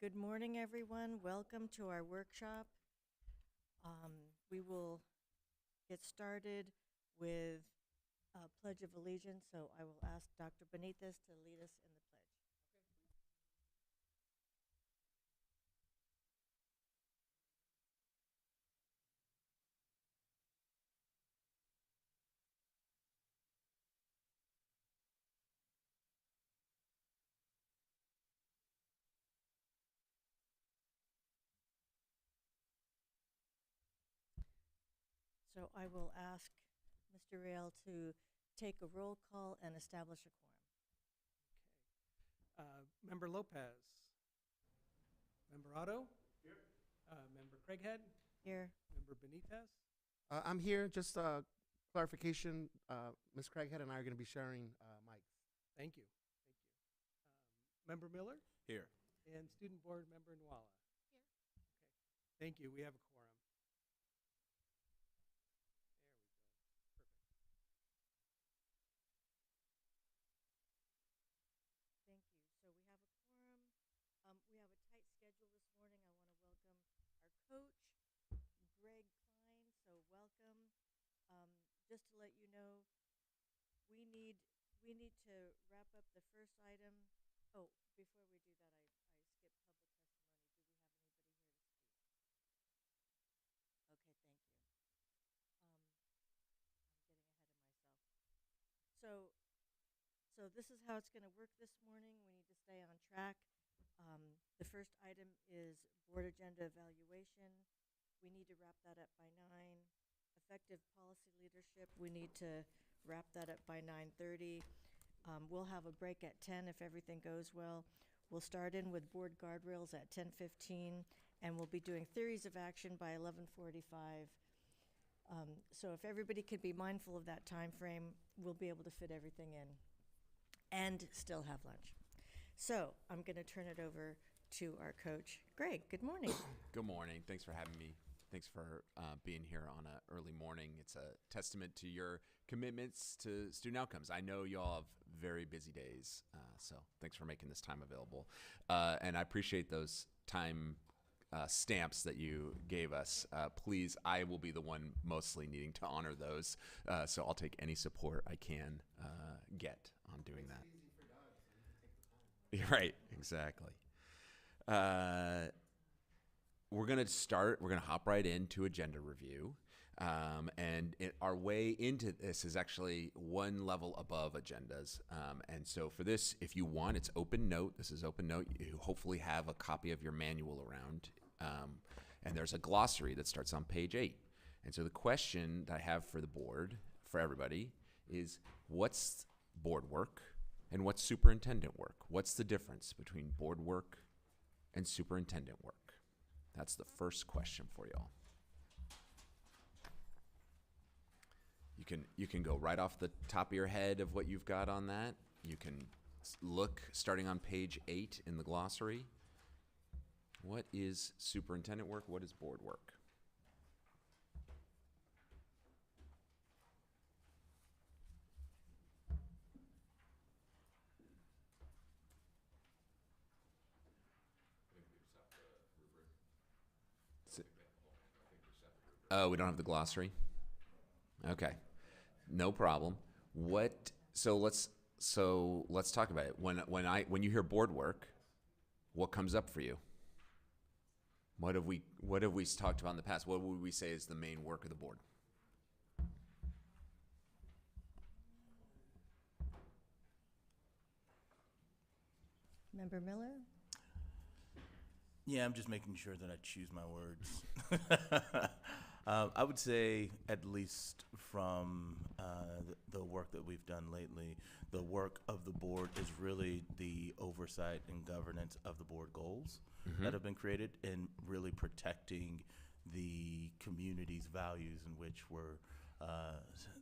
Good morning, everyone. Welcome to our workshop. We will get started with a Pledge of Allegiance, so I will ask Dr. Benitez to lead us in the pledge. So I will ask Mr. Rail to take a roll call and establish a quorum. Member Lopez. Member Otto. Here. Member Craighead. Here. Member Benitez. I'm here. Just clarification. Ms. Craighead and I are going to be sharing mics. Thank you. Thank you. Member Miller. Here. And Student Board Member Nwala. Here. Okay. Thank you. We have a quorum. There we go. Perfect. Thank you. So we have a quorum. We have a tight schedule this morning. I want to welcome our coach, Greg Klein. So welcome. Just to let you know, we need to wrap up the first item. Oh, before we do that, I skipped public testimony. Do we have anybody here to speak? Okay, thank you. I'm getting ahead of myself. So this is how it's going to work this morning. We need to stay on track. The first item is board agenda evaluation. We need to wrap that up by 9. Effective policy leadership, we need to wrap that up by 9:30. We'll have a break at 10 if everything goes well. We'll start in with board guardrails at 10:15, and we'll be doing theories of action by 11:45. So if everybody could be mindful of that time frame, we'll be able to fit everything in and still have lunch. So I'm going to turn it over to our coach, Greg. Good morning. Good morning. Thanks for having me. Thanks for being here on an early morning. It's a testament to your commitments to student outcomes. I know you all have very busy days, so thanks for making this time available. And I appreciate those time stamps that you gave us. Please, I will be the one mostly needing to honor those, so I'll take any support I can get on doing that. It's easy for dogs, so you can take the time. Right, exactly. We're going to hop right into agenda review. Our way into this is actually one level above agendas. And so for this, if you want, it's open note. This is open note. You hopefully have a copy of your manual around. And there's a glossary that starts on page 8. And so the question that I have for the board, for everybody, is what's board work and what's superintendent work? What's the difference between board work and superintendent work? That's the first question for y'all. You can go right off the top of your head of what you've got on that. You can look starting on page 8 in the glossary. What is superintendent work? What is board work? Oh, we don't have the glossary? Okay. No problem. So let's talk about it. When you hear board work, what comes up for you? What have we talked about in the past? What would we say is the main work of the board? Member Miller? Yeah, I'm just making sure that I choose my words. I would say, at least from the work that we've done lately, the work of the board is really the oversight and governance of the board goals that have been created and really protecting the community's values in which were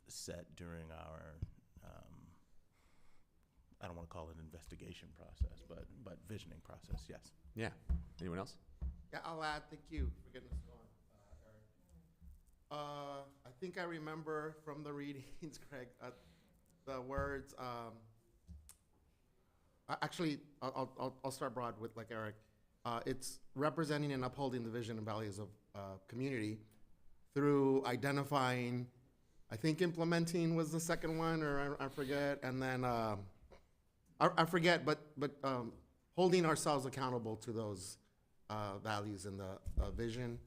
set during our, I don't want to call it an investigation process, but visioning process, yes. Yeah. Anyone else? Yeah, I'll add. Thank you for getting us going, Eric. I think I remember from the readings, Craig, the words. Actually, I'll start broad with like Eric. it's representing and upholding the vision and values of community through identifying, I think implementing was the second one, or I forget, and then I forget, but holding ourselves accountable to those values in the vision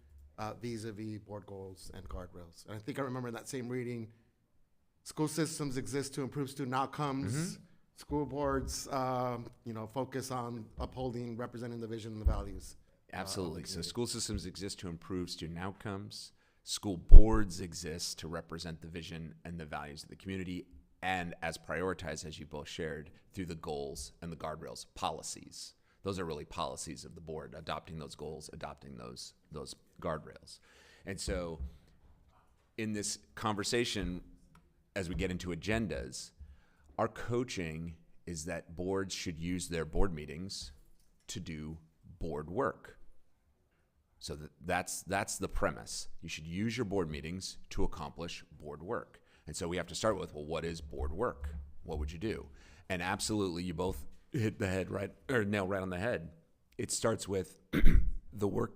vis-a-vis board goals and guardrails. And I think I remember in that same reading, school systems exist to improve student outcomes. School boards, focus on upholding, representing the vision and the values. Absolutely. So school systems exist to improve student outcomes. School boards exist to represent the vision and the values of the community, and as prioritized, as you both shared, through the goals and the guardrails, policies. Those are really policies of the board, adopting those goals, adopting those guardrails. And so in this conversation, as we get into agendas, our coaching is that boards should use their board meetings to do board work. So that's the premise. You should use your board meetings to accomplish board work. And so we have to start with, well, what is board work? What would you do? And absolutely, you both hit the head right, or nail right on the head. It starts with the work,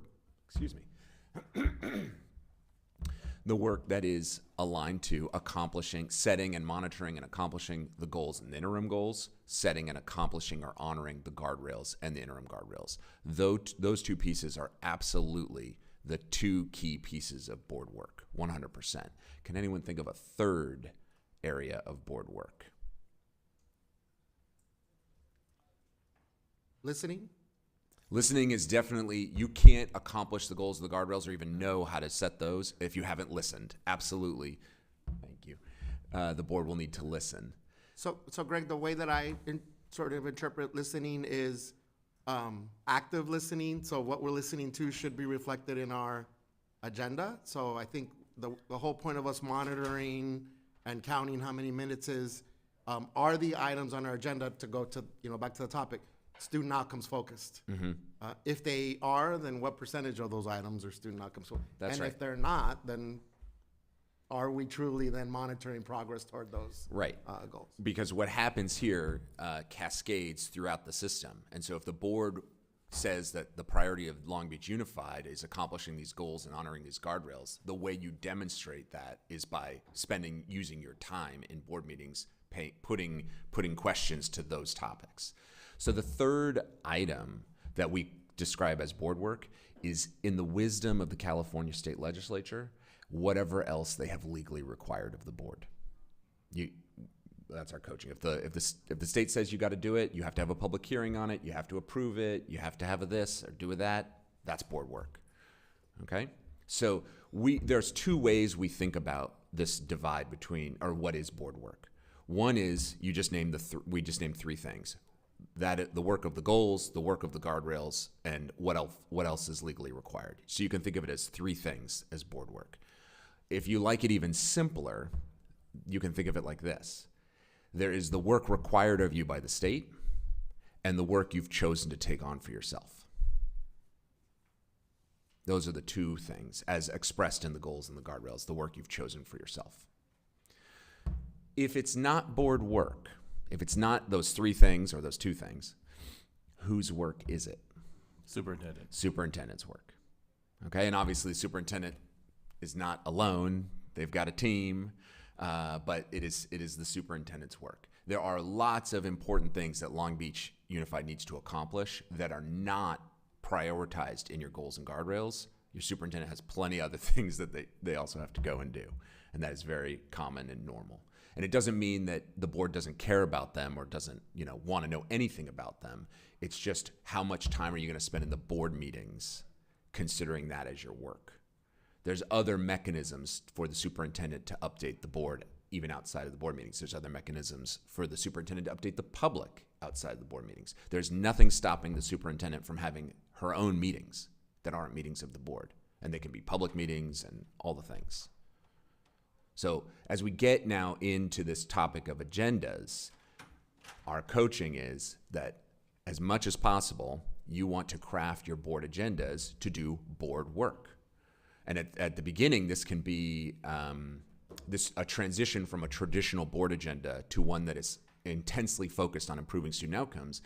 the work that is aligned to accomplishing, setting and monitoring and accomplishing the goals and the interim goals, setting and accomplishing or honoring the guardrails and the interim guardrails. Those two pieces are absolutely the two key pieces of board work, 100%. Can anyone think of a third area of board work? Listening? Listening is definitely, you can't accomplish the goals of the guardrails or even know how to set those if you haven't listened. Absolutely. Thank you. The board will need to listen. So Greg, the way that I sort of interpret listening is active listening. So what we're listening to should be reflected in our agenda. So I think the whole point of us monitoring and counting how many minutes is, are the items on our agenda, to go to, back to the topic, student outcomes focused. If they are, then what percentage of those items are student outcomes focused? That's and right. If they're not, then are we truly then monitoring progress toward those goals? Because what happens here cascades throughout the system. And so if the board says that the priority of Long Beach Unified is accomplishing these goals and honoring these guardrails, the way you demonstrate that is by using your time in board meetings, putting questions to those topics. So the third item that we describe as board work is, in the wisdom of the California State Legislature, whatever else they have legally required of the board. That's our coaching. If the state says you got to do it, you have to have a public hearing on it, you have to approve it, you have to have a this or do a that, that's board work. Okay? So there's two ways we think about this divide between, or what is board work. One is, we just named three things. That the work of the goals, the work of the guardrails, and what else is legally required. So you can think of it as three things as board work. If you like it even simpler, you can think of it like this. There is the work required of you by the state and the work you've chosen to take on for yourself. Those are the two things as expressed in the goals and the guardrails, the work you've chosen for yourself. If it's not board work, if it's not those three things or those two things, whose work is it? Superintendent. Superintendent's work. Okay, and obviously the superintendent is not alone. They've got a team, but it is the superintendent's work. There are lots of important things that Long Beach Unified needs to accomplish that are not prioritized in your goals and guardrails. Your superintendent has plenty of other things that they also have to go and do, and that is very common and normal. And it doesn't mean that the board doesn't care about them or doesn't, want to know anything about them. It's just, how much time are you going to spend in the board meetings considering that as your work? There's other mechanisms for the superintendent to update the board, even outside of the board meetings. There's other mechanisms for the superintendent to update the public outside of the board meetings. There's nothing stopping the superintendent from having her own meetings that aren't meetings of the board. And they can be public meetings and all the things. So as we get now into this topic of agendas, our coaching is that as much as possible, you want to craft your board agendas to do board work. And at the beginning, this can be a transition from a traditional board agenda to one that is intensely focused on improving student outcomes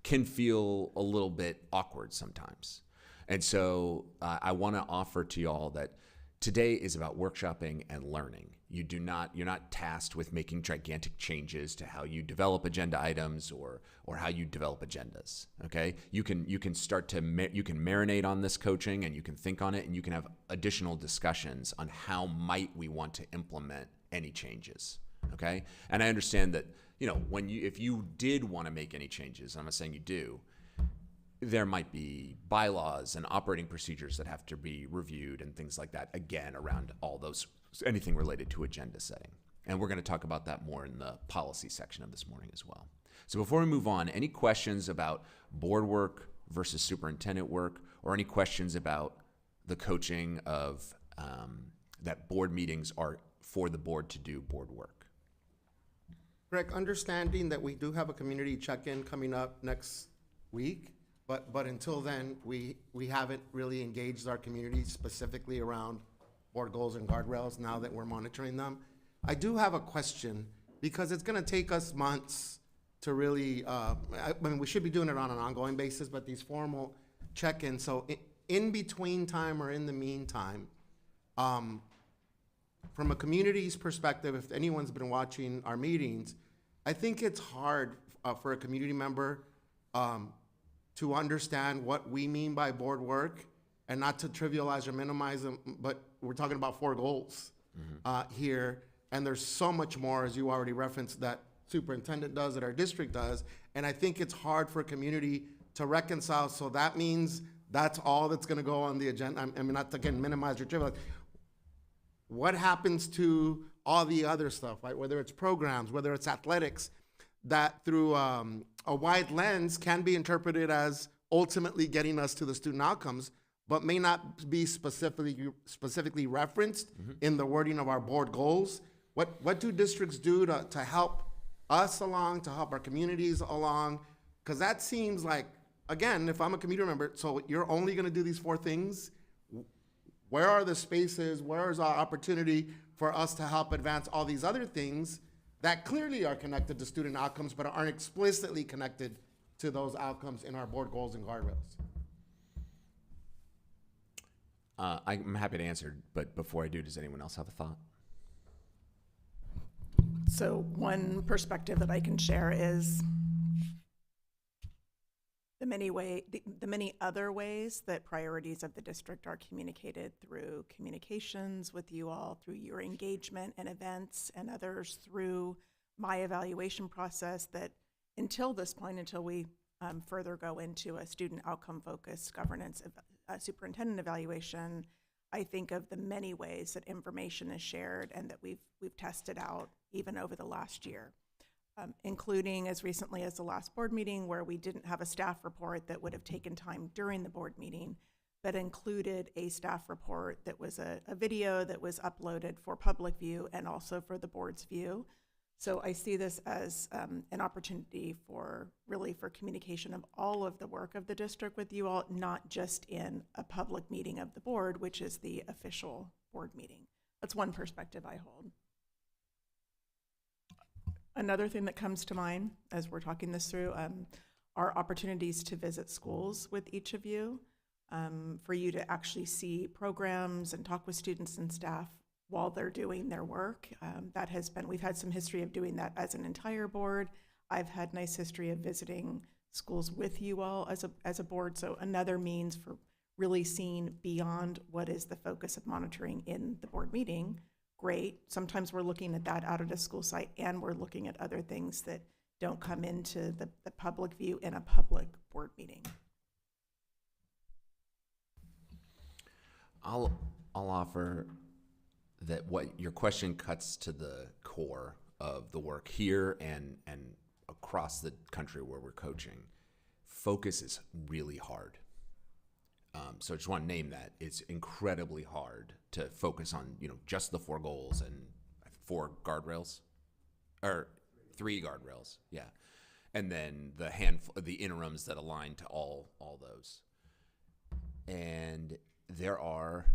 can feel a little bit awkward sometimes. And so I want to offer to y'all that today is about workshopping and learning. You're not tasked with making gigantic changes to how you develop agenda items or how you develop agendas. Okay, you can start to you can marinate on this coaching, and you can think on it, and you can have additional discussions on how might we want to implement any changes. Okay, and I understand that if you did want to make any changes, I'm not saying you do, there might be bylaws and operating procedures that have to be reviewed and things like that, again, around all those, anything related to agenda setting. And we're going to talk about that more in the policy section of this morning as well. So before we move on, any questions about board work versus superintendent work, or any questions about the coaching of that board meetings are for the board to do board work? Greg, understanding that we do have a community check-in coming up next week, but until then, we haven't really engaged our community specifically around board goals and guardrails now that we're monitoring them. I do have a question, because it's going to take us months to really, I mean, we should be doing it on an ongoing basis, but these formal check-ins, so in between time or in the meantime, from a community's perspective, if anyone's been watching our meetings, I think it's hard for a community member to understand what we mean by board work, and not to trivialize or minimize them, but we're talking about 4 goals here, and there's so much more, as you already referenced, that superintendent does, that our district does, and I think it's hard for a community to reconcile. So that means that's all that's going to go on the agenda. I mean, not to, again, minimize or trivialize. What happens to all the other stuff, right? Whether it's programs, whether it's athletics, that through a wide lens can be interpreted as ultimately getting us to the student outcomes, but may not be specifically referenced in the wording of our board goals. What do districts do to help us along, to help our communities along? Because that seems like, again, if I'm a community member, so you're only going to do these 4 things. Where are the spaces? Where is our opportunity for us to help advance all these other things that clearly are connected to student outcomes, but aren't explicitly connected to those outcomes in our board goals and guardrails? I'm happy to answer, but before I do, does anyone else have a thought? So one perspective that I can share is the many other ways that priorities of the district are communicated through communications with you all, through your engagement and events, and others through my evaluation process, that until this point, until we further go into a student outcome focused governance superintendent evaluation, I think of the many ways that information is shared and that we've tested out even over the last year. Including as recently as the last board meeting, where we didn't have a staff report that would have taken time during the board meeting, but included a staff report that was a video that was uploaded for public view and also for the board's view. So I see this as an opportunity for communication of all of the work of the district with you all, not just in a public meeting of the board, which is the official board meeting. That's one perspective I hold. Another thing that comes to mind as we're talking this through are opportunities to visit schools with each of you, for you to actually see programs and talk with students and staff while they're doing their work. We've had some history of doing that as an entire board. I've had nice history of visiting schools with you all as a board, so another means for really seeing beyond what is the focus of monitoring in the board meeting. Great. Sometimes we're looking at that out at a school site, and we're looking at other things that don't come into the public view in a public board meeting. I'll offer that what your question cuts to the core of the work here and across the country where we're coaching. Focus is really hard. So I just want to name that. It's incredibly hard to focus on, just the 4 goals and 4 guardrails, or 3 guardrails, yeah, and then the handful, the interims that align to all those. And there are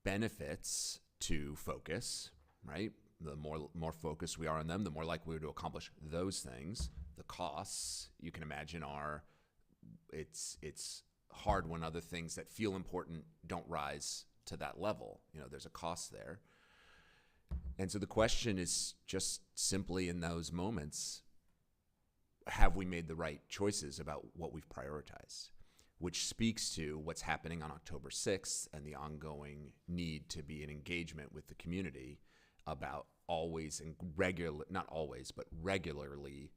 benefits to focus, right? The more focused we are on them, the more likely we are to accomplish those things. The costs, you can imagine, are it's hard when other things that feel important don't rise to that level. There's a cost there. And so the question is just simply in those moments, have we made the right choices about what we've prioritized? Which speaks to what's happening on October 6th and the ongoing need to be in engagement with the community about always and not always, but regularly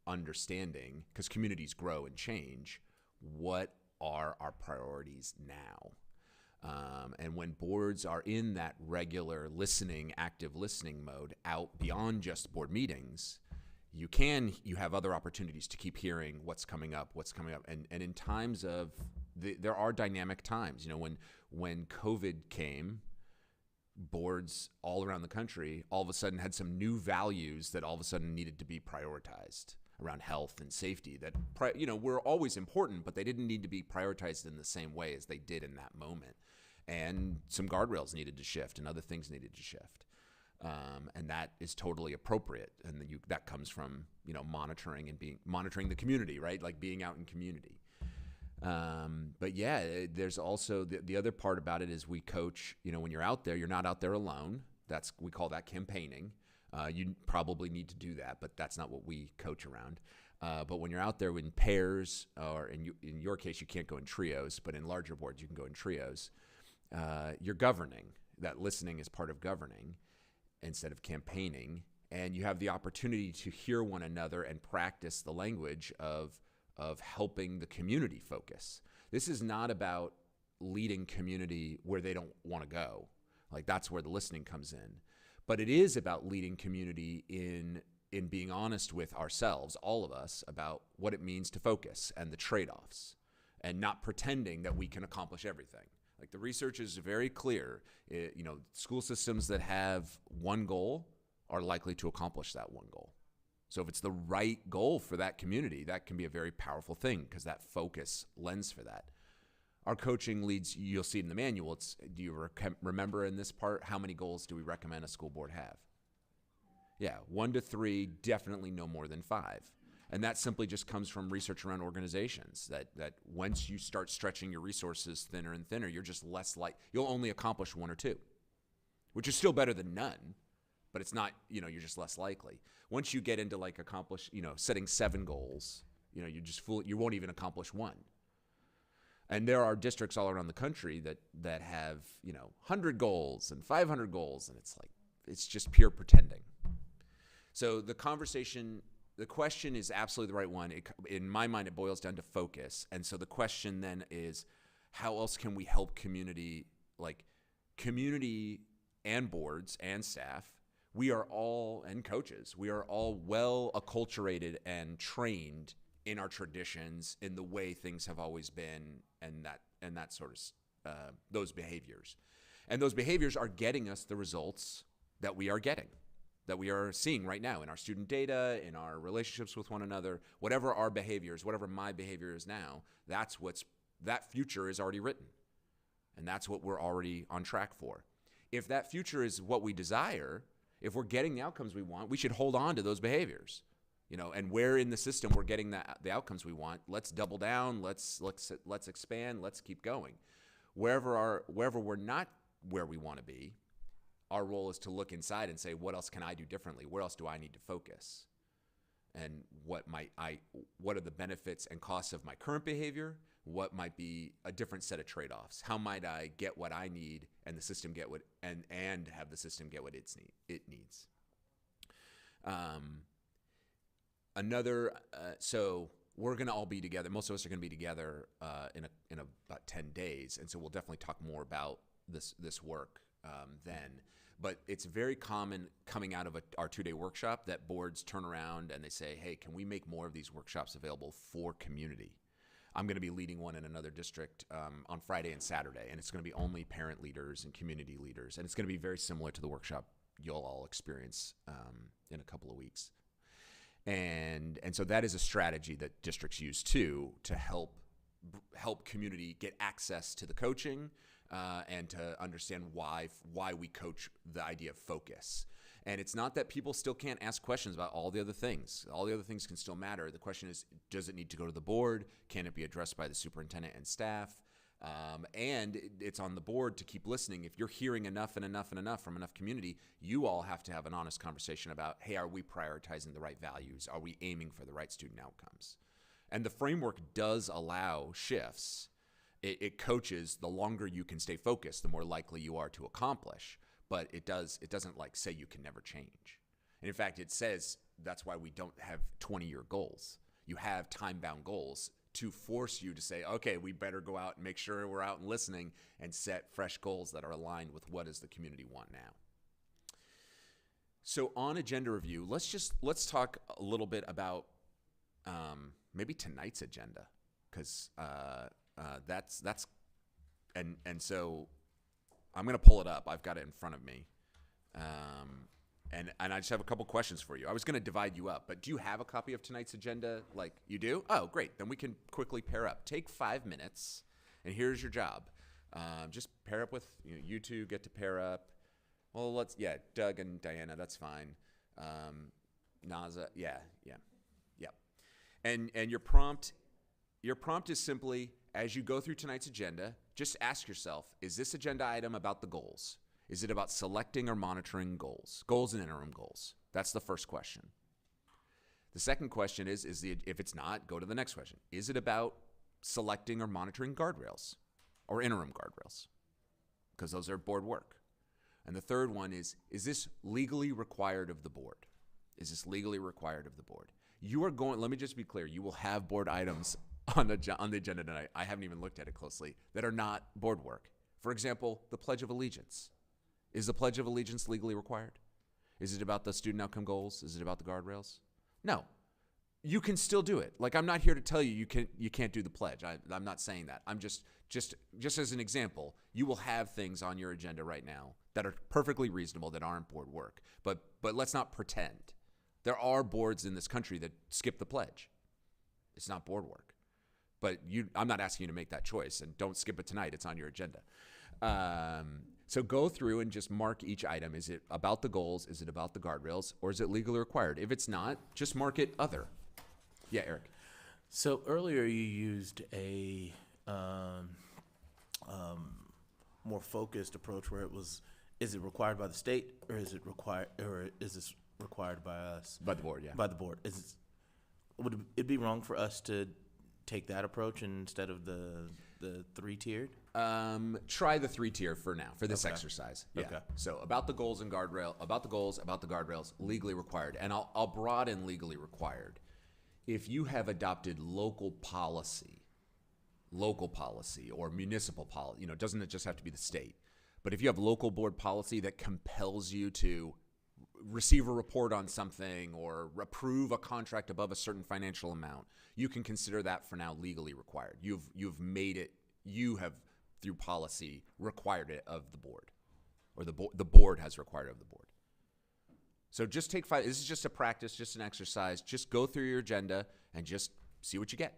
understanding, because communities grow and change, what are our priorities now? And when boards are in that regular listening, active listening mode out beyond just board meetings, you have other opportunities to keep hearing what's coming up. And in times of, there are dynamic times, when COVID came, boards all around the country all of a sudden had some new values that all of a sudden needed to be prioritized around health and safety that, were always important, but they didn't need to be prioritized in the same way as they did in that moment. And some guardrails needed to shift and other things needed to shift. And that is totally appropriate. And that comes from, monitoring the community, right? Like being out in community. But yeah, there's also the other part about it is we coach, when you're out there, you're not out there alone. We call that campaigning. You probably need to do that, but that's not what we coach around. But when you're out there in pairs, or in your case, you can't go in trios, but in larger boards, you can go in trios. You're governing. That listening is part of governing instead of campaigning. And you have the opportunity to hear one another and practice the language of helping the community focus. This is not about leading community where they don't want to go. Like, that's where the listening comes in. But it is about leading community in being honest with ourselves, all of us, about what it means to focus and the trade-offs, and not pretending that we can accomplish everything. Like, the research is very clear. School systems that have one goal are likely to accomplish that one goal. So if it's the right goal for that community, that can be a very powerful thing because that focus lends for that. Our coaching leads, you'll see it in the manual, do you remember in this part, how many goals do we recommend a school board have? Yeah, 1 to 3, definitely no more than 5. And that simply just comes from research around organizations, that once you start stretching your resources thinner and thinner, you're just less you'll only accomplish 1 or 2, which is still better than none, but it's not, you're just less likely. Once you get into setting 7 goals, you won't even accomplish 1. And there are districts all around the country that have, 100 goals and 500 goals, and it's just pure pretending. So the question is absolutely the right one. In my mind, it boils down to focus. And so the question then is, how else can we help community and boards and staff? We are all, and coaches, we are all well acculturated and trained in our traditions, in the way things have always been, and that sort of those behaviors. And those behaviors are getting us the results that we are getting, that we are seeing right now in our student data, in our relationships with one another. Whatever our behaviors, whatever my behavior is now, that future is already written. And that's what we're already on track for. If that future is what we desire, if we're getting the outcomes we want, we should hold on to those behaviors. And where in the system we're getting the outcomes we want, let's double down, let's expand, let's keep going. Wherever we're not where we want to be, our role is to look inside and say, what else can I do differently? Where else do I need to focus? And what are the benefits and costs of my current behavior? What might be a different set of trade-offs? How might I get what I need and the system get what and have the system get what it needs? So we're going to all be together. Most of us are going to be together in about 10 days, and so we'll definitely talk more about this work then. But it's very common coming out of our 2-day workshop that boards turn around and they say, hey, can we make more of these workshops available for community? I'm going to be leading one in another district on Friday and Saturday, and it's going to be only parent leaders and community leaders, and it's going to be very similar to the workshop you'll all experience in a couple of weeks. And so that is a strategy that districts use too, to help community get access to the coaching and to understand why we coach the idea of focus. And it's not that people still can't ask questions about all the other things. All the other things can still matter. The question is, does it need to go to the board? Can it be addressed by the superintendent and staff? And it's on the board to keep listening. If you're hearing enough and enough and enough from enough community, you all have to have an honest conversation about, hey, are we prioritizing the right values? Are we aiming for the right student outcomes? And the framework does allow shifts. It coaches the longer you can stay focused, the more likely you are to accomplish. But it doesn't like say you can never change. And in fact, it says that's why we don't have 20-year goals. You have time-bound goals to force you to say, okay, we better go out and make sure we're out and listening and set fresh goals that are aligned with what does the community want now. So on agenda review, let's talk a little bit about maybe tonight's agenda, because so I'm going to pull it up. I've got it in front of me. And I just have a couple questions for you. I was going to divide you up, but do you have a copy of tonight's agenda? Like, you do? Oh, great. Then we can quickly pair up. Take 5 minutes, and here's your job. Just pair up with, you two get to pair up. Well, Doug and Diana, that's fine. Naza, yeah. And your prompt is simply, as you go through tonight's agenda, just ask yourself, is this agenda item about the goals? Is it about selecting or monitoring goals and interim goals? That's the first question. The second question is if it's not, go to the next question. Is it about selecting or monitoring guardrails or interim guardrails? Because those are board work. And the third one is this legally required of the board? Is this legally required of the board? Let me just be clear, you will have board items on the agenda tonight. I haven't even looked at it closely, that are not board work. For example, the Pledge of Allegiance. Is the Pledge of Allegiance legally required? Is it about the student outcome goals? Is it about the guardrails? No. You can still do it. Like, I'm not here to tell you you can't do the pledge. I'm not saying that. I'm just as an example, you will have things on your agenda right now that are perfectly reasonable that aren't board work. But let's not pretend. There are boards in this country that skip the pledge. It's not board work. But I'm not asking you to make that choice, and don't skip it tonight. It's on your agenda. So go through and just mark each item. Is it about the goals? Is it about the guardrails? Or is it legally required? If it's not, just mark it other. Yeah, Eric. So earlier you used a more focused approach where it was, is it required by the state, or is this required by us? By the board, yeah. By the board. Would it be wrong for us to take that approach instead of the three-tiered? Try the 3-tier for now, for this Okay. exercise. Yeah. Okay. So about the goals and about the guardrails, legally required. And I'll broaden legally required. If you have adopted local policy or municipal policy, doesn't it just have to be the state? But if you have local board policy that compels you to receive a report on something or approve a contract above a certain financial amount, you can consider that for now legally required. You've made it, you have through policy required it of the board, or the board has required it of the board. So just take 5, this is just a practice, just an exercise, just go through your agenda and just see what you get.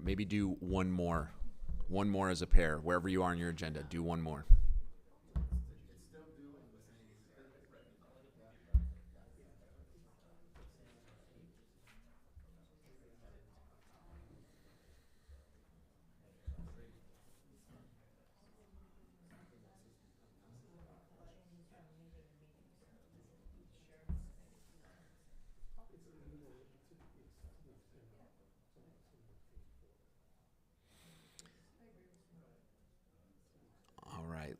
right, maybe do one more. One more as a pair. Wherever you are on your agenda, do one more. All right.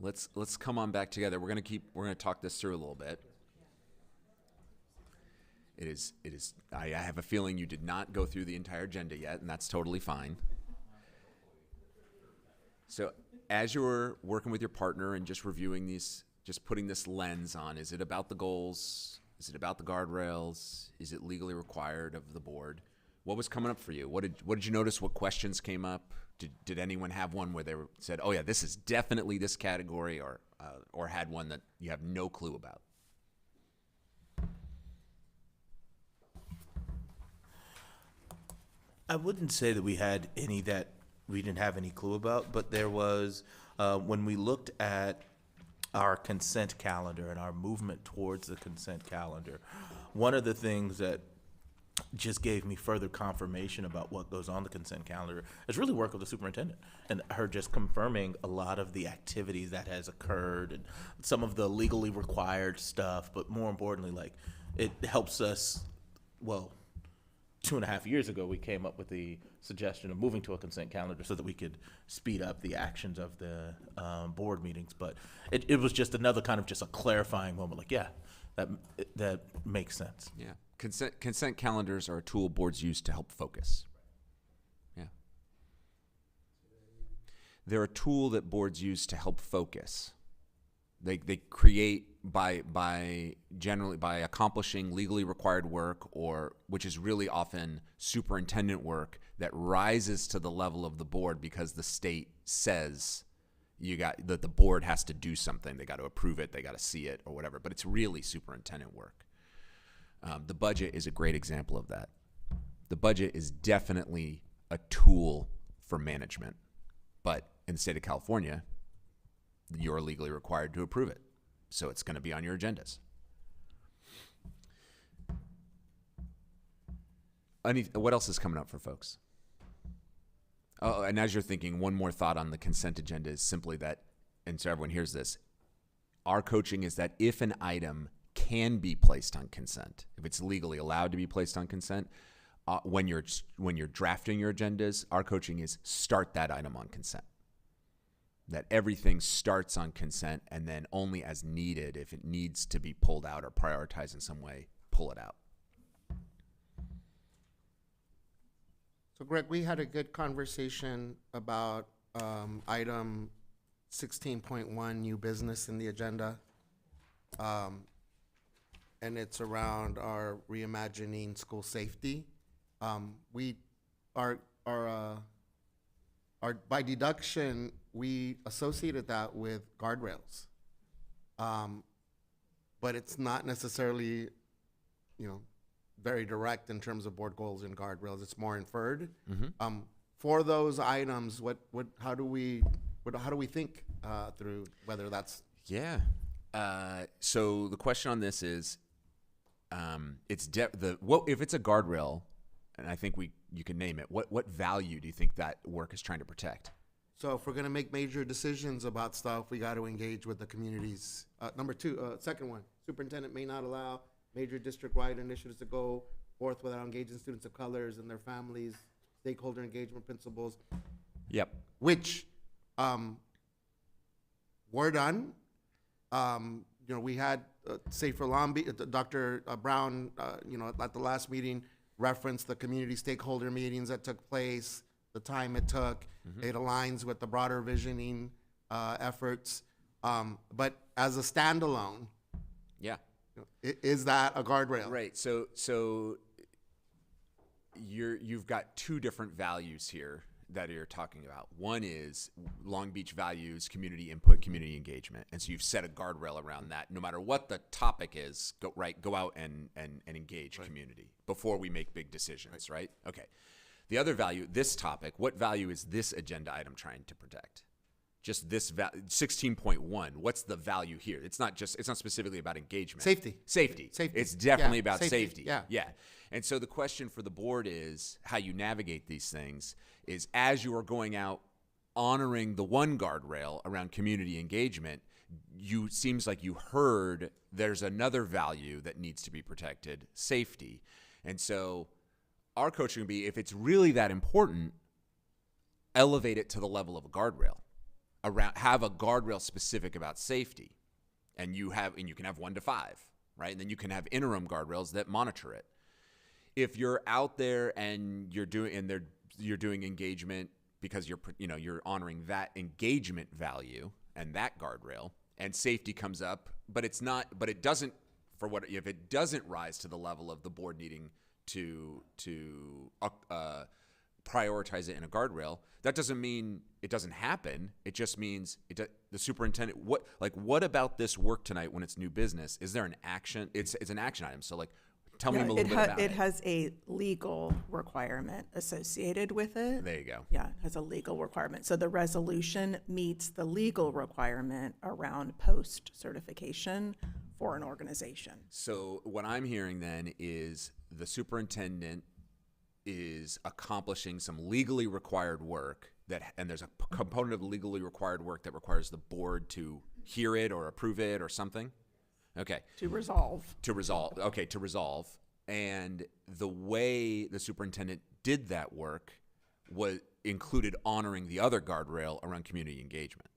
Let's come on back together. We're gonna talk this through a little bit. It is I have a feeling you did not go through the entire agenda yet, and that's totally fine. So as you're working with your partner and just reviewing these, just putting this lens on, is it about the goals? Is it about the guardrails? Is it legally required of the board? What was coming up for you? What did you notice? What questions came up? Did anyone have one where they said, "Oh yeah, this is definitely this category," or had one that you have no clue about? I wouldn't say that we had any that we didn't have any clue about, but there was, when we looked at our consent calendar and our movement towards the consent calendar, one of the things that just gave me further confirmation about what goes on the consent calendar is really work with the superintendent and her just confirming a lot of the activities that has occurred and some of the legally required stuff, but more importantly, like, it helps us, well, 2.5 years ago, we came up with the suggestion of moving to a consent calendar so that we could speed up the actions of the board meetings. But it was just another kind of just a clarifying moment, like, yeah, that makes sense. Yeah. Consent calendars are a tool boards use to help focus. Yeah. They're a tool that boards use to help focus. They create generally by accomplishing legally required work, or which is really often superintendent work that rises to the level of the board because the state says that the board has to do something. They got to approve it, they got to see it, or whatever. But it's really superintendent work. The budget is a great example of that. The budget is definitely a tool for management, but in the state of California, you're legally required to approve it. So it's going to be on your agendas. What else is coming up for folks? Oh, and as you're thinking, one more thought on the consent agenda is simply that, and so everyone hears this, our coaching is that if an item can be placed on consent, if it's legally allowed to be placed on consent, when you're drafting your agendas, our coaching is start that item on consent. That everything starts on consent, and then only as needed, if it needs to be pulled out or prioritized in some way, pull it out. So Greg, we had a good conversation about item 16.1, new business in the agenda. And it's around our reimagining school safety. Our by deduction, we associated that with guardrails. But it's not necessarily, very direct in terms of board goals and guardrails. It's more inferred. Mm-hmm. For those items, how do we think through whether that's Yeah. So the question on this is, if it's a guardrail, and I think you can name it. What value do you think that work is trying to protect? So if we're going to make major decisions about stuff, we got to engage with the communities. Number two, second one, superintendent may not allow major district-wide initiatives to go forth without engaging students of colors and their families, stakeholder engagement principles. Yep. Which were done. We had Safer Long Beach, Dr. Brown, at the last meeting referenced the community stakeholder meetings that took place, the time it took. Mm-hmm. It aligns with the broader visioning efforts. But as a standalone, yeah, is that a guardrail? Right. So you've got two different values here that you're talking about. One is Long Beach values community input, community engagement. And so you've set a guardrail around that. No matter what the topic is, go out and engage community before we make big decisions, right? Okay. The other value, this topic, what value is this agenda item trying to protect? Just this 16.1. What's the value here? It's not specifically about engagement. Safety. Safety. Safety. It's definitely Yeah, about safety. safety. Yeah. And so the question for the board is how you navigate these things is as you are going out honoring the one guardrail around community engagement, seems like you heard there's another value that needs to be protected, safety. And so our coaching would be, if it's really that important, elevate it to the level of a guardrail. Have a guardrail specific about safety, and you can have 1 to 5, right? And then you can have interim guardrails that monitor it. If you're out there and you're doing engagement because you're honoring that engagement value and that guardrail, and safety comes up, but it doesn't if it doesn't rise to the level of the board needing to prioritize it in a guardrail, that doesn't mean it doesn't happen. It just means the superintendent, what about this work tonight when it's new business? Is there an action? It's an action item. So tell me a little bit about it. It has a legal requirement associated with it. There you go. Yeah, it has a legal requirement. So the resolution meets the legal requirement around post-certification for an organization. So what I'm hearing then is the superintendent is accomplishing some legally required work and there's a component of legally required work that requires the board to hear it or approve it or something. Okay. To resolve. Okay, to resolve. And the way the superintendent did that work included honoring the other guardrail around community engagement.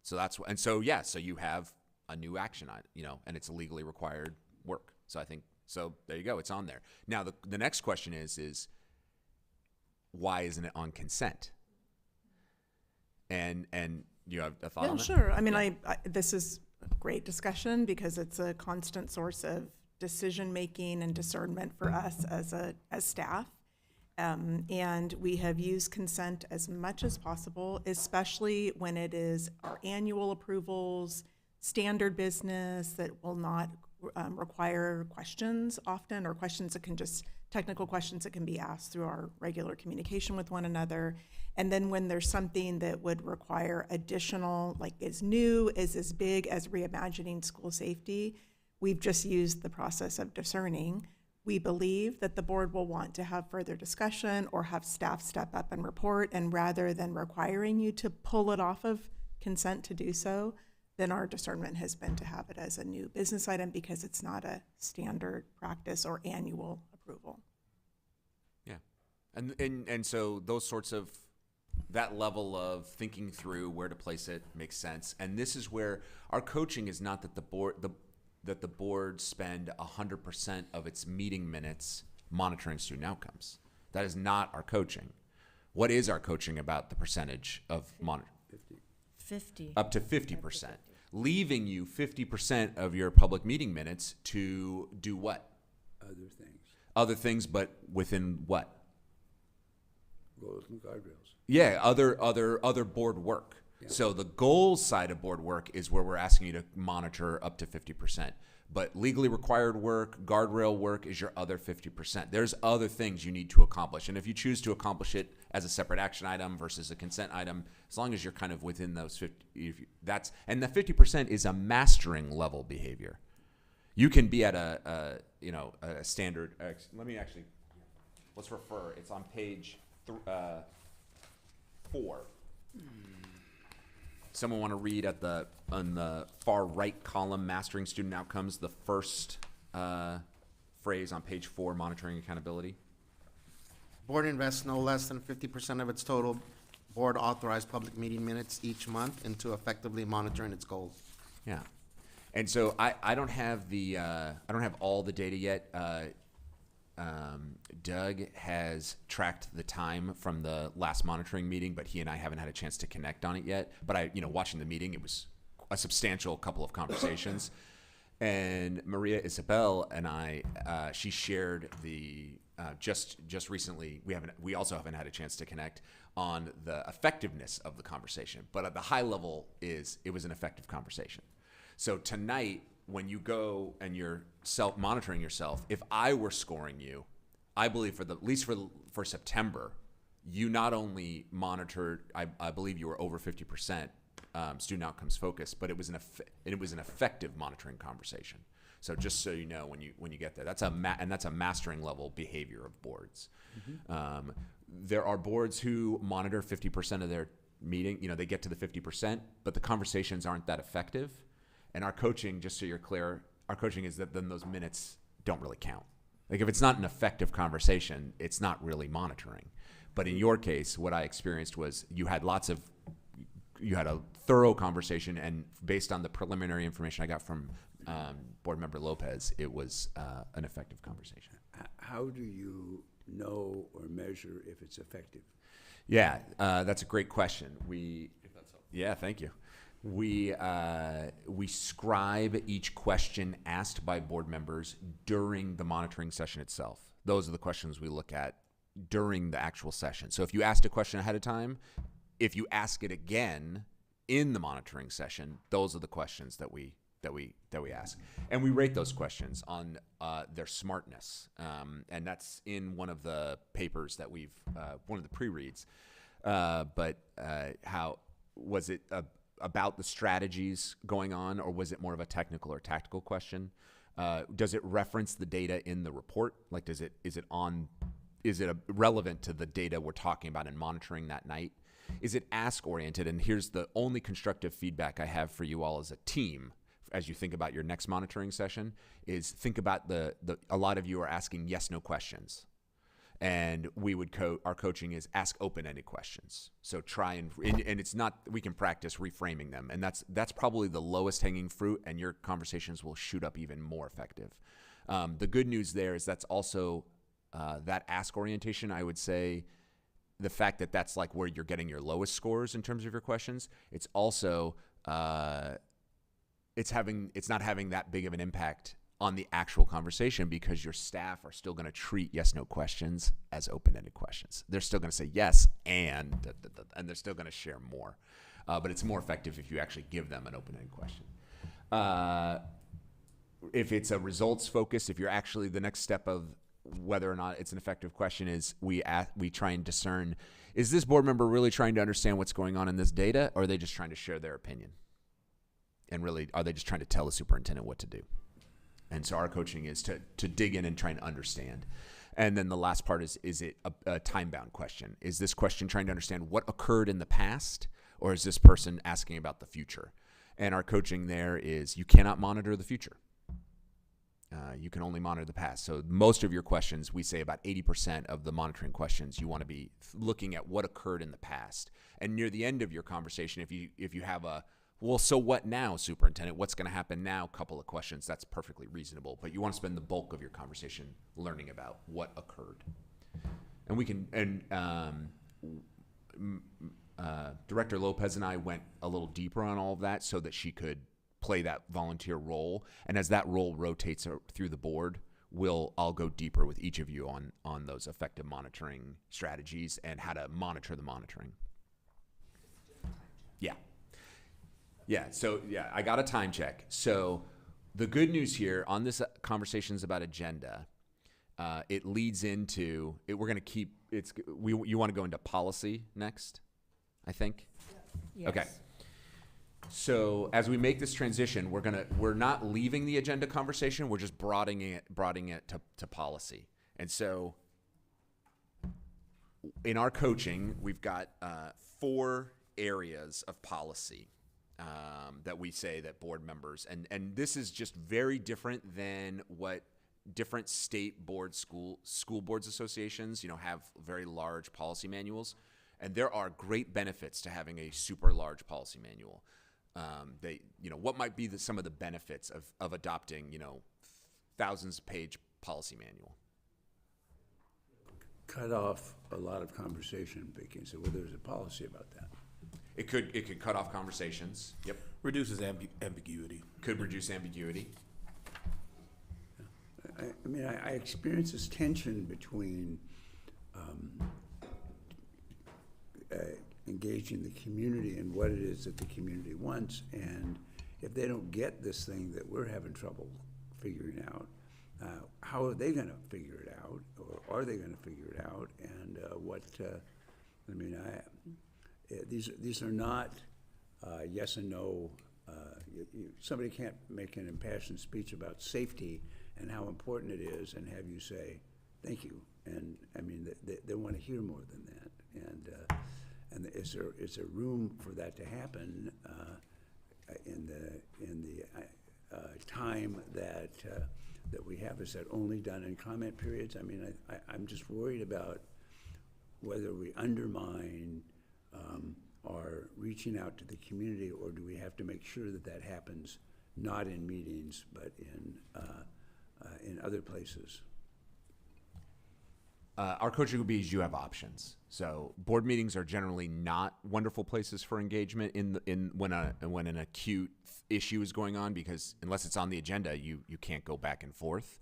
So so you have a new action item, and it's legally required work. So there you go, it's on there. Now the next question is why isn't it on consent? And you have a thought on that? Sure. I mean, this is a great discussion because it's a constant source of decision making and discernment for us as staff. And we have used consent as much as possible, especially when it is our annual approvals, standard business that will not require questions often, or questions that can technical questions that can be asked through our regular communication with one another. And then when there's something that would require additional, is new, is as big as reimagining school safety, we've just used the process of discerning. We believe that the board will want to have further discussion or have staff step up and report, and rather than requiring you to pull it off of consent to do so, then our discernment has been to have it as a new business item because it's not a standard practice or annual approval. Yeah. And so those sorts of, that level of thinking through where to place it makes sense. And this is where our coaching is not that the board spend 100% of its meeting minutes monitoring student outcomes. That is not our coaching. What is our coaching about the percentage of monitoring? 50. Up to 50%. Leaving you 50% of your public meeting minutes to do what? Other things, but within what? Goals and guardrails. Yeah, other board work. Yeah. So the goals side of board work is where we're asking you to monitor up to 50%. But legally required work, guardrail work is your other 50%. There's other things you need to accomplish. And if you choose to accomplish it as a separate action item versus a consent item, as long as you're kind of within those 50, and the 50% is a mastering level behavior. You can be at a standard, let's refer, it's on page 4. Someone want to read on the far right column, mastering student outcomes, the first phrase on page 4, monitoring accountability? Board invests no less than 50% of its total board authorized public meeting minutes each month into effectively monitoring its goals. Yeah. And so I don't have I don't have all the data yet. Doug has tracked the time from the last monitoring meeting, but he and I haven't had a chance to connect on it yet. But watching the meeting, it was a substantial couple of conversations. And Maria Isabel and I, she shared the just recently. We also haven't had a chance to connect on the effectiveness of the conversation. But at the high level, it was an effective conversation. So tonight, when you go and you're monitoring yourself, if I were scoring you, I believe at least for September, you not only monitored, I believe you were over 50% student outcomes focused, but it was an effective monitoring conversation. So just so you know, when you get there, that's a mastering level behavior of boards. There are boards who monitor 50% of their meeting. They get to the 50%, but the conversations aren't that effective. And our coaching, just so you're clear, our coaching is that then those minutes don't really count. Like if it's not an effective conversation, it's not really monitoring. But in your case, what I experienced was you had a thorough conversation, and based on the preliminary information I got from Board Member Lopez, it was an effective conversation. How do you know or measure if it's effective? Yeah, that's a great question. Yeah, thank you. We scribe each question asked by board members during the monitoring session itself. Those are the questions we look at during the actual session. So if you asked a question ahead of time, if you ask it again in the monitoring session, those are the questions that we ask, and we rate those questions on their smartness, and that's in one of the papers that one of the pre-reads. But how was it about the strategies going on, or was it more of a technical or tactical question? Does it reference the data in the report? Like, is it relevant to the data we're talking about and monitoring that night? Is it ask oriented? And here's the only constructive feedback I have for you all as a team as you think about your next monitoring session is think about a lot of you are asking yes/no questions. And our coaching is ask open-ended questions. So try and it's not, we can practice reframing them. And that's probably the lowest hanging fruit, and your conversations will shoot up even more effective. The good news there is that's also that ask orientation, I would say, the fact that that's like where you're getting your lowest scores in terms of your questions, it's also, it's not having that big of an impact on the actual conversation because your staff are still going to treat yes/no questions as open-ended questions. They're still going to say yes and they're still going to share more. But it's more effective if you actually give them an open-ended question. If it's a results focus, if you're actually the next step of whether or not it's an effective question is we try and discern, is this board member really trying to understand what's going on in this data, or are they just trying to share their opinion? And really, are they just trying to tell the superintendent what to do? And so our coaching is to dig in and try and understand. And then the last part is it a time-bound question? Is this question trying to understand what occurred in the past, or is this person asking about the future? And our coaching there is you cannot monitor the future. You can only monitor the past. So most of your questions, we say about 80% of the monitoring questions, you want to be looking at what occurred in the past. And near the end of your conversation, if you have well, so what now, superintendent? What's going to happen now? Couple of questions. That's perfectly reasonable. But you want to spend the bulk of your conversation learning about what occurred. And we can, Director Lopez and I went a little deeper on all of that so that she could play that volunteer role. And as that role rotates through the board, I'll go deeper with each of you on those effective monitoring strategies and how to monitor the monitoring. Yeah. Yeah, so I got a time check. So the good news here on this conversations about agenda, it leads into we're going to keep you want to go into policy next, I think. Yes. Okay. So as we make this transition, we're not leaving the agenda conversation. We're just broadening it to policy. And so in our coaching, we've got 4 areas of policy that we say that board members, and this is just very different than what different state board school boards associations, have very large policy manuals. And there are great benefits to having a super large policy manual. What might be some of the benefits of adopting, thousands of page policy manual? Cut off a lot of conversation, Vicky, and say, well, there's a policy about that. It could cut off conversations. Yep. Reduces ambiguity. Could reduce ambiguity. I experience this tension between engaging the community and what it is that the community wants, and if they don't get this thing that we're having trouble figuring out, how are they going to figure it out, or are they going to figure it out? And I mean, these are not yes and no. Somebody can't make an impassioned speech about safety and how important it is and have you say thank you. And I mean, they want to hear more than that. And is there room for that to happen in the time that we have? Is that only done in comment periods? I mean, I'm just worried about whether we undermine our reaching out to the community, or do we have to make sure that that happens not in meetings but in other places? Our coaching would be you have options. So board meetings are generally not wonderful places for engagement when an acute issue is going on, because unless it's on the agenda, you can't go back and forth.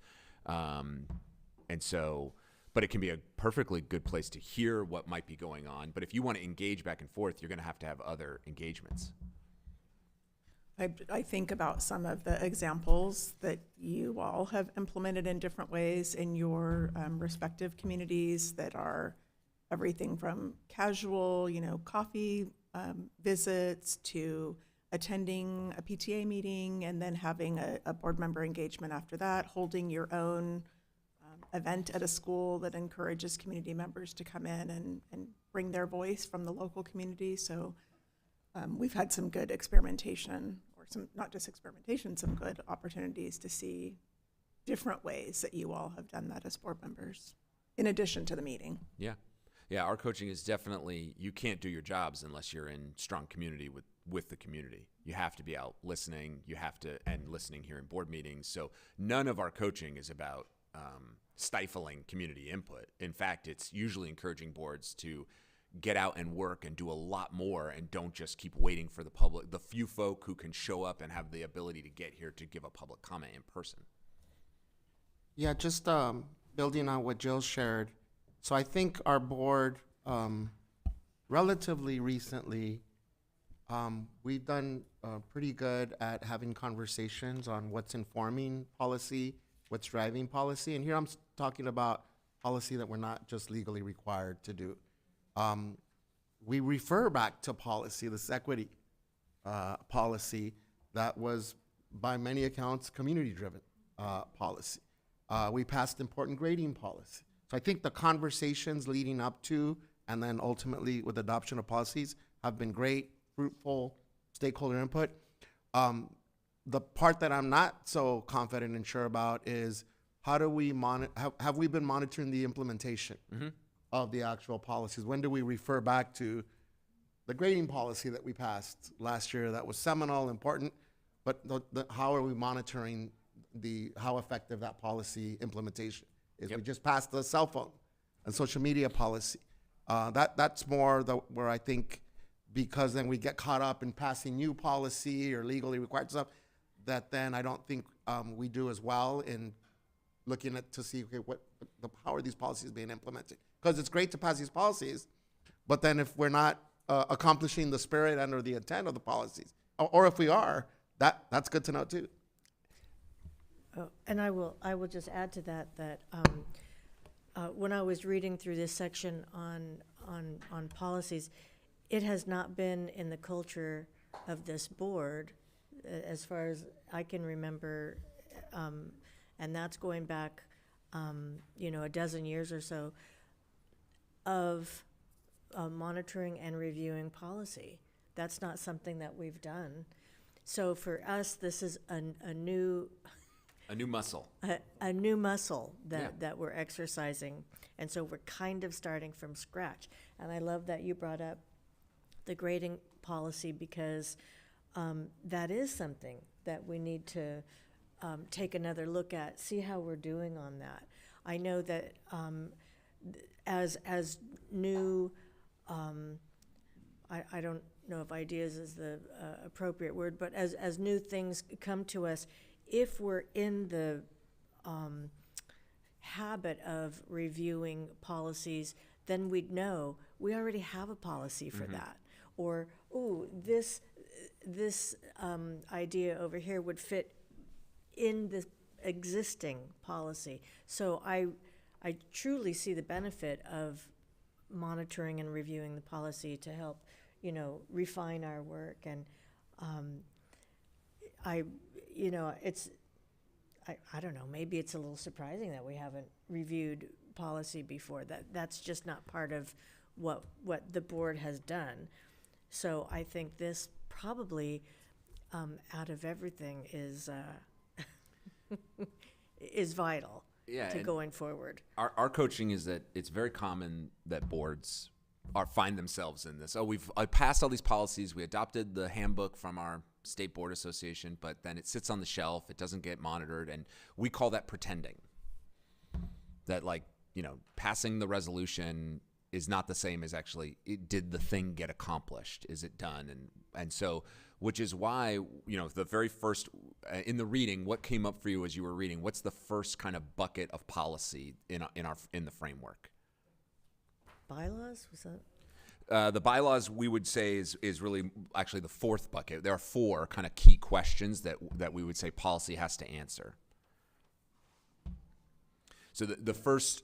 But it can be a perfectly good place to hear what might be going on. But if you want to engage back and forth, you're going to have other engagements. I think about some of the examples that you all have implemented in different ways in your respective communities that are everything from casual, coffee visits to attending a PTA meeting and then having a board member engagement after that, holding your own event at a school that encourages community members to come in and bring their voice from the local community. So we've had some good experimentation, or not just experimentation, some good opportunities to see different ways that you all have done that as board members, in addition to the meeting. Yeah. Our coaching is definitely, you can't do your jobs unless you're in strong community with the community. You have to be out listening. And listening here in board meetings. So none of our coaching is about stifling community input. In fact, it's usually encouraging boards to get out and work and do a lot more, and don't just keep waiting for the few folk who can show up and have the ability to get here to give a public comment in person. Yeah, just building on what Jill shared. So I think our board, relatively recently, we've done pretty good at having conversations on what's informing policy, what's driving policy. And here I'm talking about policy that we're not just legally required to do. We refer back to policy, this equity policy that was, by many accounts, community-driven policy. We passed important grading policy. So I think the conversations leading up to and then ultimately with adoption of policies have been great, fruitful, stakeholder input. The part that I'm not so confident and sure about is how do we have we been monitoring the implementation of the actual policies? When do we refer back to the grading policy that we passed last year that was seminal, important, but how are we monitoring how effective that policy implementation is? Yep. We just passed the cell phone and social media policy. That's more where I think, because then we get caught up in passing new policy or legally required stuff, that then I don't think we do as well in looking at to see, okay, how are these policies being implemented? Because it's great to pass these policies, but then if we're not accomplishing the spirit and or the intent of the policies, or if we are, that's good to know too. Oh, and I will just add to that when I was reading through this section on policies, it has not been in the culture of this board as far as I can remember, and that's going back, a dozen years or so, of monitoring and reviewing policy. That's not something that we've done. So for us, this is a new muscle. A new muscle Yeah. that we're exercising. And so we're kind of starting from scratch. And I love that you brought up the grading policy, because that is something that we need to take another look at, see how we're doing on that. I know that as new, I don't know if ideas is the appropriate word, but as new things come to us, if we're in the habit of reviewing policies, then we'd know we already have a policy for that. Or, this idea over here would fit in the existing policy. So I truly see the benefit of monitoring and reviewing the policy to help, refine our work. And I don't know, maybe it's a little surprising that we haven't reviewed policy before. That's just not part of what the board has done. So I think this probably, out of everything, is is vital to going forward. Our coaching is that it's very common that boards find themselves in this. Oh, we've passed all these policies. We adopted the handbook from our state board association, but then it sits on the shelf. It doesn't get monitored, and we call that pretending. That, passing the resolution is not the same as actually did the thing get accomplished? Is it done? And so, which is why, the very first in the reading, what came up for you as you were reading? What's the first kind of bucket of policy in the framework? Bylaws, was that? The bylaws, we would say, is really actually the fourth bucket. There are 4 kind of key questions that we would say policy has to answer. So the first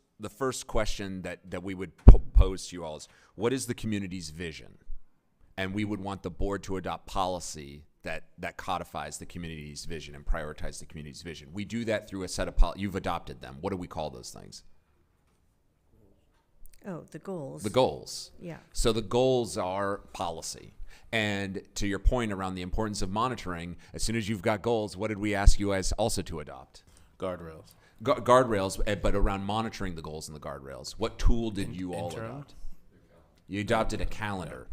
question that we would pose to you all is, what is the community's vision? And we would want the board to adopt policy that codifies the community's vision and prioritize the community's vision. We do that through a set of you've adopted them. What do we call those things? Oh, the goals. The goals. Yeah. So the goals are policy. And to your point around the importance of monitoring, as soon as you've got goals, what did we ask you guys also to adopt? Guardrails. Guardrails, but around monitoring the goals and the guardrails. What tool did you all adopt? You adopted a calendar.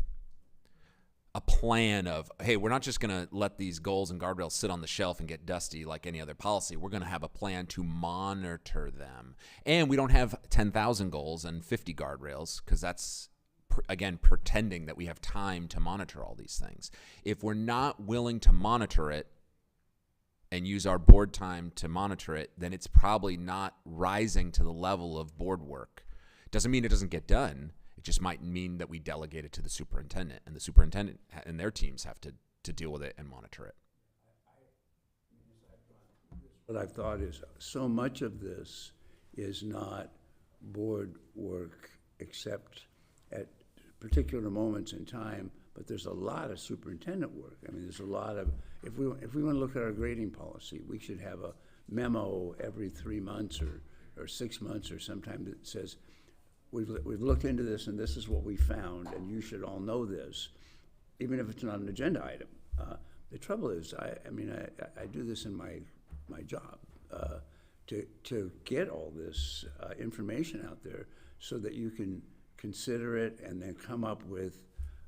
A plan of, hey, we're not just going to let these goals and guardrails sit on the shelf and get dusty like any other policy. We're going to have a plan to monitor them. And we don't have 10,000 goals and 50 guardrails because that's, again, pretending that we have time to monitor all these things. If we're not willing to monitor it and use our board time to monitor it, then it's probably not rising to the level of board work. Doesn't mean it doesn't get done. It just might mean that we delegate it to the superintendent, and the superintendent and their teams have to deal with it and monitor it. What I've thought is so much of this is not board work except at particular moments in time, but there's a lot of superintendent work. I mean, there's a lot of, if we want to look at our grading policy, we should have a memo every 3 months or 6 months or sometime that says, we've looked into this and this is what we found and you should all know this, even if it's not an agenda item. The trouble is, I do this in my job to get all this information out there so that you can consider it and then come up with,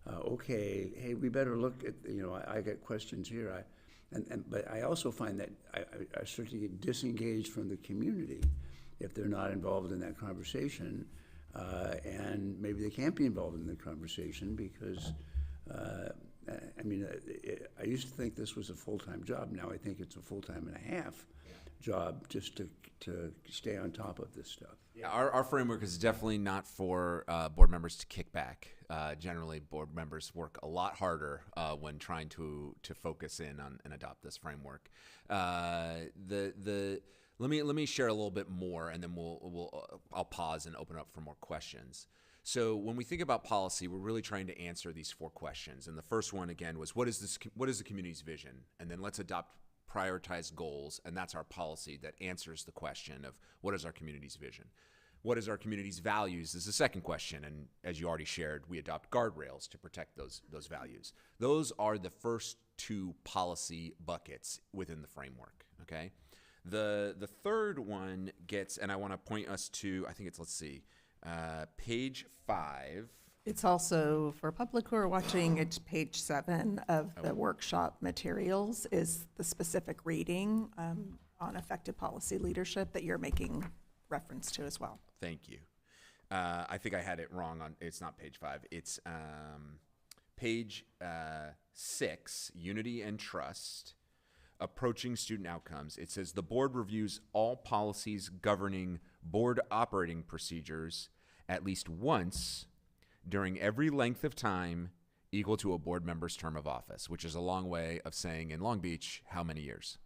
okay, hey, we better look at, I get questions here. But I also find that I start to get disengaged from the community if they're not involved in that conversation. And maybe they can't be involved in the conversation because, I used to think this was a full-time job. Now I think it's a full-time and a half job just to stay on top of this stuff. Yeah, our framework is definitely not for board members to kick back. Generally, board members work a lot harder when trying to focus in on and adopt this framework. Let me share a little bit more, and then I'll pause and open up for more questions. So when we think about policy, we're really trying to answer these 4 questions. And the first one, again, was what is the community's vision? And then let's adopt prioritized goals, and that's our policy that answers the question of what is our community's vision? What is our community's values is the second question, and as you already shared, we adopt guardrails to protect those values. Those are the first 2 policy buckets within the framework, okay? The third one gets, and I want to point us to, I think it's, page 5. It's also, for public who are watching, it's page 7 of the workshop materials is the specific reading on effective policy leadership that you're making reference to as well. Thank you. I think I had it wrong it's not page 5. It's page 6, Unity and Trust, Approaching Student Outcomes. It says the board reviews all policies governing board operating procedures at least once during every length of time equal to a board member's term of office, which is a long way of saying in Long Beach, how many years?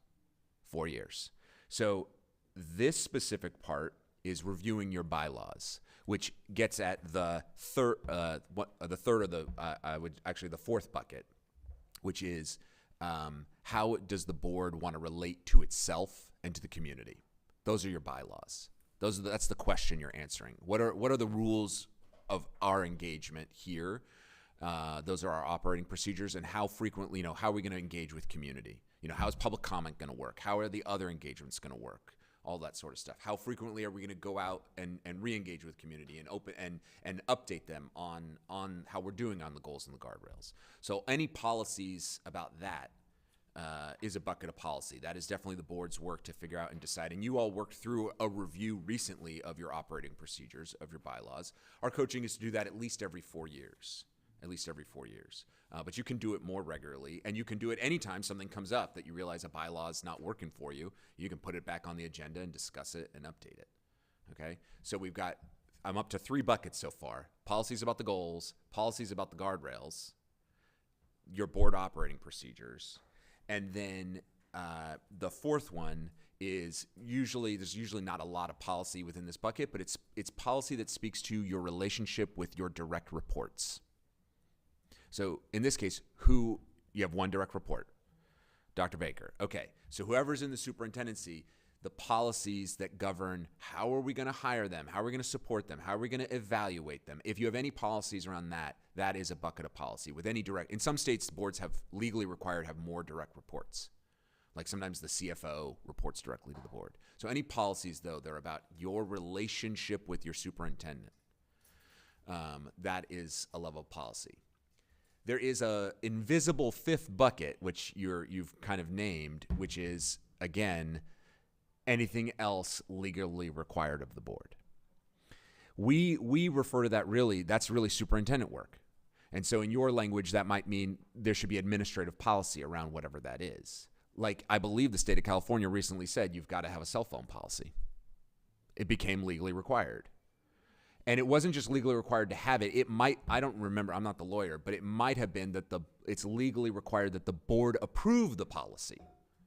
4 years. So this specific part is reviewing your bylaws, which gets at the the fourth bucket, which is how does the board want to relate to itself and to the community? Those are your bylaws. That's the question you're answering. What are the rules of our engagement here? Those are our operating procedures, and how frequently, how are we going to engage with community? How is public comment going to work? How are the other engagements going to work? All that sort of stuff. How frequently are we going to go out and re-engage with community and open and update them on how we're doing on the goals and the guardrails? So any policies about that is a bucket of policy. That is definitely the board's work to figure out and decide. And you all worked through a review recently of your operating procedures, of your bylaws. Our coaching is to do that at least every 4 years. But you can do it more regularly, and you can do it anytime something comes up that you realize a bylaw is not working for you. You can put it back on the agenda and discuss it and update it. Okay? So I'm up to 3 buckets so far. Policies about the goals, policies about the guardrails, your board operating procedures, and then the fourth one is there's usually not a lot of policy within this bucket, but it's policy that speaks to your relationship with your direct reports. So in this case, you have one direct report, Dr. Baker. Okay, so whoever's in the superintendency, the policies that govern how are we going to hire them, how are we going to support them, how are we going to evaluate them. If you have any policies around that is a bucket of policy. With any in some states, boards have legally required to have more direct reports. Like sometimes the CFO reports directly to the board. So any policies, though, they're about your relationship with your superintendent. That is a level of policy. There is a invisible fifth bucket, which you've kind of named, which is, again, anything else legally required of the board. We refer to that's really superintendent work. And so in your language, that might mean there should be administrative policy around whatever that is. Like, I believe the state of California recently said you've got to have a cell phone policy. It became legally required. And it wasn't just legally required to have it. It might, I don't remember, I'm not the lawyer, but it might have been that it's legally required that the board approve the policy,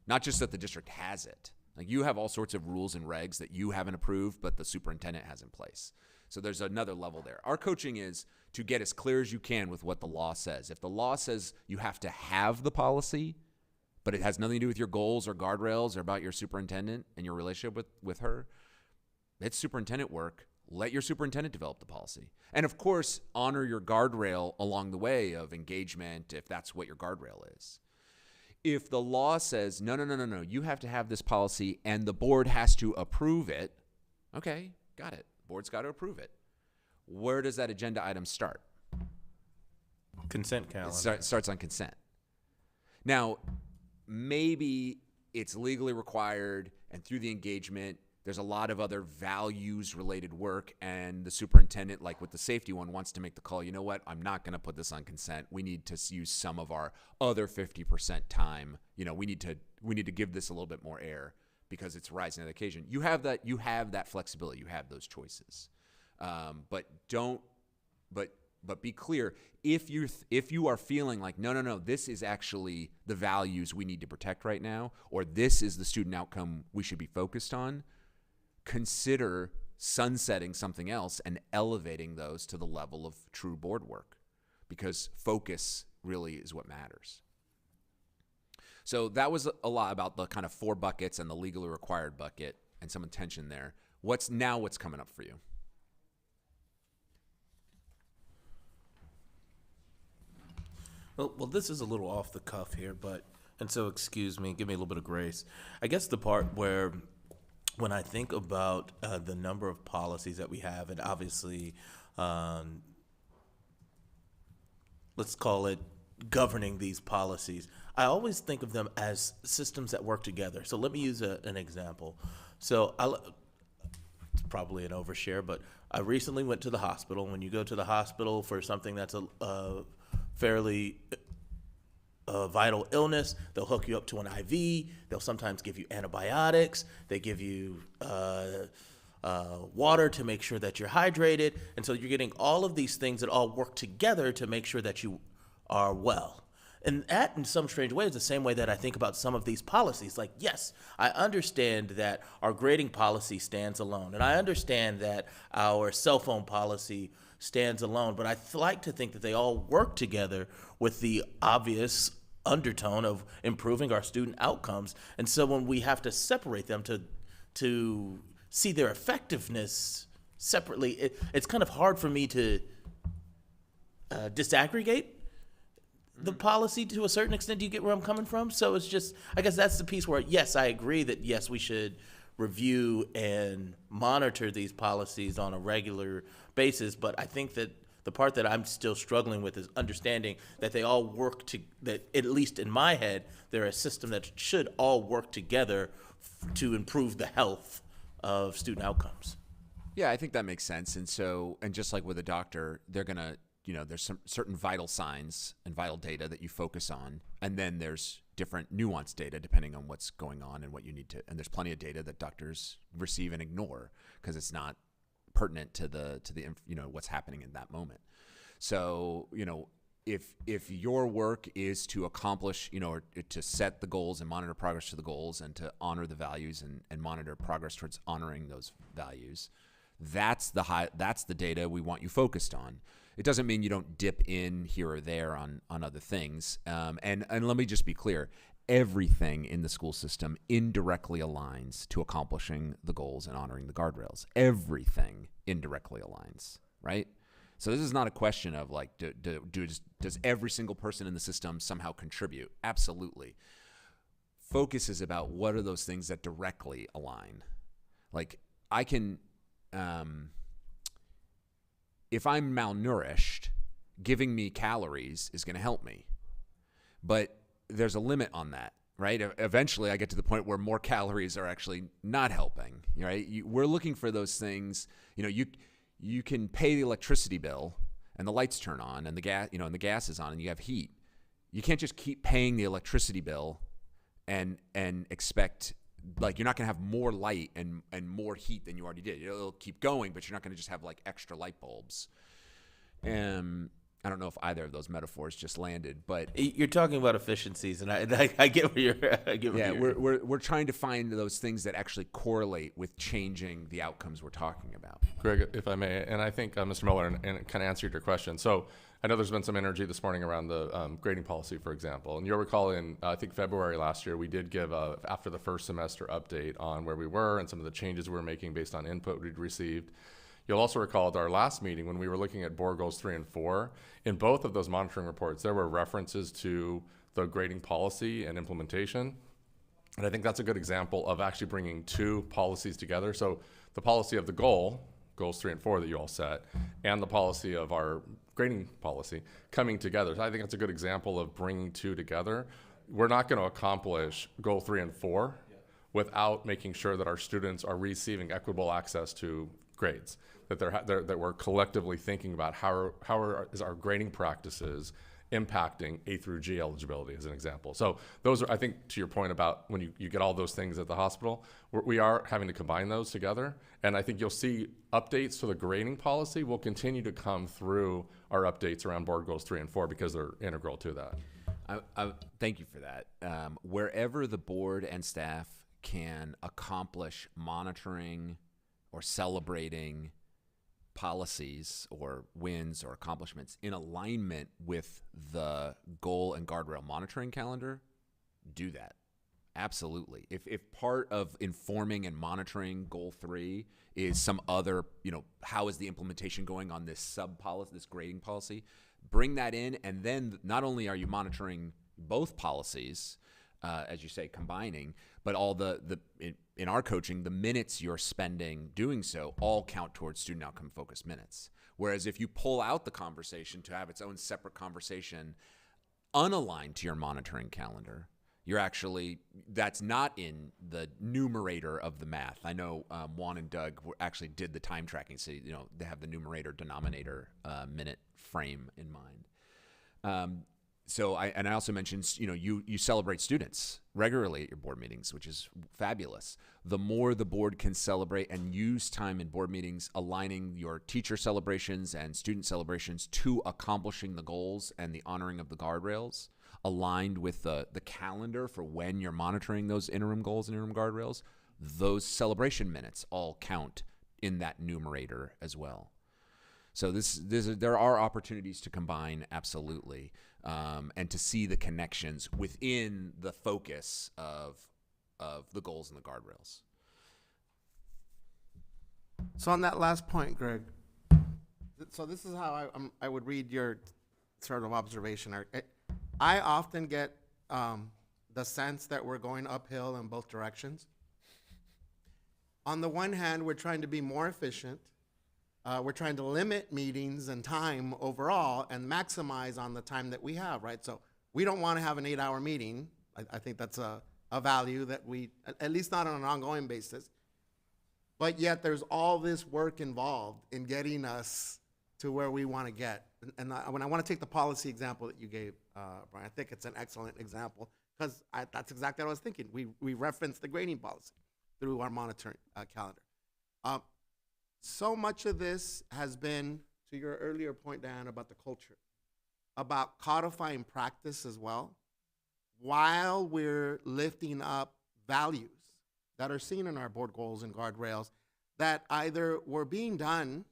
not just that the district has it. Like, you have all sorts of rules and regs that you haven't approved, but the superintendent has in place. So there's another level there. Our coaching is to get as clear as you can with what the law says. If the law says you have to have the policy, but it has nothing to do with your goals or guardrails or about your superintendent and your relationship with her, it's superintendent work. Let your superintendent develop the policy. And of course, honor your guardrail along the way of engagement if that's what your guardrail is. If the law says, no, you have to have this policy and the board has to approve it, okay, got it. Board's got to approve it. Where does that agenda item start? Consent calendar. It starts on consent. Now, maybe it's legally required and through the engagement, there's a lot of other values-related work, and the superintendent, like with the safety one, wants to make the call, you know what, I'm not going to put this on consent. We need to use some of our other 50% time. We need to give this a little bit more air because it's rising to the occasion. You have that flexibility. You have those choices. But be clear, if you are feeling like, no, this is actually the values we need to protect right now, or this is the student outcome we should be focused on, consider sunsetting something else and elevating those to the level of true board work, because focus really is what matters. So that was a lot about the kind of 4 buckets and the legally required bucket and some intention there. What's coming up for you? Well, this is a little off the cuff here, and so excuse me, give me a little bit of grace. I guess the part where when I think about the number of policies that we have, and obviously, let's call it governing these policies, I always think of them as systems that work together. So let me use an example. So it's probably an overshare, but I recently went to the hospital. When you go to the hospital for something that's a fairly vital illness, they'll hook you up to an IV. They'll sometimes give you antibiotics. They give you water to make sure that you're hydrated. And so you're getting all of these things that all work together to make sure that you are well. And that, in some strange way, is the same way that I think about some of these policies. Like, yes, I understand that our grading policy stands alone, and I understand that our cell phone policy stands alone, but I like to think that they all work together with the obvious undertone of improving our student outcomes. And so when we have to separate them to see their effectiveness separately, it's kind of hard for me to disaggregate the policy to a certain extent. Do you get where I'm coming from? So it's just, I guess that's the piece where, yes, I agree that, yes, we should review and monitor these policies on a regular basis. But I think that the part that I'm still struggling with is understanding that they all work that at least in my head, they're a system that should all work together to improve the health of student outcomes. Yeah, I think that makes sense. And so, and just like with a doctor, they're going to, there's some certain vital signs and vital data that you focus on. And then there's different nuanced data depending on what's going on and what you need to, and there's plenty of data that doctors receive and ignore because it's not pertinent to the what's happening in that moment. So, if your work is to accomplish, or to set the goals and monitor progress to the goals and to honor the values and monitor progress towards honoring those values, that's the data we want you focused on. It doesn't mean you don't dip in here or there on other things. And let me just be clear, everything in the school system indirectly aligns to accomplishing the goals and honoring the guardrails. Everything indirectly aligns, right? So this is not a question of like, does every single person in the system somehow contribute? Absolutely. Focus is about what are those things that directly align. Like I can, if I'm malnourished, giving me calories is going to help me. But there's a limit on that, right? Eventually I get to the point where more calories are actually not helping, right? We're looking for those things. You can pay the electricity bill and the lights turn on and the gas, and the gas is on and you have heat. You can't just keep paying the electricity bill and expect, like, you're not going to have more light and more heat than you already did. It'll keep going, but you're not going to just have like extra light bulbs. I don't know if either of those metaphors just landed, but You're talking about efficiencies, and I get where you're. We're trying to find those things that actually correlate with changing the outcomes we're talking about. Greg, if I may, and I think Mr. Miller and kind of answered your question. So I know there's been some energy this morning around the grading policy, for example. And you'll recall in, I think, February last year, we did give, after the first semester, update on where we were and some of the changes we were making based on input we'd received. You'll also recall at our last meeting when we were looking at board goals 3 and 4, in both of those monitoring reports, there were references to the grading policy and implementation. And I think that's a good example of actually bringing two policies together. So the policy of the goals 3 and 4 that you all set, and the policy of our grading policy coming together. So I think it's a good example of bringing two together. We're not going to accomplish goal 3 and 4 without making sure that our students are receiving equitable access to grades, that we're collectively thinking about how is our grading practices impacting A through G eligibility, as an example. So those are, I think, to your point about when you get all those things at the hospital, we are having to combine those together. And I think you'll see updates to the grading policy will continue to come through our updates around board goals 3 and 4 because they're integral to that. Thank you for that. Wherever the board and staff can accomplish monitoring or celebrating policies or wins or accomplishments in alignment with the goal and guardrail monitoring calendar, do that. Absolutely. If part of informing and monitoring goal 3 is some other, how is the implementation going on this sub-policy, this grading policy, bring that in, and then not only are you monitoring both policies, as you say, combining, but all in our coaching, the minutes you're spending doing so all count towards student outcome focused minutes. Whereas if you pull out the conversation to have its own separate conversation unaligned to your monitoring calendar, that's not in the numerator of the math. I know Juan and Doug actually did the time tracking, so they have the numerator denominator minute frame in mind. I also mentioned, you celebrate students regularly at your board meetings, which is fabulous. The more the board can celebrate and use time in board meetings, aligning your teacher celebrations and student celebrations to accomplishing the goals and the honoring of the guardrails, aligned with the calendar for when you're monitoring those interim goals and interim guardrails, those celebration minutes all count in that numerator as well. So there are opportunities to combine, absolutely, and to see the connections within the focus of the goals and the guardrails. So on that last point, Greg, so this is how I would read your sort of observation. I often get the sense that we're going uphill in both directions. On the one hand, we're trying to be more efficient. We're trying to limit meetings and time overall and maximize on the time that we have, right? So we don't want to have an 8-hour meeting. I think that's a value that we, at least not on an ongoing basis. But yet there's all this work involved in getting us to where we want to get. And when I want to take the policy example that you gave, Brian, I think it's an excellent example because that's exactly what I was thinking. We referenced the grading policy through our monitoring calendar. So much of this has been, to your earlier point, Diana, about the culture, about codifying practice as well, while we're lifting up values that are seen in our board goals and guardrails that either were being done,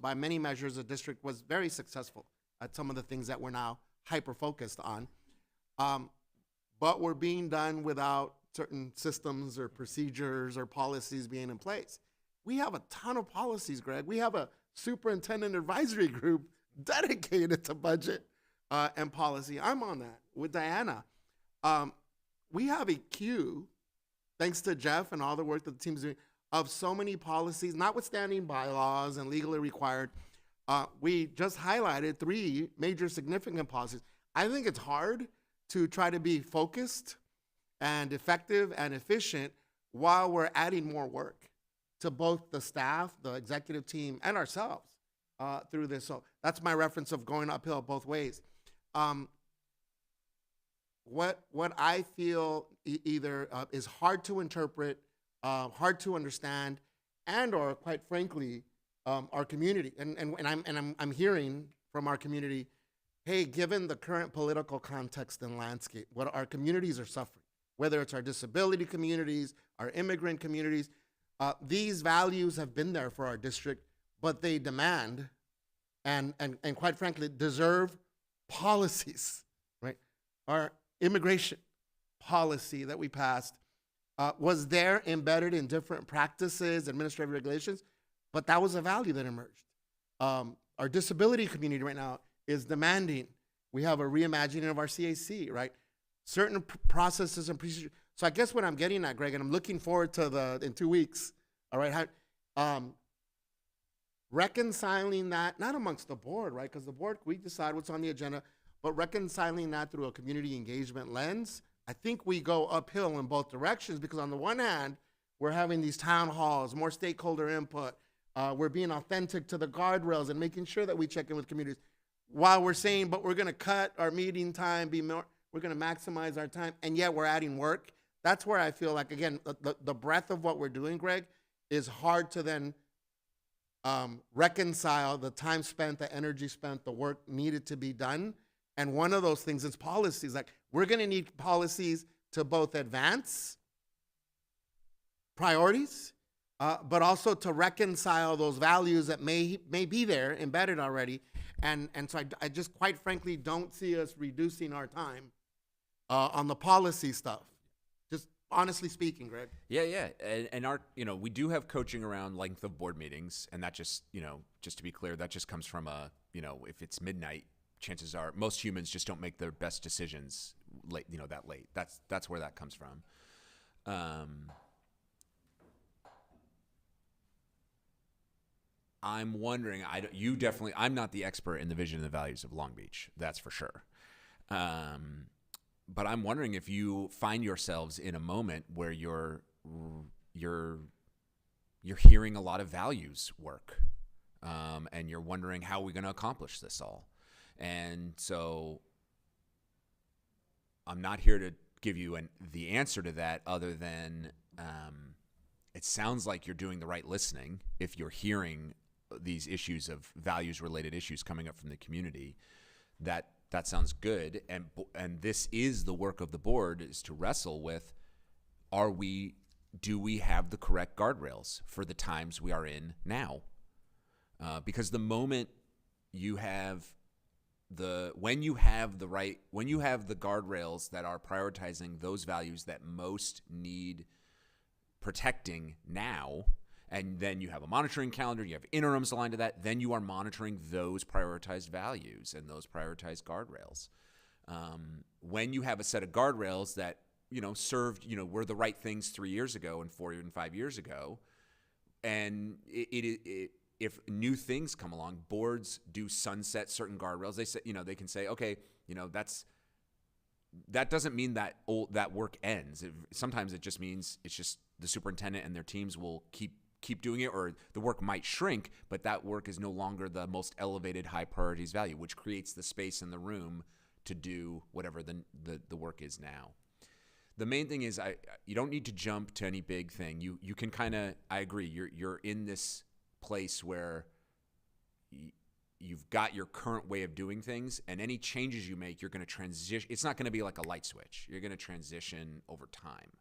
by many measures, the district was very successful at some of the things that we're now hyper-focused on, but were being done without certain systems or procedures or policies being in place. We have a ton of policies, Greg. We have a superintendent advisory group dedicated to budget and policy. I'm on that with Diana. We have a queue, thanks to Jeff and all the work that the team's doing, of so many policies, notwithstanding bylaws and legally required. We just highlighted 3 major significant policies. I think it's hard to try to be focused and effective and efficient while we're adding more work to both the staff, the executive team, and ourselves through this. So that's my reference of going uphill both ways. What I feel either is hard to interpret, hard to understand, and or quite frankly, our community. And I'm hearing from our community, hey, given the current political context and landscape, what our communities are suffering, whether it's our disability communities, our immigrant communities, these values have been there for our district, but they demand and quite frankly deserve policies, right? Our immigration policy that we passed was there embedded in different practices, administrative regulations, but that was a value that emerged. Our disability community right now is demanding. We have a reimagining of our CAC, right? Certain processes and procedures. So I guess what I'm getting at, Greg, and I'm looking forward to in 2 weeks, all right, reconciling that, not amongst the board, right? Because the board, we decide what's on the agenda, but reconciling that through a community engagement lens, I think we go uphill in both directions because on the one hand, we're having these town halls, more stakeholder input, we're being authentic to the guardrails and making sure that we check in with communities while we're saying, but we're gonna cut our meeting time, we're gonna maximize our time, and yet we're adding work. That's where I feel like, again, the breadth of what we're doing, Greg, is hard to then reconcile the time spent, the energy spent, the work needed to be done. And one of those things is policies. Like, we're going to need policies to both advance priorities, but also to reconcile those values that may be there, embedded already. And so I just quite frankly don't see us reducing our time on the policy stuff. Just honestly speaking, Greg. Yeah. And our, we do have coaching around length of board meetings. And that just, just to be clear, that just comes from if it's midnight, chances are most humans just don't make their best decisions late, that late. That's where that comes from. I'm wondering, I'm not the expert in the vision and the values of Long Beach, that's for sure. But I'm wondering if you find yourselves in a moment where you're hearing a lot of values work, and you're wondering how we're going to accomplish this all. And so I'm not here to give you the answer to that, other than it sounds like you're doing the right listening if you're hearing these issues of values-related issues coming up from the community. That sounds good, and this is the work of the board, is to wrestle with, do we have the correct guardrails for the times we are in now? Because the moment you have when you have the guardrails that are prioritizing those values that most need protecting now, and then you have a monitoring calendar, you have interims aligned to that, then you are monitoring those prioritized values and those prioritized guardrails. When you have a set of guardrails that, served, were the right things 3 years ago and 4 and 5 years ago, and if new things come along, boards do sunset certain guardrails. They say, they can say, okay, that doesn't mean that work ends. Sometimes it just means it's just the superintendent and their teams will keep doing it, or the work might shrink, but that work is no longer the most elevated high priorities value, which creates the space in the room to do whatever the work is now. The main thing is you don't need to jump to any big thing. You can kind of, I agree, you're in this place where you've got your current way of doing things, and any changes you make, you're going to transition. It's not going to be like a light switch. You're going to transition over time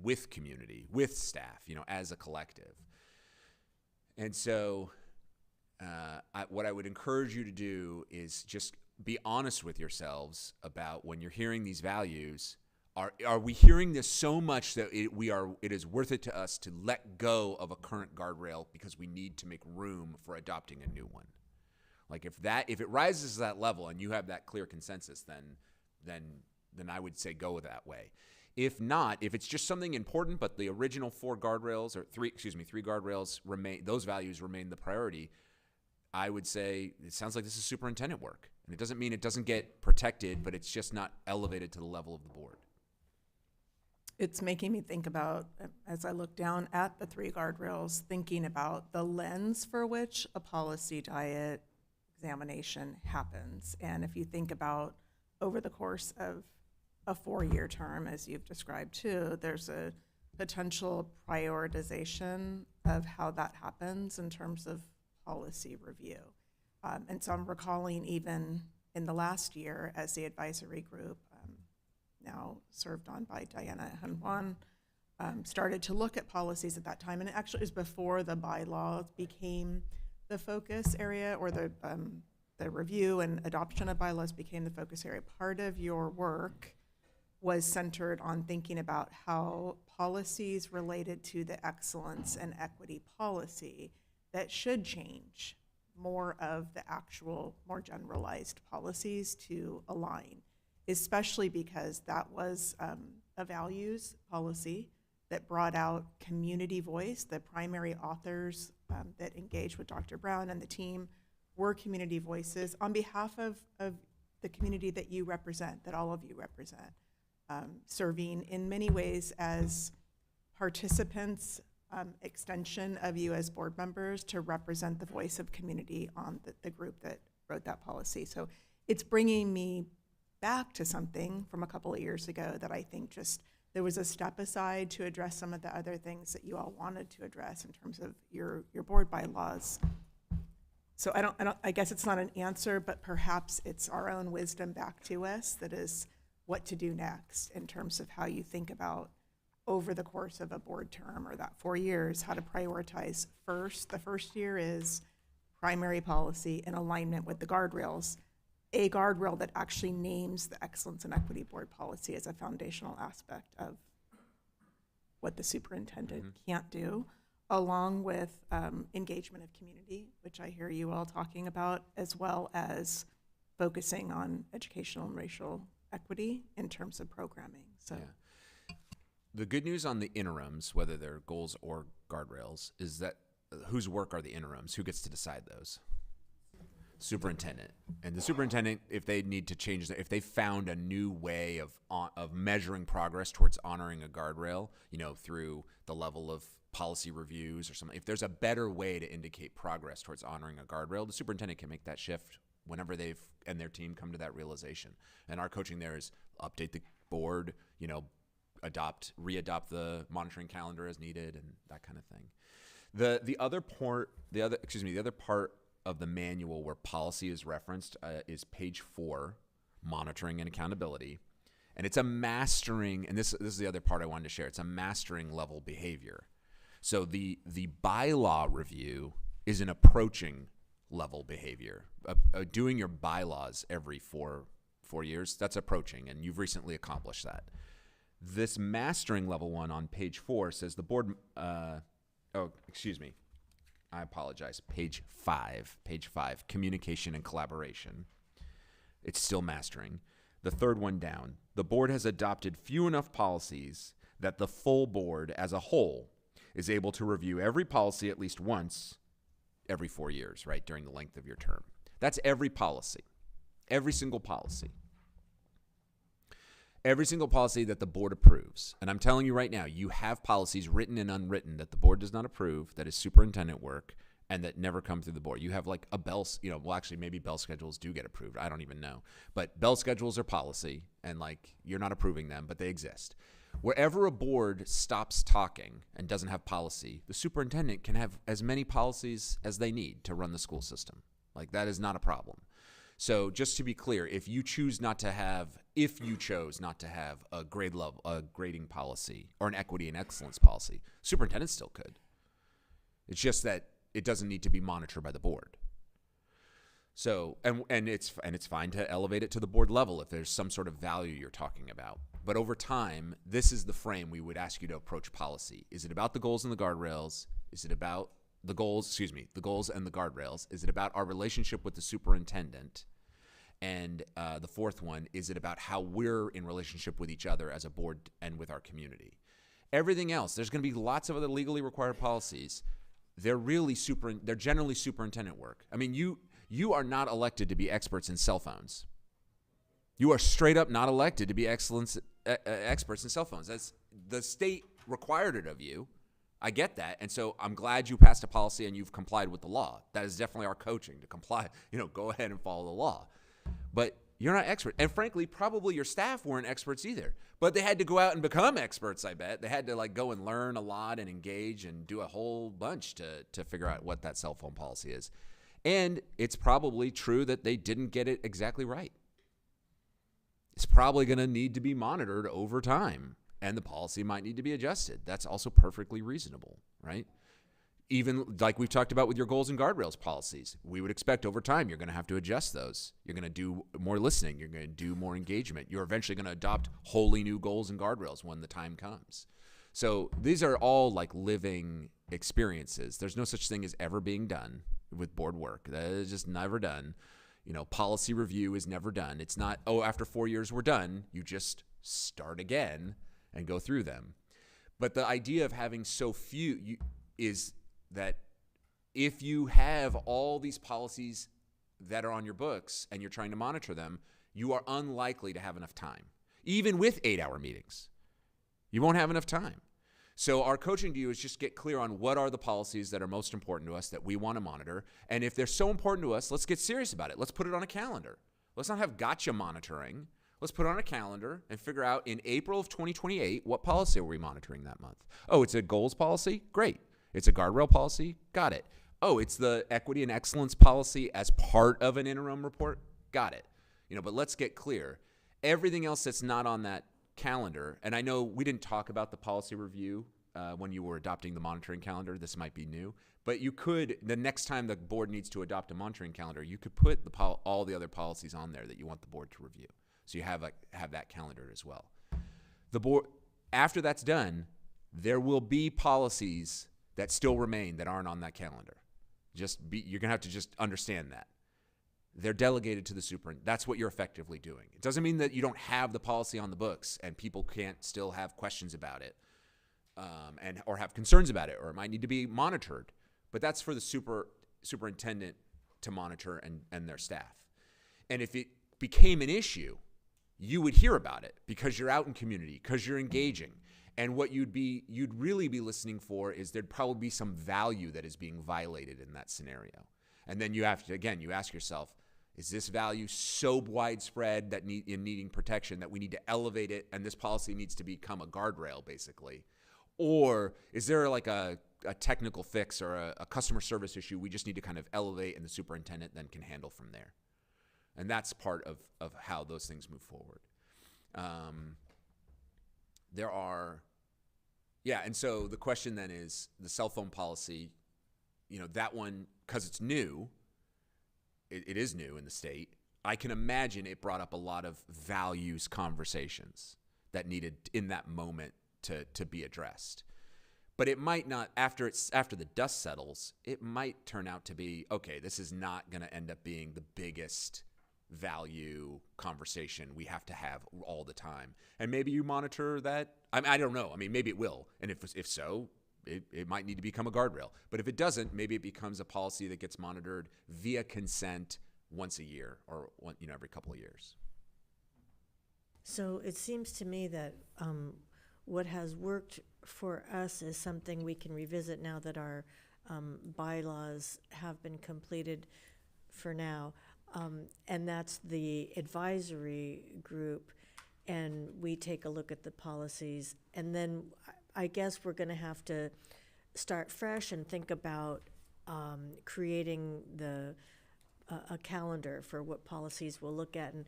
with community, with staff, as a collective. And so what I would encourage you to do is just be honest with yourselves about, when you're hearing these values, are we hearing this so much that it is worth it to us to let go of a current guardrail because we need to make room for adopting a new one? Like if it rises to that level and you have that clear consensus, then I would say go that way. If not, if it's just something important, but the original three guardrails remain, those values remain the priority, I would say it sounds like this is superintendent work. And it doesn't mean it doesn't get protected, but it's just not elevated to the level of the board. It's making me think about, as I look down at the 3 guardrails, thinking about the lens for which a policy diet examination happens. And if you think about over the course of a 4-year term, as you've described too, there's a potential prioritization of how that happens in terms of policy review. And so I'm recalling even in the last year, as the advisory group, now served on by Diana Hanwan, started to look at policies at that time. And it actually was before the bylaws became the focus area, or the review and adoption of bylaws became the focus area. Part of your work was centered on thinking about how policies related to the excellence and equity policy that should change more of the actual, more generalized policies to align, especially because that was a values policy that brought out community voice. The primary authors that engaged with Dr. Brown and the team were community voices on behalf of the community that you represent, that all of you represent, serving in many ways as participants, extension of you as board members to represent the voice of community on the group that wrote that policy. So it's bringing me back to something from a couple of years ago that I think just there was a step aside to address some of the other things that you all wanted to address in terms of your board bylaws. So I guess it's not an answer, but perhaps it's our own wisdom back to us that is what to do next in terms of how you think about over the course of a board term or that 4 years, how to prioritize first. The first year is primary policy in alignment with the guardrails, a guardrail that actually names the Excellence and Equity Board policy as a foundational aspect of what the superintendent can't do, along with engagement of community, which I hear you all talking about, as well as focusing on educational and racial equity in terms of programming. So. Yeah. The good news on the interims, whether they're goals or guardrails, is that whose work are the interims? Who gets to decide those? Superintendent. And the superintendent, if they need to change, if they found a new way of measuring progress towards honoring a guardrail, through the level of policy reviews or something, if there's a better way to indicate progress towards honoring a guardrail, the superintendent can make that shift whenever they've and their team come to that realization. And our coaching there is update the board, readopt the monitoring calendar as needed, and that kind of thing. The other part of the manual where policy is referenced is page 4, monitoring and accountability. And it's a mastering, and this is the other part I wanted to share. It's a mastering level behavior. So the bylaw review is an approaching level behavior. Doing your bylaws every 4 years, that's approaching, and you've recently accomplished that. This mastering level one on page 4 says the board, I apologize, page 5, communication and collaboration. It's still mastering. The third one down, the board has adopted few enough policies that the full board as a whole is able to review every policy at least once every 4 years, right, during the length of your term. That's every policy, every single policy. Every single policy that the board approves. And I'm telling you right now, you have policies written and unwritten that the board does not approve, that is superintendent work, and that never come through the board. You have like a bell, maybe bell schedules do get approved. I don't even know. But bell schedules are policy, and you're not approving them, but they exist. Wherever a board stops talking and doesn't have policy, the superintendent can have as many policies as they need to run the school system. That is not a problem. So just to be clear, if you chose not to have a grading policy or an equity and excellence policy, superintendent still could. It's just that it doesn't need to be monitored by the board. So, and it's fine to elevate it to the board level if there's some sort of value you're talking about. But over time, this is the frame we would ask you to approach policy. Is it about the goals and the guardrails? Is it about the goals and the guardrails? Is it about our relationship with the superintendent? And the fourth one, is it about how we're in relationship with each other as a board and with our community? Everything else, there's going to be lots of other legally required policies. They're generally superintendent work. I mean, you are not elected to be experts in cell phones. You are straight up not elected to be experts in cell phones. That's the state required it of you. I get that. And so I'm glad you passed a policy and you've complied with the law. That is definitely our coaching, to comply, go ahead and follow the law. But you're not expert. And frankly, probably your staff weren't experts either. But they had to go out and become experts, I bet. They had to go and learn a lot and engage and do a whole bunch to figure out what that cell phone policy is. And it's probably true that they didn't get it exactly right. It's probably going to need to be monitored over time, and the policy might need to be adjusted. That's also perfectly reasonable, right? Even like we've talked about with your goals and guardrails policies, we would expect over time you're going to have to adjust those. You're going to do more listening. You're going to do more engagement. You're eventually going to adopt wholly new goals and guardrails when the time comes. So these are all living experiences. There's no such thing as ever being done with board work. That is just never done. Policy review is never done. It's not, after 4 years we're done. You just start again and go through them. But the idea of having so few is that if you have all these policies that are on your books and you're trying to monitor them, you are unlikely to have enough time. Even with 8-hour meetings, you won't have enough time. So our coaching to you is just get clear on what are the policies that are most important to us that we want to monitor. And if they're so important to us, let's get serious about it. Let's put it on a calendar. Let's not have gotcha monitoring. Let's put it on a calendar and figure out in April of 2028, what policy are we monitoring that month? Oh, it's a goals policy? Great. It's a guardrail policy? Got it. Oh, it's the equity and excellence policy as part of an interim report? Got it. But let's get clear. Everything else that's not on that calendar, and I know we didn't talk about the policy review when you were adopting the monitoring calendar. This might be new, but you could, the next time the board needs to adopt a monitoring calendar, you could put all the other policies on there that you want the board to review. So you have that calendar as well. The board, after that's done, there will be policies that still remain that aren't on that calendar. You're gonna have to just understand that. They're delegated to the superintendent. That's what you're effectively doing. It doesn't mean that you don't have the policy on the books and people can't still have questions about it or have concerns about it, or it might need to be monitored. But that's for the superintendent to monitor and their staff. And if it became an issue, you would hear about it because you're out in community, because you're engaging. And what you'd really be listening for is there'd probably be some value that is being violated in that scenario. And then you ask yourself, Is this value so widespread that needing protection that we need to elevate it and this policy needs to become a guardrail, basically? Or is there like a technical fix or a customer service issue we just need to kind of elevate and the superintendent then can handle from there? And that's part of how those things move forward. And so the question then is the cell phone policy, that one, because it's new, it is new in the state. I can imagine it brought up a lot of values conversations that needed in that moment to be addressed. But it might not, after the dust settles, it might turn out to be, okay, this is not going to end up being the biggest value conversation we have to have all the time. And maybe you monitor that. I don't know. I mean, maybe it will. And if so, it might need to become a guardrail. But if it doesn't, maybe it becomes a policy that gets monitored via consent once a year or every couple of years. So it seems to me that what has worked for us is something we can revisit now that our bylaws have been completed for now. And that's the advisory group, and we take a look at the policies. And then I guess we're going to have to start fresh and think about creating a calendar for what policies we'll look at. And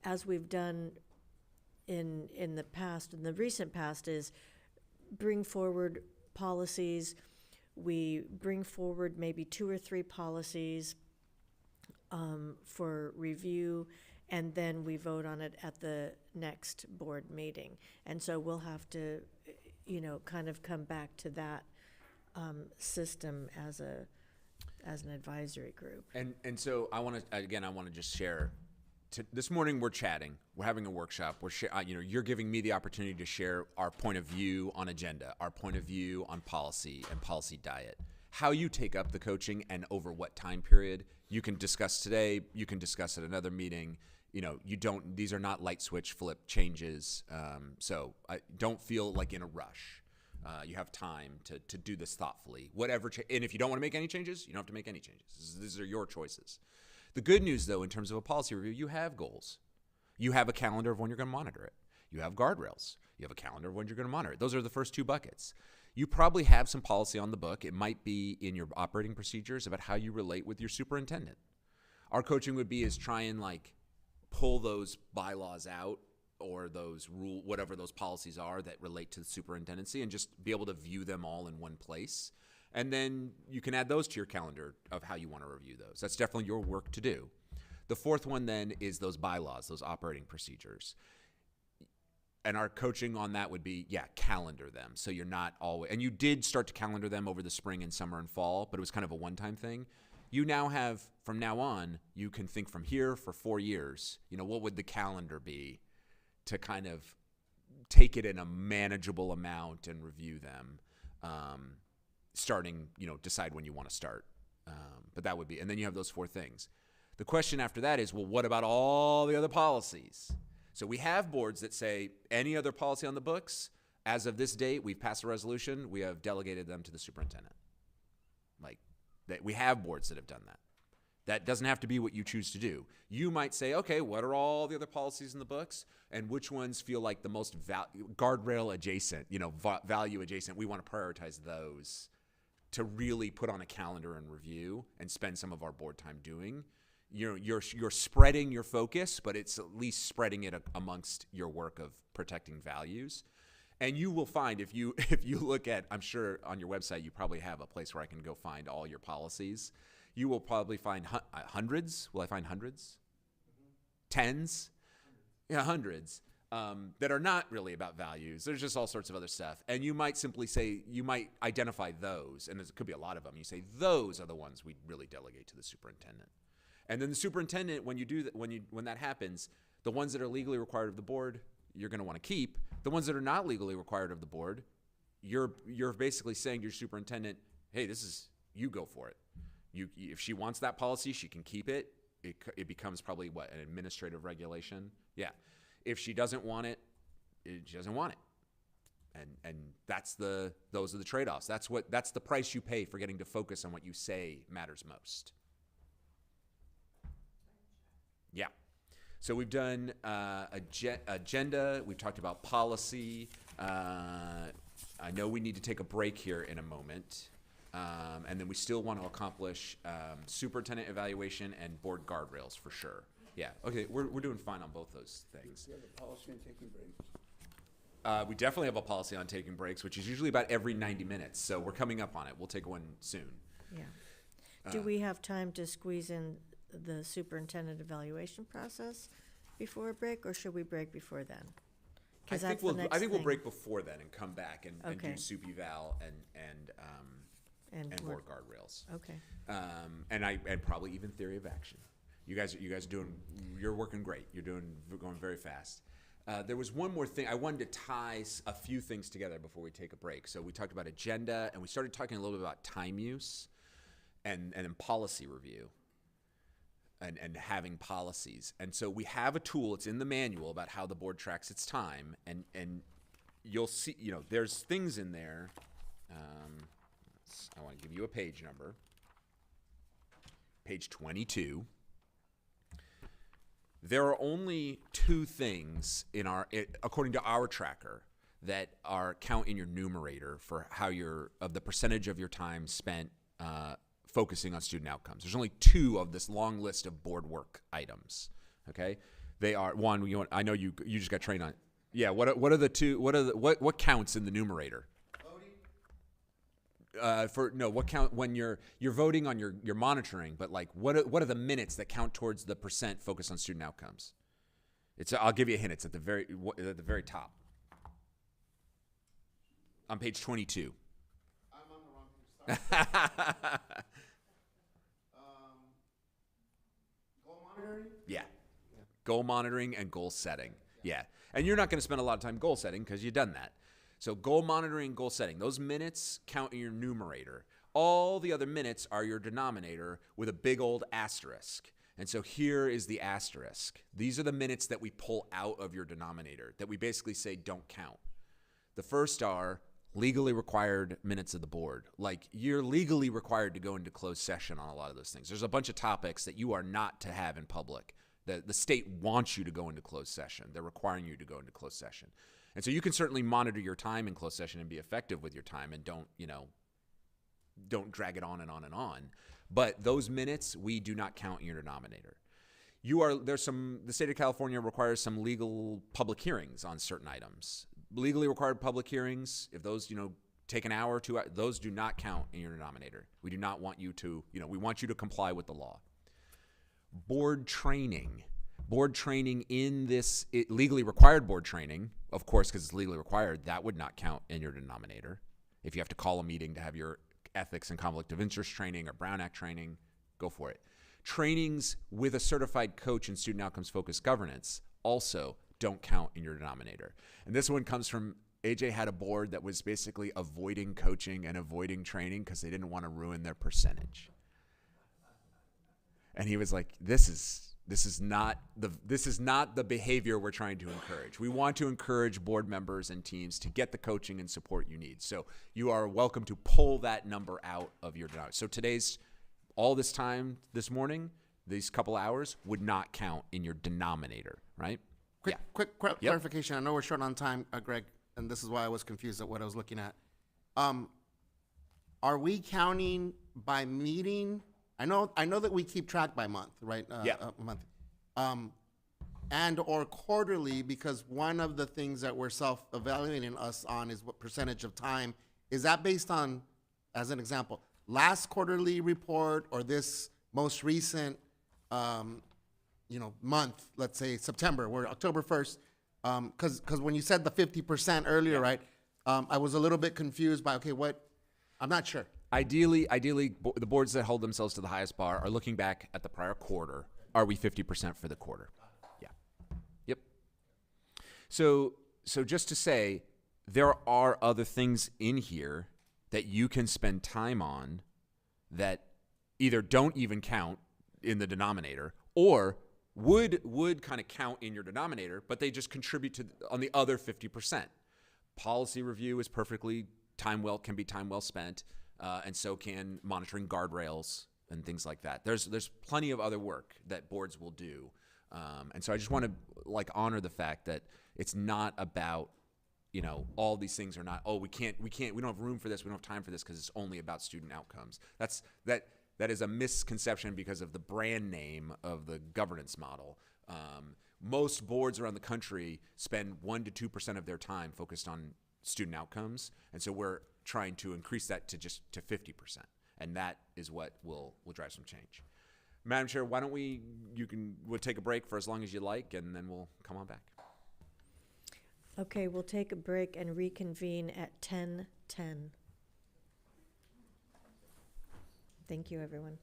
as we've done in the recent past, is bring forward policies. We bring forward maybe 2 or 3 policies for review, and then we vote on it at the next board meeting. And so we'll have to, kind of come back to that system as an advisory group. And so I want to just share. This morning we're chatting. We're having a workshop. You're giving me the opportunity to share our point of view on agenda, our point of view on policy and policy diet. How you take up the coaching and over what time period you can discuss today. You can discuss at another meeting. These are not light switch flip changes. So I don't feel like in a rush. You have time to do this thoughtfully. And if you don't want to make any changes, you don't have to make any changes. These are your choices. The good news, though, in terms of a policy review, you have goals. You have a calendar of when you're going to monitor it. You have guardrails. You have a calendar of when you're going to monitor it. Those are the first 2 buckets. You probably have some policy on the book. It might be in your operating procedures about how you relate with your superintendent. Our coaching would be is try and pull those bylaws out or those whatever those policies are that relate to the superintendency, and just be able to view them all in one place. And then you can add those to your calendar of how you want to review those. That's definitely your work to do. The 4th one then is those bylaws, those operating procedures. And our coaching on that would be, calendar them. So you're not always, and you did start to calendar them over the spring and summer and fall, but it was kind of a one-time thing. You now have, from now on, you can think from here for 4 years, what would the calendar be to kind of take it in a manageable amount and review them. Starting, decide when you want to start. But that would be, and then you have those 4 things. The question after that is, well, what about all the other policies? So we have boards that say any other policy on the books, as of this date, we've passed a resolution, we have delegated them to the superintendent. We have boards that have done that. That doesn't have to be what you choose to do. You might say, okay, what are all the other policies in the books, and which ones feel like the most guardrail adjacent, value adjacent? We want to prioritize those to really put on a calendar and review and spend some of our board time doing. You're spreading your focus, but it's at least spreading it amongst your work of protecting values. And you will find if you look at, I'm sure on your website you probably have a place where I can go find all your policies. You will probably find hundreds. Will I find hundreds? Tens? Yeah, hundreds. That are not really about values. There's just all sorts of other stuff. And you might simply say, you might identify those, and there could be a lot of them. You say, those are the ones we really delegate to the superintendent. And then the superintendent, when you do that, when that happens, the ones that are legally required of the board, you're going to want to keep. The ones that are not legally required of the board, you're basically saying to your superintendent, hey, you go for it. If she wants that policy, she can keep it. It becomes probably an administrative regulation. Yeah. If she doesn't want it, she doesn't want it. And those are the trade-offs. That's the price you pay for getting to focus on what you say matters most. So we've done agenda. We've talked about policy. I know we need to take a break here in a moment. And then we still want to accomplish superintendent evaluation and board guardrails for sure. Yeah, okay, we're doing fine on both those things. Do you have a policy on taking breaks? We definitely have a policy on taking breaks, which is usually about every 90 minutes. So we're coming up on it. We'll take one soon. Yeah. Do we have time to squeeze in the superintendent evaluation process before a break, or should we break before then? 'Cause that's the next I think we'll thing. break before then and come back and do Okay. soup eval and board guardrails. Okay. And probably even theory of action. You guys you're working great. You're going very fast. There was one more thing. I wanted to tie a few things together before we take a break. So we talked about agenda, and we started talking a little bit about time use and then policy review and having policies. And so we have a tool, it's in the manual about how the board tracks its time, and you'll see, there's things in there. I want to give you a page number. Page 22. There are only two things according to our tracker, that are count in your numerator for of the percentage of your time spent focusing on student outcomes. There's only two of this long list of board work items. Okay, they are one. I know you just got trained on. Yeah. What are the two? What counts in the numerator? What count when you're voting on your monitoring, but like what are the minutes that count towards the percent focus on student outcomes? I'll give you a hint. It's at the very top. On page 22. I'm on the wrong page. Sorry. Goal monitoring? Yeah. Goal monitoring and goal setting. Yeah. And you're not going to spend a lot of time goal setting because you've done that. So goal monitoring, goal setting, those minutes count in your numerator. All the other minutes are your denominator with a big old asterisk. And so here is the asterisk. These are the minutes that we pull out of your denominator, that we basically say don't count. The first are legally required minutes of the board. Like, you're legally required to go into closed session on a lot of those things. There's a bunch of topics that you are not to have in public. The state wants you to go into closed session. They're requiring you to go into closed session. And so you can certainly monitor your time in closed session and be effective with your time, and don't drag it on and on and on. But those minutes, we do not count in your denominator. The state of California requires some legal public hearings on certain items. Legally required public hearings, if those, take an hour or 2 hours, those do not count in your denominator. We do not want you to, we want you to comply with the law. Board training in this legally required board training, of course, because it's legally required, that would not count in your denominator. If you have to call a meeting to have your ethics and conflict of interest training or Brown Act training, go for it. Trainings with a certified coach in student outcomes focused governance also don't count in your denominator. And this one comes from AJ had a board that was basically avoiding coaching and avoiding training because they didn't want to ruin their percentage. And he was like, this is not the behavior we're trying to encourage. We want to encourage board members and teams to get the coaching and support you need. So you are welcome to pull that number out of your denominator. So all this time this morning, these couple hours would not count in your denominator, right? Quick clarification. I know we're short on time, Greg, and this is why I was confused at what I was looking at. Are we counting by meeting? I know that we keep track by month, right? Month. And or quarterly, because one of the things that we're self-evaluating us on is what percentage of time. Is that based on, as an example, last quarterly report or this most recent, month, let's say September, we're October 1st, because when you said the 50% earlier, right, I was a little bit confused by, I'm not sure. Ideally, the boards that hold themselves to the highest bar are looking back at the prior quarter. Are we 50% for the quarter? Yeah. Yep. So just to say, there are other things in here that you can spend time on that either don't even count in the denominator or would kind of count in your denominator, but they just contribute on the other 50%. Policy review is perfectly can be time well spent. And so can monitoring guardrails and things like that. There's plenty of other work that boards will do And so I just want to like honor the fact that it's not about, you know, all these things are not, oh, we don't have room for this, we don't have time for this because it's only about student outcomes. That is a misconception because of the brand name of the governance model. Most boards around the country spend 1% to 2% of their time focused on student outcomes, and so we're trying to increase that to 50%, and that is what will drive some change. Madam Chair, why don't we'll take a break for as long as you like, and then we'll come on back. Okay, we'll take a break and reconvene at 10:10. Thank you, everyone.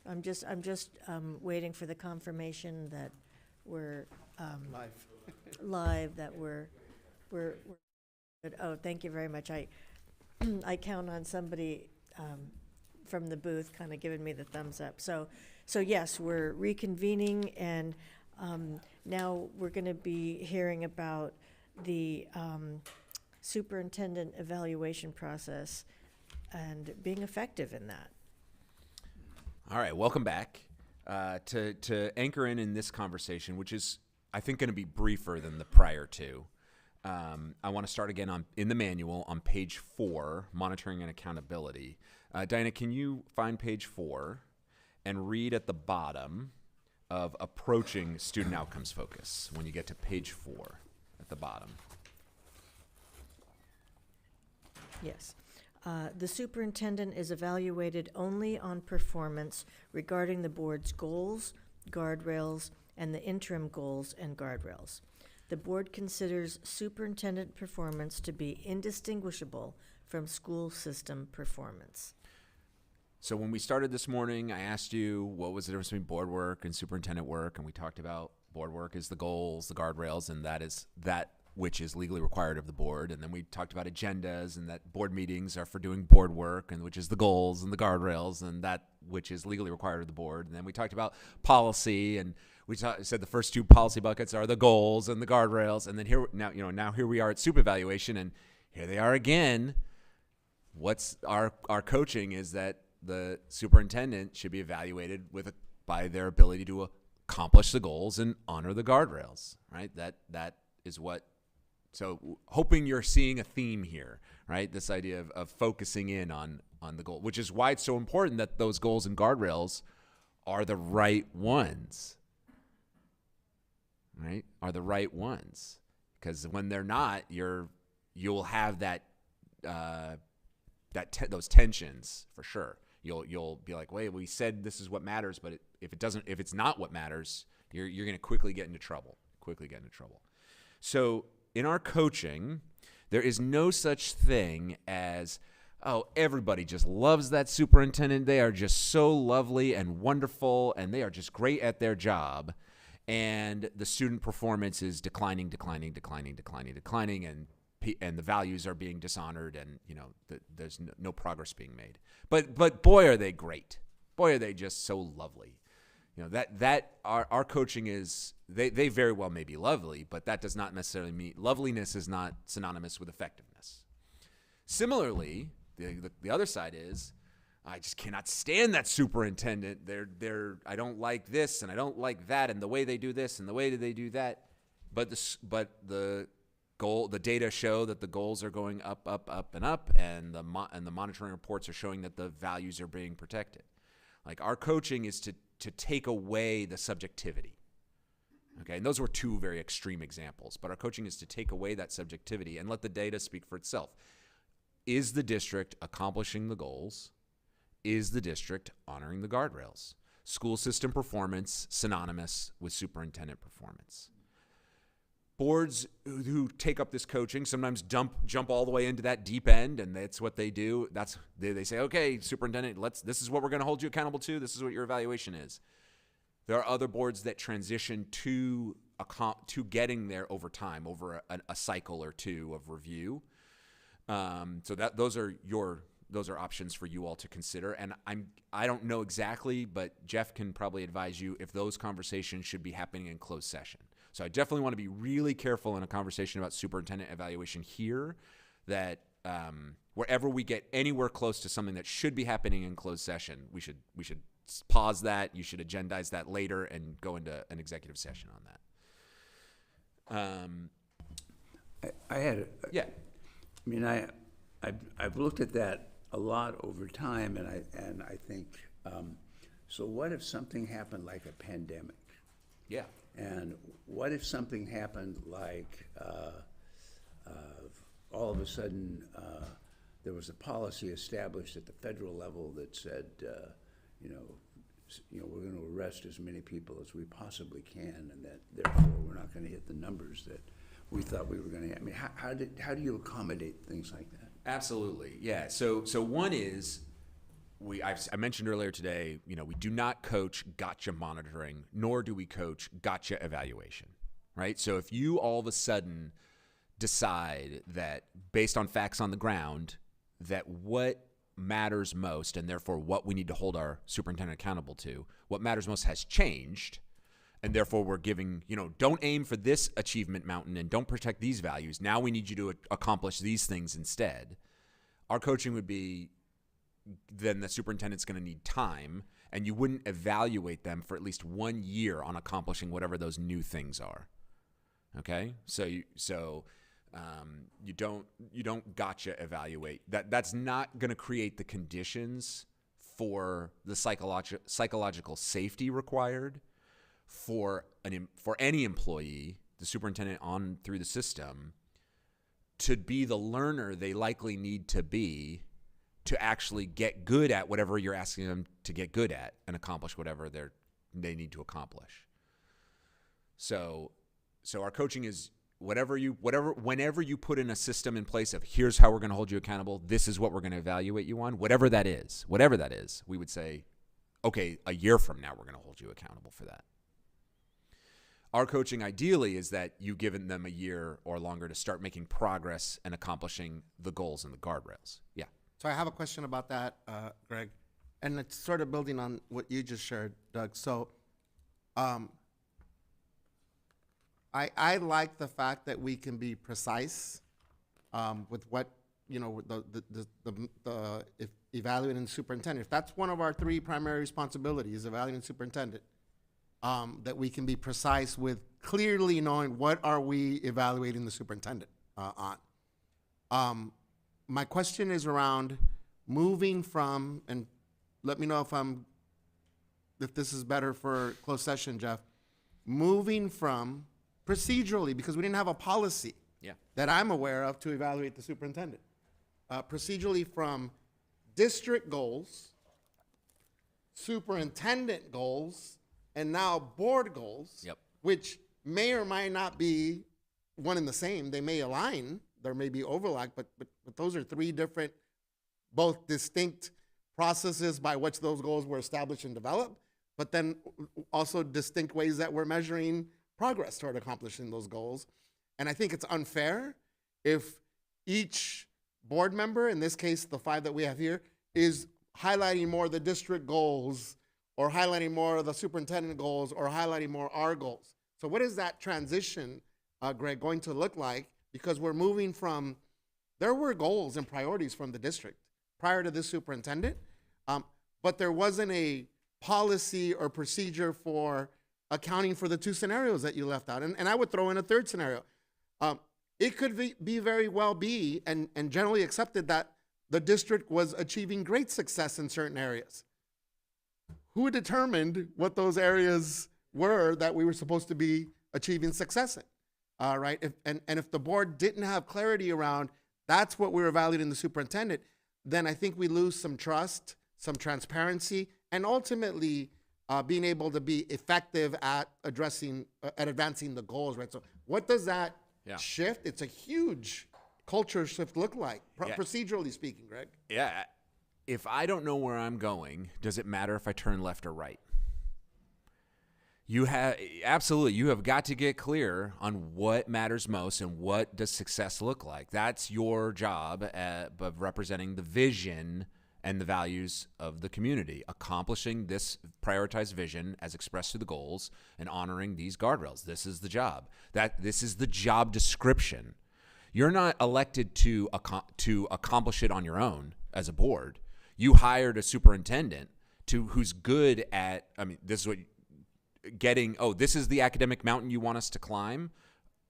I'm just waiting for the confirmation that we're Live. live, that we're good. Oh, thank you very much. I count on somebody from the booth kind of giving me the thumbs up. So yes, we're reconvening, and now we're going to be hearing about the superintendent evaluation process and being effective in that. All right, welcome back. To anchor in this conversation, which is, I think, going to be briefer than the prior two, I want to start again in the manual on page 4, monitoring and accountability. Diana, can you find page 4 and read at the bottom of approaching student outcomes focus when you get to page 4 at the bottom? Yes. The superintendent is evaluated only on performance regarding the board's goals, guardrails, and the interim goals and guardrails. The board considers superintendent performance to be indistinguishable from school system performance. So when we started this morning, I asked you what was the difference between board work and superintendent work, and we talked about board work is the goals, the guardrails, and that is that which is legally required of the board. And then we talked about agendas, and that board meetings are for doing board work, and which is the goals and the guardrails, and that which is legally required of the board. And then we talked about policy, and we said the first two policy buckets are the goals and the guardrails. And then now here we are at super evaluation, and here they are again. What's our coaching is that the superintendent should be evaluated by their ability to accomplish the goals and honor the guardrails, right? That is what. So hoping you're seeing a theme here, right? This idea of focusing in on the goal, which is why it's so important that those goals and guardrails are the right ones, right? Are the right ones. Because when they're not, you'll have those tensions for sure. You'll be like, wait, we said this is what matters, but if it's not what matters, you're going to quickly get into trouble. So in our coaching, there is no such thing as, oh, everybody just loves that superintendent. They are just so lovely and wonderful, and they are just great at their job. And the student performance is declining, and the values are being dishonored, and there's no progress being made. But boy, are they great. Boy, are they just so lovely. That our coaching is, they very well may be lovely, but that does not necessarily mean loveliness is not synonymous with effectiveness. Similarly, the other side is, I just cannot stand that superintendent. I don't like this and I don't like that, and the way they do this and the way they do that. But the data show that the goals are going up, and the monitoring reports are showing that the values are being protected. Like, our coaching is to take away the subjectivity. Okay, and those were two very extreme examples, but our coaching is to take away that subjectivity and let the data speak for itself. Is the district accomplishing the goals? Is the district honoring the guardrails? School system performance synonymous with superintendent performance. Boards who take up this coaching sometimes jump all the way into that deep end, and that's what they do. They say, okay, superintendent, this is what we're going to hold you accountable to. This is what your evaluation is. There are other boards that transition to getting there over time, over a cycle or two of review. So those are options for you all to consider. And I don't know exactly, but Jeff can probably advise you if those conversations should be happening in closed session. So I definitely want to be really careful in a conversation about superintendent evaluation here, that wherever we get anywhere close to something that should be happening in closed session, we should pause that. You should agendize that later and go into an executive session on that. I mean, I've looked at that a lot over time, and I think, so what if something happened like a pandemic? Yeah. And what if something happened like all of a sudden there was a policy established at the federal level that said, we're going to arrest as many people as we possibly can, and that therefore we're not going to hit the numbers that we thought we were going to hit. I mean, how do you accommodate things like that? Absolutely, yeah. So one is, I mentioned earlier today, you know, we do not coach gotcha monitoring, nor do we coach gotcha evaluation, right? So if you all of a sudden decide that based on facts on the ground that what matters most, and therefore what we need to hold our superintendent accountable to, what matters most has changed, and therefore we're giving, you know, don't aim for this achievement mountain and don't protect these values. Now we need you to accomplish these things instead. Our coaching would be, then the superintendent's going to need time, and you wouldn't evaluate them for at least 1 year on accomplishing whatever those new things are. Okay, so you don't gotcha evaluate. That's not going to create the conditions for the psychological safety required for any employee, the superintendent on through the system, to be the learner they likely need to be to actually get good at whatever you're asking them to get good at and accomplish whatever they need to accomplish. So our coaching is whenever you put in a system in place of here's how we're going to hold you accountable, this is what we're going to evaluate you on, whatever that is, we would say, okay, a year from now we're going to hold you accountable for that. Our coaching ideally is that you've given them a year or longer to start making progress and accomplishing the goals and the guardrails. Yeah. So I have a question about that, Greg, and it's sort of building on what you just shared, Doug. So I like the fact that we can be precise with what, you know, if evaluating the superintendent. If that's one of our 3 primary responsibilities, evaluating the superintendent, that we can be precise with clearly knowing what are we evaluating the superintendent on. My question is around moving from, and let me know if this is better for closed session, Jeff, moving from procedurally, because we didn't have a policy that I'm aware of to evaluate the superintendent, procedurally from district goals, superintendent goals, and now board goals, which may or may not be one and the same. They may align. There may be overlap, but those are 3 different, both distinct processes by which those goals were established and developed, but then also distinct ways that we're measuring progress toward accomplishing those goals. And I think it's unfair if each board member, in this case, the 5 that we have here, is highlighting more the district goals or highlighting more of the superintendent goals or highlighting more our goals. So what is that transition, Greg, going to look like? Because we're moving from, there were goals and priorities from the district prior to this superintendent, but there wasn't a policy or procedure for accounting for the 2 scenarios that you left out. And I would throw in a 3rd scenario. It could be very well be, and generally accepted, that the district was achieving great success in certain areas. Who determined what those areas were that we were supposed to be achieving success in? Right? If the board didn't have clarity around that's what we're evaluating the superintendent, then I think we lose some trust, some transparency, and ultimately being able to be effective at advancing the goals, right? So what does that shift? It's a huge culture shift look like, procedurally speaking, Greg? Yeah. If I don't know where I'm going, does it matter if I turn left or right? You have got to get clear on what matters most and what does success look like. That's your job of representing the vision and the values of the community, accomplishing this prioritized vision as expressed through the goals and honoring these guardrails. This is the job. This is the job description. You're not elected to accomplish it on your own as a board. You hired a superintendent who's good at, this is what this is the academic mountain you want us to climb.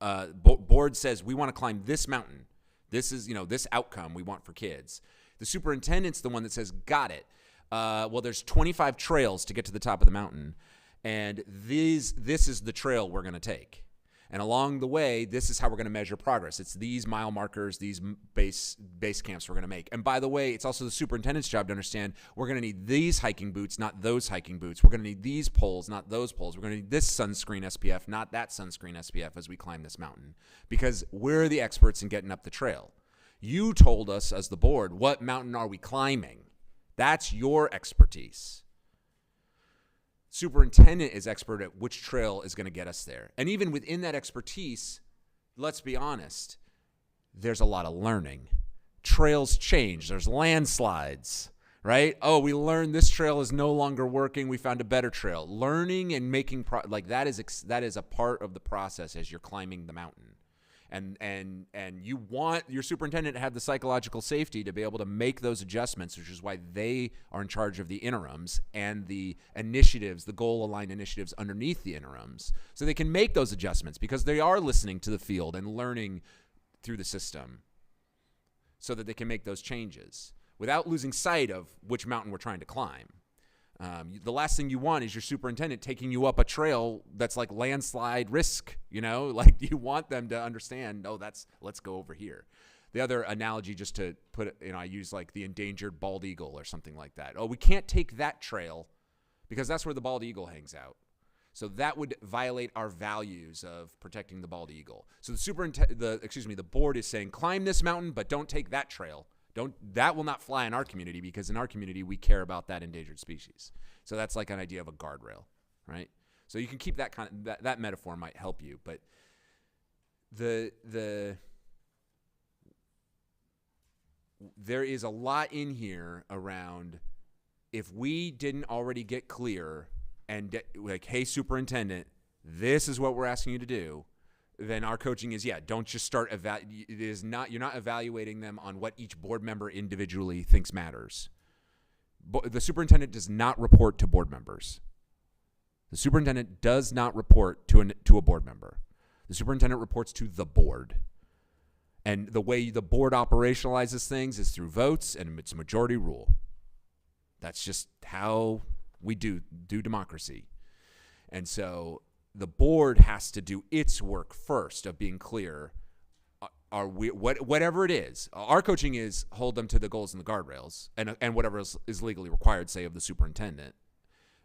Board says we want to climb this mountain. This is, this outcome we want for kids. The superintendent's the one that says, got it. Well, there's 25 trails to get to the top of the mountain, and this is the trail we're going to take. And along the way, this is how we're going to measure progress. It's these mile markers, these base camps we're going to make. And by the way, it's also the superintendent's job to understand we're going to need these hiking boots, not those hiking boots. We're going to need these poles, not those poles. We're going to need this sunscreen SPF, not that sunscreen SPF as we climb this mountain. Because we're the experts in getting up the trail. You told us as the board, what mountain are we climbing? That's your expertise. Superintendent is expert at which trail is going to get us there. And even within that expertise, let's be honest, there's a lot of learning. Trails change. There's landslides, right? Oh, we learned this trail is no longer working. We found a better trail. Learning and making that is a part of the process as you're climbing the mountain. And you want your superintendent to have the psychological safety to be able to make those adjustments, which is why they are in charge of the interims and the initiatives, the goal-aligned initiatives underneath the interims, so they can make those adjustments because they are listening to the field and learning through the system so that they can make those changes without losing sight of which mountain we're trying to climb. The last thing you want is your superintendent taking you up a trail that's like landslide risk, like you want them to understand, let's go over here. The other analogy, just to put it, I use like the endangered bald eagle or something like that. Oh, we can't take that trail because that's where the bald eagle hangs out. So that would violate our values of protecting the bald eagle. So the board is saying, climb this mountain, but don't take that trail. That will not fly in our community because in our community we care about that endangered species. So that's like an idea of a guardrail, right? So you can keep that that metaphor might help you, but there is a lot in here around if we didn't already get clear and like, hey, superintendent, this is what we're asking you to do. Then our coaching is, don't just start you're not evaluating them on what each board member individually thinks matters. The superintendent does not report to board members. The superintendent does not report to a board member. The superintendent reports to the board. And the way the board operationalizes things is through votes, and it's a majority rule. That's just how we do democracy. And so the board has to do its work first of being clear. Whatever it is, our coaching is hold them to the goals and the guardrails and whatever is legally required, say, of the superintendent.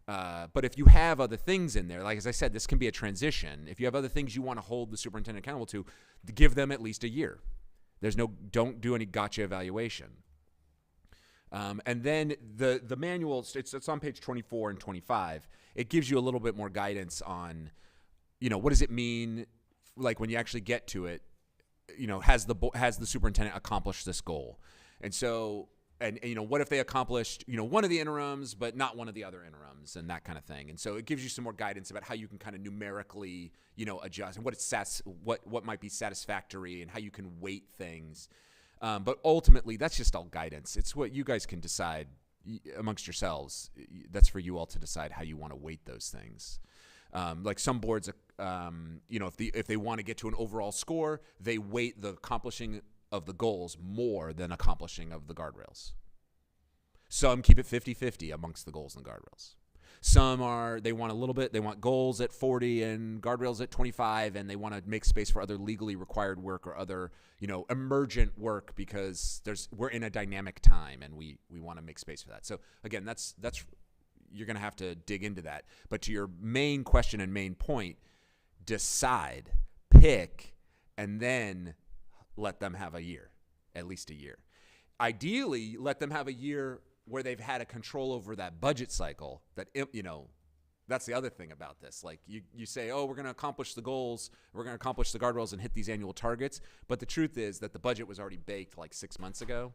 But if you have other things in there, like as I said, this can be a transition. If you have other things you want to hold the superintendent accountable to, give them at least a year. Don't do any gotcha evaluation. And then the manual, it's on page 24 and 25. It gives you a little bit more guidance on, what does it mean, like when you actually get to it, has the superintendent accomplished this goal? And so, and what if they accomplished, one of the interims, but not one of the other interims, and that kind of thing. And so it gives you some more guidance about how you can kind of numerically, adjust and what might be satisfactory and how you can weight things. But ultimately, that's just all guidance. It's what you guys can decide amongst yourselves. That's for you all to decide how you want to weight those things. Like some boards, if they want to get to an overall score, they weight the accomplishing of the goals more than accomplishing of the guardrails. Some keep it 50-50 amongst the goals and the guardrails. Some they want a little bit, they want goals at 40 and guardrails at 25, and they want to make space for other legally required work or other, emergent work because we're in a dynamic time and we want to make space for that. So again, that's you're going to have to dig into that. But to your main question and main point, decide, pick, and then let them have a year, at least a year. Ideally, let them have a year where they've had a control over that budget cycle. That's the other thing about this. Like you say, oh, we're going to accomplish the goals, we're going to accomplish the guardrails and hit these annual targets. But the truth is that the budget was already baked like 6 months ago.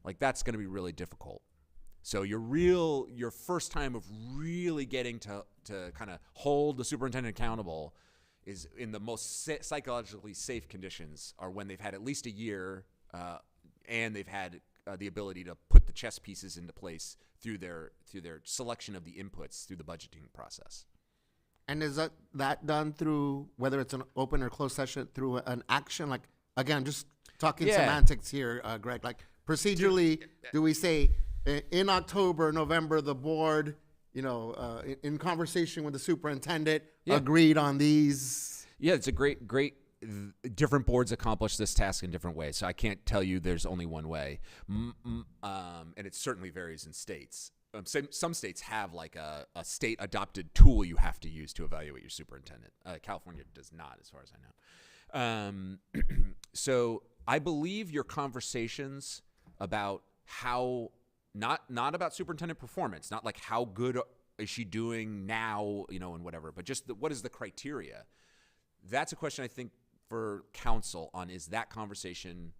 Like that's going to be really difficult. So your first time of really getting to kind of hold the superintendent accountable is in the most psychologically safe conditions are when they've had at least a year and they've had the ability to put the chess pieces into place through their selection of the inputs through the budgeting process. And is that done through, whether it's an open or closed session, through an action? Like, again, just talking semantics here, Greg. Like, procedurally, do we say in October, November, the board, in conversation with the superintendent, agreed on these? Yeah, it's a great. Different boards accomplish this task in different ways. So I can't tell you there's only one way. And it certainly varies in states. Some states have like a state adopted tool you have to use to evaluate your superintendent. California does not, as far as I know. So I believe your conversations about how not about superintendent performance, not like how good is she doing now, and whatever, but just what is the criteria? That's a question I think for council on, is that conversation,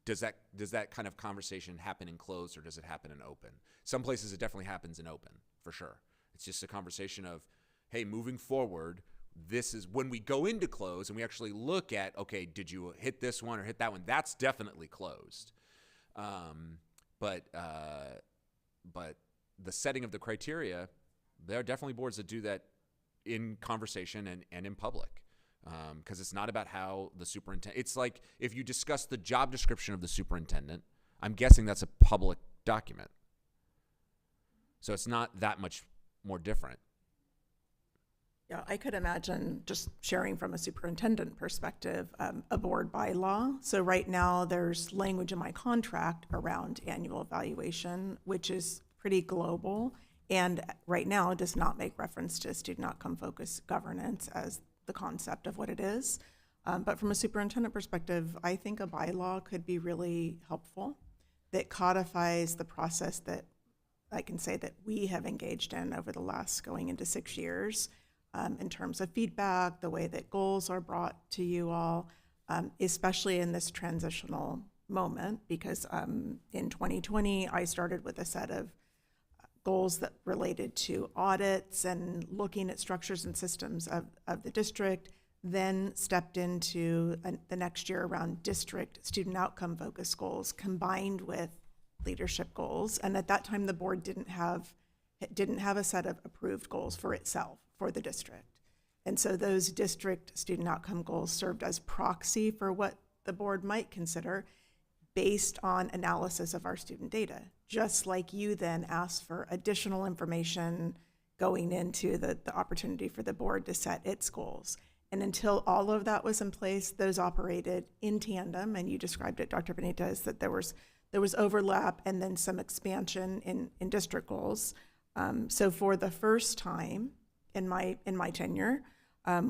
does that kind of conversation happen in closed or does it happen in open? Some places it definitely happens in open, for sure. It's just a conversation of, hey, moving forward, this is when we go into close and we actually look at, okay, did you hit this one or hit that one? That's definitely closed. But the setting of the criteria, there are definitely boards that do that in conversation and in public. Because it's not about how the superintendent, it's like if you discuss the job description of the superintendent, I'm guessing that's a public document. So it's not that much more different. Yeah, I could imagine, just sharing from a superintendent perspective, a board bylaw. So right now there's language in my contract around annual evaluation, which is pretty global, and right now does not make reference to student outcome focused governance as the concept of what it is. But from a superintendent perspective, I think a bylaw could be really helpful that codifies the process that I can say that we have engaged in over the last going into 6 years, in terms of feedback, the way that goals are brought to you all, especially in this transitional moment, because in 2020, I started with a set of goals that related to audits and looking at structures and systems of the district, then stepped into the next year around district student outcome focused goals combined with leadership goals. And at that time, the board didn't have a set of approved goals for itself, for the district. And so those district student outcome goals served as proxy for what the board might consider based on analysis of our student data, just like you then asked for additional information going into the opportunity for the board to set its goals. And until all of that was in place, those operated in tandem, and you described it, Dr. Benitez, that there was overlap and then some expansion in district goals. So for the first time in my tenure, I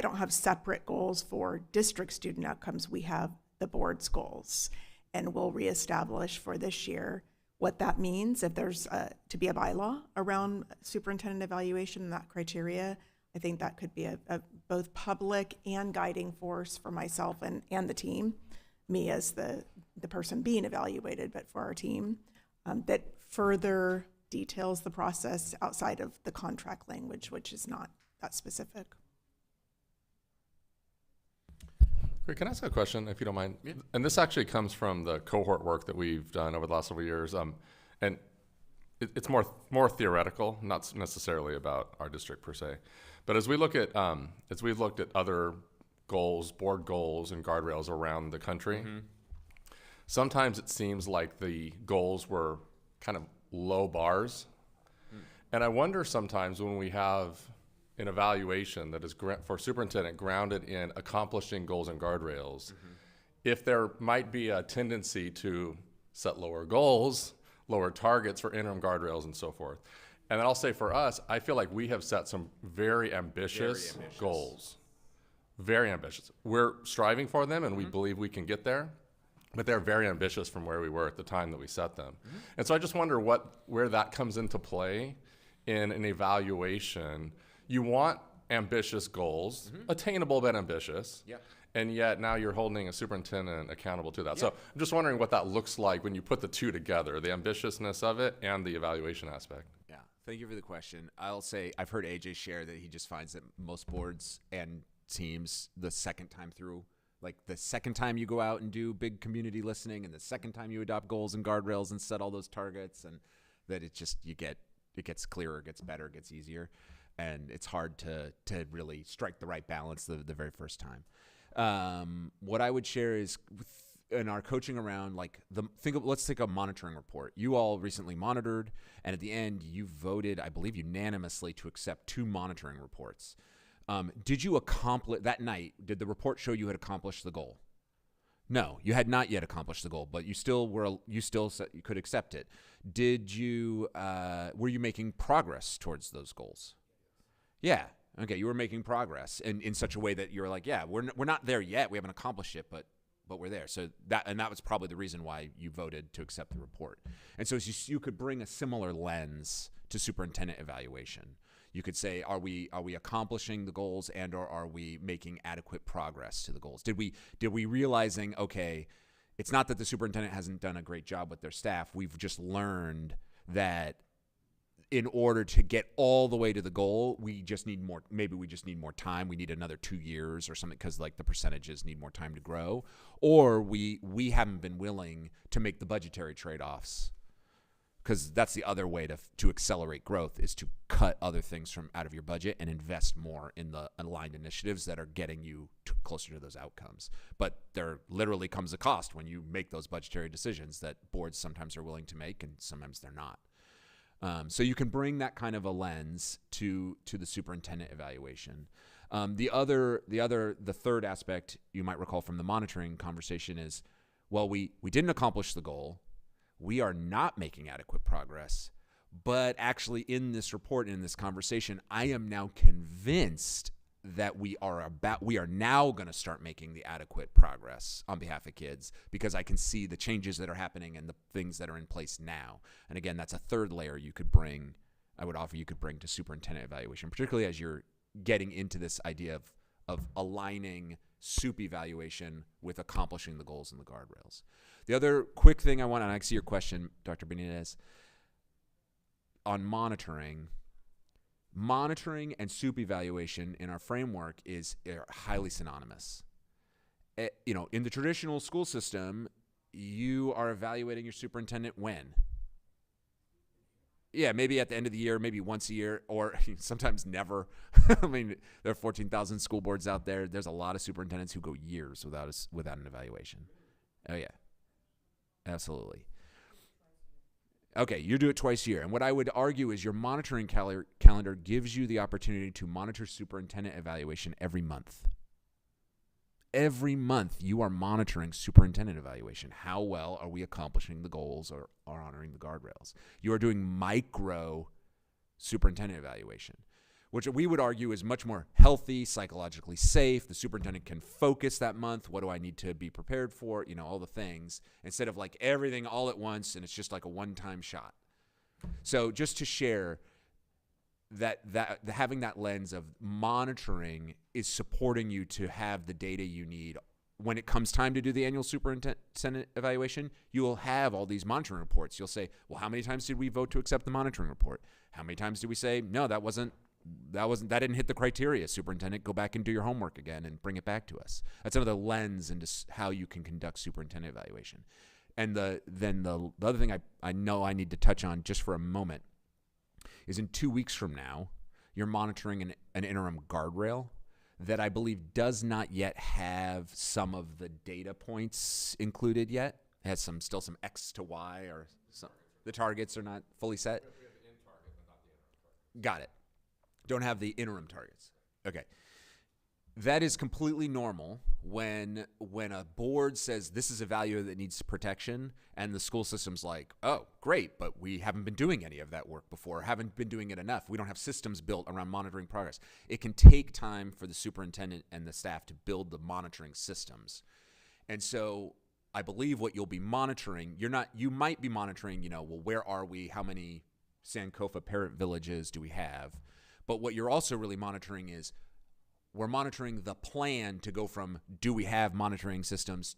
don't have separate goals for district student outcomes. We have the board's goals, and we'll reestablish for this year what that means. If there's to be a bylaw around superintendent evaluation and that criteria, I think that could be a both public and guiding force for myself and the team, me as the person being evaluated, but for our team, that further details the process outside of the contract language, which is not that specific. Great. Can I ask a question, if you don't mind? Yeah. And this actually comes from the cohort work that we've done over the last several years. And it's more theoretical, not necessarily about our district per se. But as we've looked at other goals, board goals, and guardrails around the country, sometimes it seems like the goals were kind of low bars. And I wonder sometimes when we have an evaluation that is for superintendent grounded in accomplishing goals and guardrails, if there might be a tendency to set lower goals, lower targets for interim guardrails and so forth. And then I'll say for us, I feel like we have set some very ambitious goals. Very ambitious. We're striving for them and we believe we can get there, but they're very ambitious from where we were at the time that we set them. And so I just wonder where that comes into play in an evaluation. You want ambitious goals, attainable but ambitious, and yet now you're holding a superintendent accountable to that. So I'm just wondering what that looks like when you put the two together, the ambitiousness of it and the evaluation aspect. Yeah, thank you for the question. I'll say I've heard AJ share that he just finds that most boards and teams, the second time through, like the second time you go out and do big community listening and the second time you adopt goals and guardrails and set all those targets, and that it gets clearer, gets better, gets easier. And it's hard to really strike the right balance the very first time. What I would share is in our coaching around, like let's take a monitoring report. You all recently monitored, and at the end you voted, I believe unanimously, to accept 2 monitoring reports. Did you accomplish that night? Did the report show you had accomplished the goal? No, you had not yet accomplished the goal, but you could accept it. Were you making progress towards those goals? Yeah. Okay. You were making progress in such a way that you're like, yeah, we're not there yet. We haven't accomplished it, but we're there. So that was probably the reason why you voted to accept the report. And so you could bring a similar lens to superintendent evaluation. You could say, are we accomplishing the goals, and or are we making adequate progress to the goals? Did we realizing, okay, it's not that the superintendent hasn't done a great job with their staff. We've just learned that in order to get all the way to the goal, we just need more. Maybe we just need more time. We need another 2 years or something, because like the percentages need more time to grow. Or we haven't been willing to make the budgetary trade-offs, because that's the other way to accelerate growth, is to cut other things from out of your budget and invest more in the aligned initiatives that are getting you closer to those outcomes. But there literally comes a cost when you make those budgetary decisions that boards sometimes are willing to make and sometimes they're not. So you can bring that kind of a lens to the superintendent evaluation. The third aspect you might recall from the monitoring conversation is, well, we didn't accomplish the goal. We are not making adequate progress, but actually in this report, in this conversation, I am now convinced that we are now going to start making the adequate progress on behalf of kids, because I can see the changes that are happening and the things that are in place now. And again, that's a third layer I would offer you could bring to superintendent evaluation, particularly as you're getting into this idea of aligning SUP evaluation with accomplishing the goals and the guardrails. The other quick thing and I see your question, Dr. Benitez, on monitoring and SUP evaluation in our framework are highly synonymous. In the traditional school system, you are evaluating your superintendent when? Yeah, maybe at the end of the year, maybe once a year, or sometimes never. I mean, there are 14,000 school boards out there. There's a lot of superintendents who go years without an evaluation. Oh, yeah. Absolutely. Okay, you do it twice a year. And what I would argue is your monitoring calendar gives you the opportunity to monitor superintendent evaluation every month. Every month you are monitoring superintendent evaluation. How well are we accomplishing the goals or honoring the guardrails? You are doing micro superintendent evaluation, which we would argue is much more healthy, psychologically safe. The superintendent can focus that month. What do I need to be prepared for? All the things, instead of like everything all at once and it's just like a one-time shot. So just to share that having that lens of monitoring is supporting you to have the data you need. When it comes time to do the annual superintendent evaluation, you will have all these monitoring reports. You'll say, well, how many times did we vote to accept the monitoring report? How many times did we say, no, that didn't hit the criteria, superintendent, go back and do your homework again and bring it back to us. That's another lens into how you can conduct superintendent evaluation. And the other thing I know I need to touch on just for a moment is in 2 weeks from now, you're monitoring an interim guardrail that I believe does not yet have some of the data points included yet. It has still some X to Y, or some, the targets are not fully set. We have the in target, but not the interim target. Got it. Don't have the interim targets. Okay. That is completely normal when a board says this is a value that needs protection, and the school system's like, oh, great, but we haven't been doing any of that work before, haven't been doing it enough. We don't have systems built around monitoring progress. It can take time for the superintendent and the staff to build the monitoring systems. And so I believe what you'll be monitoring, you might be monitoring, well, where are we? How many Sankofa parent villages do we have? But what you're also really monitoring is, we're monitoring the plan to go from do we have monitoring systems,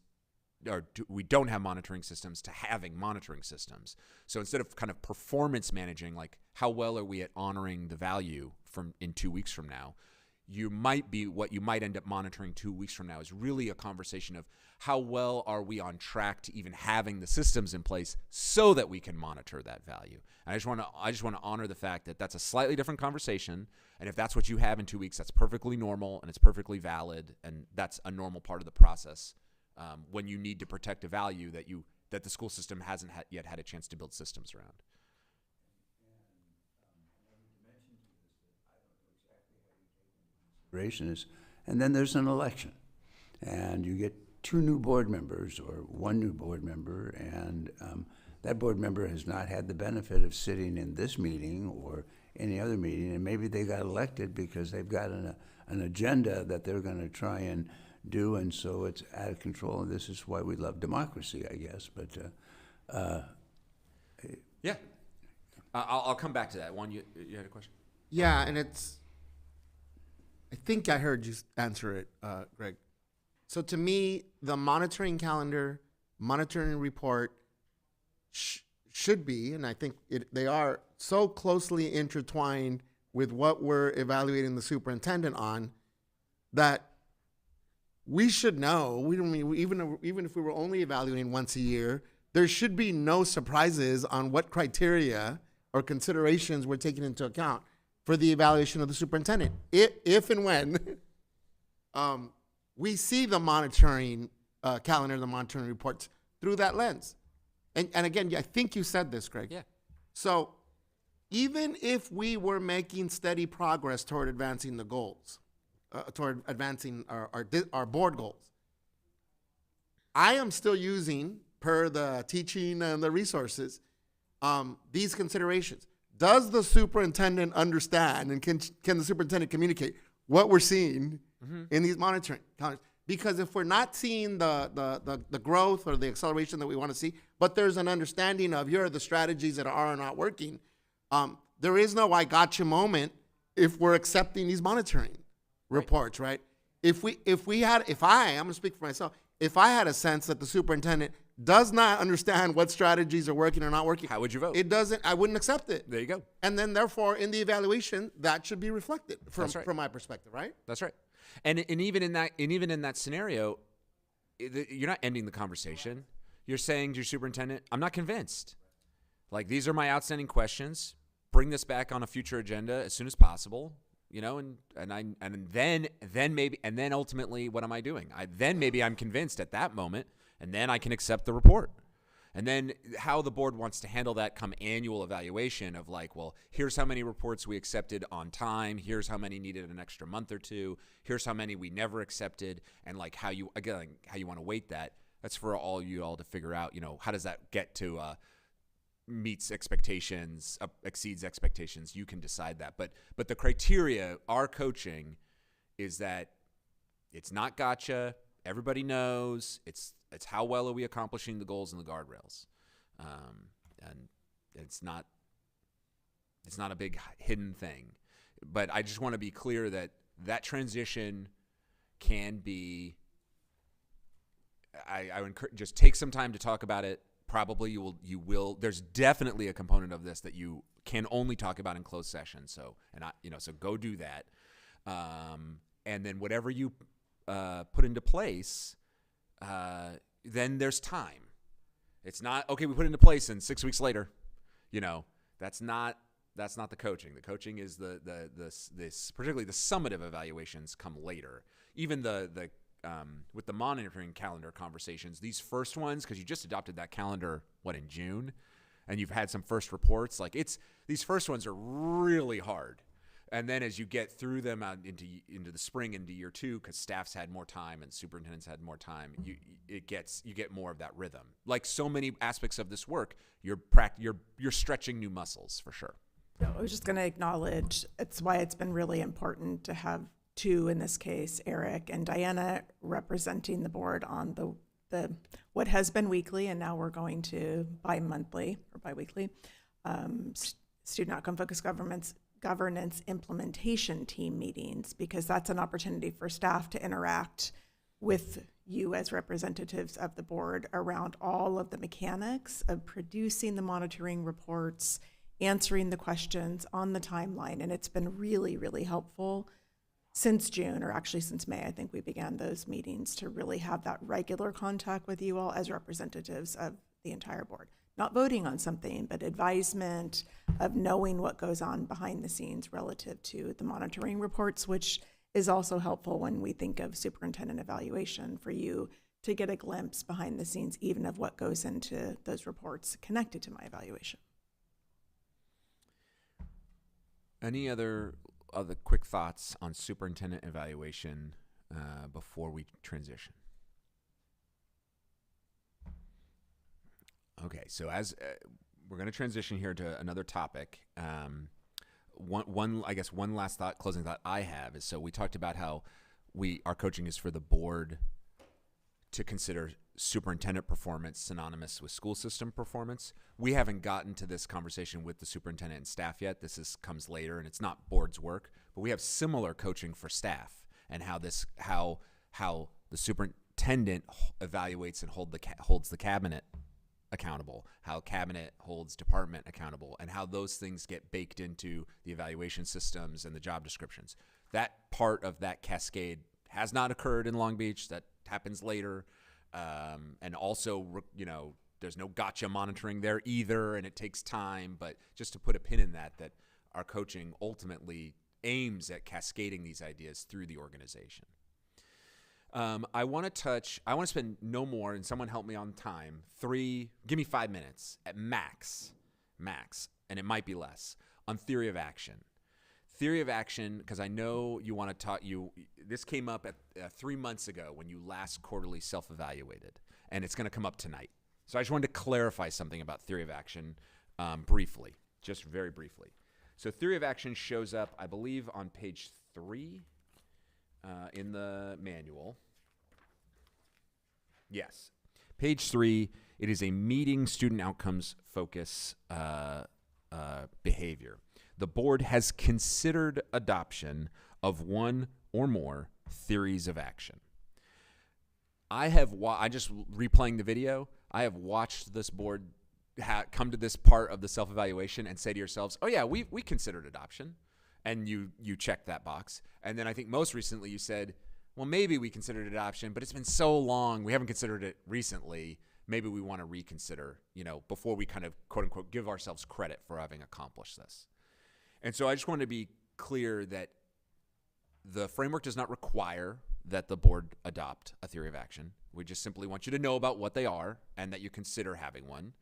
or we don't have monitoring systems, to having monitoring systems. So instead of kind of performance managing, like how well are we at honoring the value in 2 weeks from now, what you might end up monitoring 2 weeks from now is really a conversation of how well are we on track to even having the systems in place so that we can monitor that value. And I just want to honor the fact that that's a slightly different conversation. And if that's what you have in 2 weeks, that's perfectly normal and it's perfectly valid. And that's a normal part of the process when you need to protect a value that the school system hasn't yet had a chance to build systems around. Is, and then there's an election, and you get 2 new board members or 1 new board member, and that board member has not had the benefit of sitting in this meeting or any other meeting, and maybe they got elected because they've got an agenda that they're going to try and do, and so it's out of control, and this is why we love democracy, I guess, but, Yeah. I'll come back to that. One, you had a question? Yeah, and I think I heard you answer it, Greg. So to me, the monitoring calendar, monitoring report should be, and I think they are so closely intertwined with what we're evaluating the superintendent on, that we should know. We don't mean even if we were only evaluating once a year, there should be no surprises on what criteria or considerations we're taking into account for the evaluation of the superintendent. If and when we see the monitoring calendar, the monitoring reports through that lens. And again, I think you said this, Greg. Yeah. So even if we were making steady progress toward advancing the goals, toward advancing our board goals, I am still using, per the teaching and the resources, these considerations. Does the superintendent understand, and can the superintendent communicate what we're seeing in these monitoring calendars? Because if we're not seeing the growth or the acceleration that we want to see, but there's an understanding of here are the strategies that are or not working, there is no I gotcha moment if we're accepting these monitoring reports, right? I'm gonna speak for myself, if I had a sense that the superintendent does not understand what strategies are working or not working, How would you vote? I wouldn't accept it. There you go. And then therefore in the evaluation, that should be reflected That's right. from my perspective, right? That's right. And even in that scenario, you're not ending the conversation. You're saying to your superintendent, I'm not convinced. Like, these are my outstanding questions. Bring this back on a future agenda as soon as possible. You know, and then ultimately, what am I doing? Maybe I'm convinced at that moment, and then I can accept the report. And then how the board wants to handle that come annual evaluation of like, well, here's how many reports we accepted on time. Here's how many needed an extra month or two. Here's how many we never accepted. And like how you want to weight that. That's for all to figure out, you know, how does that get to meets expectations, exceeds expectations. You can decide that. But the criteria, our coaching, is that it's not gotcha. Everybody knows. It's how well are we accomplishing the goals and the guardrails, and it's not a big hidden thing. But I just want to be clear that transition can be. I would encourage, just take some time to talk about it. Probably you will. There's definitely a component of this that you can only talk about in closed session. So go do that, and then whatever you put into place. Then there's time. It's not, okay, we put it into place and 6 weeks later, you know, that's not the coaching. The coaching is this particularly the summative evaluations come later. Even with the monitoring calendar conversations, these first ones, because you just adopted that calendar, in June, and you've had some first reports, these first ones are really hard. And then as you get through them out into the spring, into year two, because staff's had more time and superintendents had more time, you get more of that rhythm. Like so many aspects of this work, you're stretching new muscles for sure. No, I was just going to acknowledge it's why it's been really important to have two, in this case, Eric and Diana, representing the board on the what has been weekly, and now we're going to bi-monthly or bi-weekly student outcome focused governance implementation team meetings, because that's an opportunity for staff to interact with you as representatives of the board around all of the mechanics of producing the monitoring reports, answering the questions on the timeline. And it's been really, really helpful since June, or actually since May. I think we began those meetings to really have that regular contact with you all as representatives of the entire board. Not voting on something, but advisement of knowing what goes on behind the scenes relative to the monitoring reports, which is also helpful when we think of superintendent evaluation, for you to get a glimpse behind the scenes, even of what goes into those reports connected to my evaluation. Any other quick thoughts on superintendent evaluation before we transition? Okay, so as we're going to transition here to another topic, one last thought, closing thought I have is, so we talked about how our coaching is for the board to consider superintendent performance synonymous with school system performance. We haven't gotten to this conversation with the superintendent and staff yet. Comes later, and it's not board's work, but we have similar coaching for staff and how the superintendent evaluates and holds the cabinet accountable, how cabinet holds department accountable, and how those things get baked into the evaluation systems and the job descriptions. That part of that cascade has not occurred in Long Beach. That happens later. And also, there's no gotcha monitoring there either, and it takes time. But just to put a pin in that our coaching ultimately aims at cascading these ideas through the organization. I want to spend no more, and someone help me on time, give me 5 minutes at max, and it might be less, on theory of action. Theory of action, because I know you want to talk, this came up at 3 months ago when you last quarterly self-evaluated, and it's going to come up tonight. So I just wanted to clarify something about theory of action briefly, just very briefly. So theory of action shows up, I believe, on page 3 in the manual. Yes. Page 3, it is a meeting student outcomes focus behavior. The board has considered adoption of one or more theories of action. I just replaying the video, I have watched this board come to this part of the self-evaluation and say to yourselves, oh yeah, we considered adoption. And you check that box. And then I think most recently you said, well, maybe we considered adoption, but it's been so long, we haven't considered it recently. Maybe we want to reconsider, before we kind of, quote unquote, give ourselves credit for having accomplished this. And so I just want to be clear that the framework does not require that the board adopt a theory of action. We just simply want you to know about what they are and that you consider having one.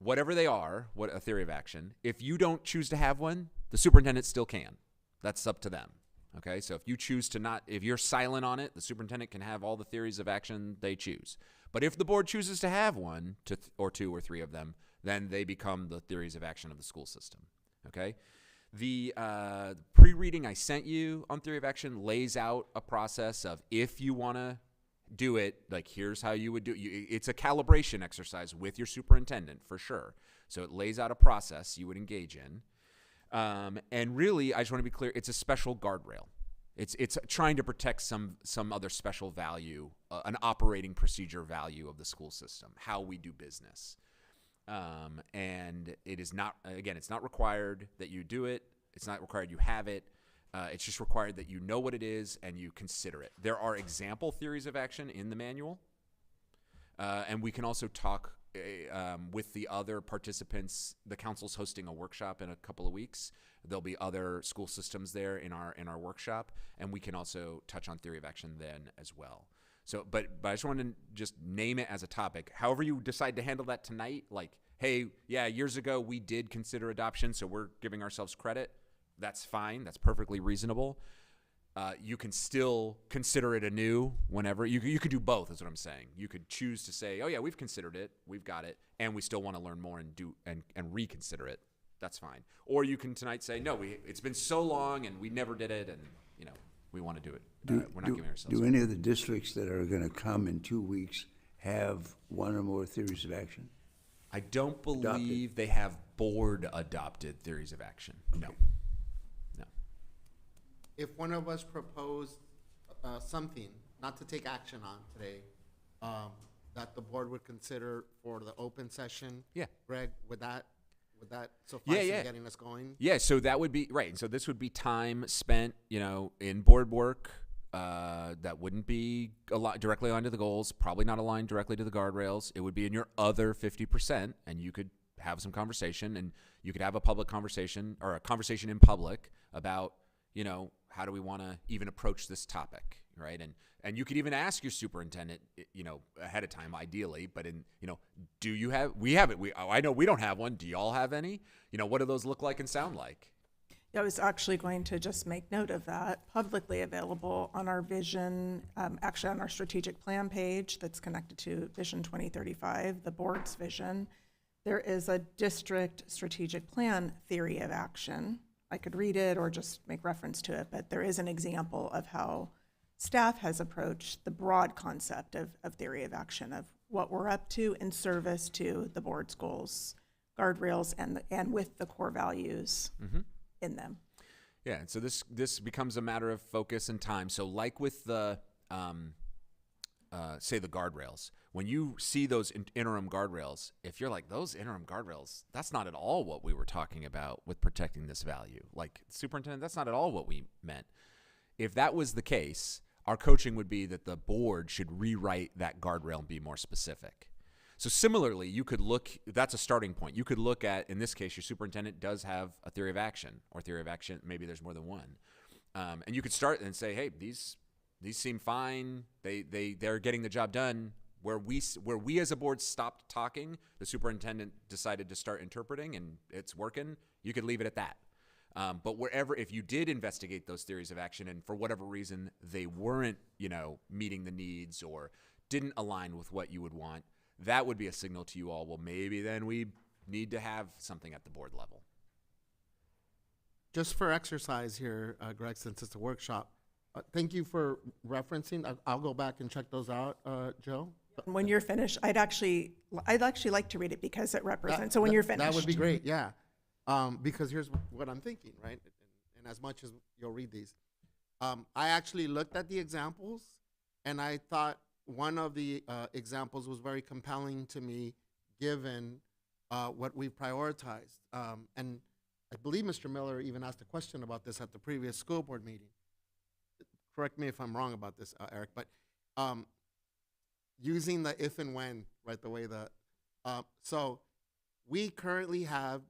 Whatever they are, what a theory of action, if you don't choose to have one, the superintendent still can. That's up to them. Okay, so if you choose to if you're silent on it, the superintendent can have all the theories of action they choose. But if the board chooses to have one, or two or three of them, then they become the theories of action of the school system. Okay? The pre-reading I sent you on theory of action lays out a process of if you want to do it, like here's how you would do it. It's a calibration exercise with your superintendent for sure. So it lays out a process you would engage in. And really, I just want to be clear, it's a special guardrail. It's trying to protect some other special value, an operating procedure value of the school system, how we do business. And it is not, again, it's not required that you do it. It's not required you have it. It's just required that you know what it is and you consider it. There are example theories of action in the manual. And we can also talk with the other participants. The council's hosting a workshop in a couple of weeks. There'll be other school systems there in our workshop, and we can also touch on theory of action then as well. So, but I just wanted to just name it as a topic. However you decide to handle that tonight, like, hey, yeah, years ago we did consider adoption, so we're giving ourselves credit. That's fine. That's perfectly reasonable. You can still consider it anew whenever. You could do both, is what I'm saying. You could choose to say, oh, yeah, we've considered it, we've got it, and we still want to learn more and reconsider it. That's fine. Or you can tonight say, no, it's been so long and we never did it, and we want to do it. We're not giving ourselves. Do any of the districts that are going to come in 2 weeks have one or more theories of action? I don't believe they have board-adopted theories of action. Okay. No. If one of us proposed something, not to take action on today, that the board would consider for the open session, yeah, Greg, would that suffice in getting us going? Yeah, so that would be right. So this would be time spent, in board work. That wouldn't be directly aligned to the goals, probably not aligned directly to the guardrails. It would be in your other 50%, and you could have some conversation, and you could have a public conversation or a conversation in public about, how do we want to even approach this topic, right? And you could even ask your superintendent, ahead of time, ideally. But do you have? We have it. I know we don't have one. Do y'all have any? What do those look like and sound like? Yeah, I was actually going to just make note of that. Publicly available on our vision, actually on our strategic plan page that's connected to Vision 2035, the board's vision. There is a district strategic plan theory of action. I could read it or just make reference to it, but there is an example of how staff has approached the broad concept of theory of action, of what we're up to in service to the board's goals, guardrails, and with the core values in them. Yeah, and so this becomes a matter of focus and time. So like with the, say the guardrails, when you see those interim guardrails, if you're like, those interim guardrails, that's not at all what we were talking about with protecting this value. Like, superintendent, that's not at all what we meant. If that was the case, our coaching would be that the board should rewrite that guardrail and be more specific. So similarly, you could look, that's a starting point. You could look at, in this case, your superintendent does have a theory of action, or theory of action, maybe there's more than one. And you could start and say, hey, these seem fine. They're getting the job done. Where we as a board stopped talking, the superintendent decided to start interpreting, and it's working. You could leave it at that. But wherever, if you did investigate those theories of action, and for whatever reason they weren't, meeting the needs or didn't align with what you would want, that would be a signal to you all. Well, maybe then we need to have something at the board level. Just for exercise here, Greg, since it's a workshop, thank you for referencing. I'll go back and check those out, Joe. When you're finished, I'd actually like to read it because it represents. So when you're finished, that would be great. Yeah, because here's what I'm thinking, right? And as much as you'll read these, I actually looked at the examples, and I thought one of the examples was very compelling to me, given what we've prioritized. And I believe Mr. Miller even asked a question about this at the previous school board meeting. Correct me if I'm wrong about this, Eric, but using the if and when, right, the way that, so we currently have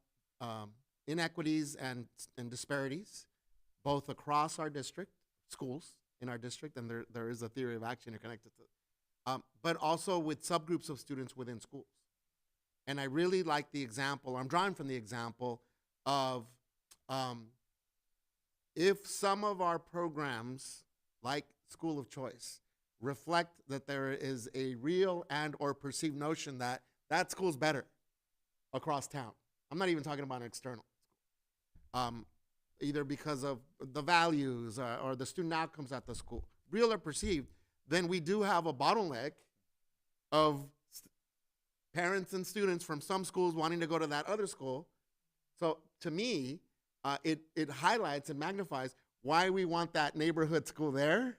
inequities and disparities both across our district, schools in our district, and there is a theory of action connected to, but also with subgroups of students within schools. And I really like the example, I'm drawing from the example of if some of our programs, like School of Choice, reflect that there is a real and or perceived notion that that school's better across town. I'm not even talking about an external school. Either because of the values or the student outcomes at the school, real or perceived, then we do have a bottleneck of parents and students from some schools wanting to go to that other school. So to me, it highlights and magnifies why we want that neighborhood school there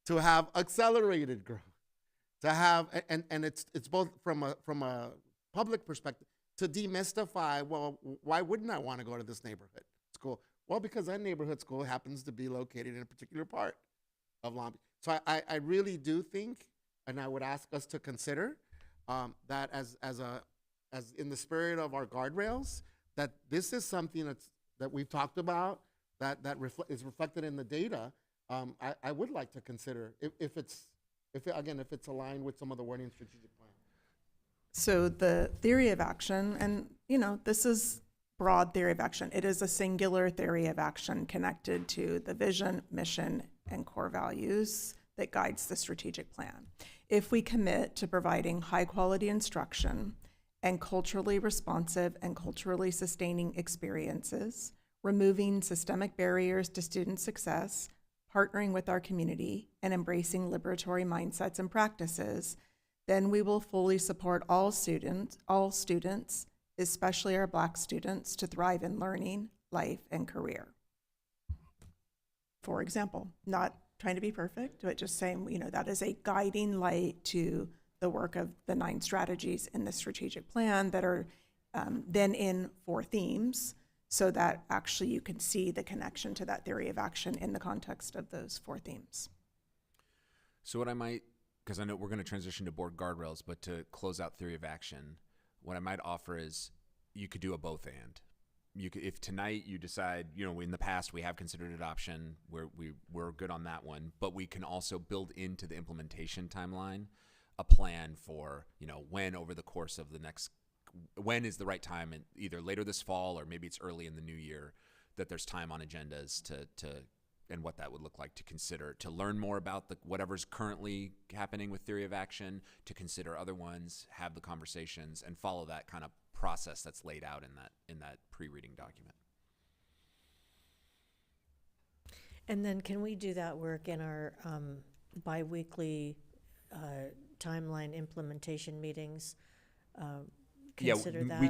to have accelerated growth, to have, and it's both from a public perspective, to demystify, well, why wouldn't I want to go to this neighborhood school? Well, because that neighborhood school happens to be located in a particular part of Long Beach. So I really do think, and I would ask us to consider that as in the spirit of our guardrails, that this is something that we've talked about, that is reflected in the data. I would like to consider if it's aligned with some of the wording in strategic plan. So the theory of action, and this is broad theory of action. It is a singular theory of action connected to the vision, mission, and core values that guides the strategic plan. If we commit to providing high quality instruction and culturally responsive and culturally sustaining experiences, removing systemic barriers to student success, partnering with our community, and embracing liberatory mindsets and practices, then we will fully support all students, especially our Black students, to thrive in learning, life, and career. For example, not trying to be perfect, but just saying, that is a guiding light to the work of the 9 strategies in the strategic plan that are then in 4 themes, so that actually you can see the connection to that theory of action in the context of those 4 themes. So what I might, because I know we're going to transition to board guardrails, but to close out theory of action, what I might offer is you could do a both and. You could, if tonight you decide, in the past we have considered adoption, we're good on that one, but we can also build into the implementation timeline a plan for, when over the course of the next, when is the right time, and either later this fall or maybe it's early in the new year, that there's time on agendas to and what that would look like to consider, to learn more about whatever's currently happening with theory of action, to consider other ones, have the conversations, and follow that kind of process that's laid out in that pre-reading document. And then can we do that work in our biweekly timeline implementation meetings? Consider that? we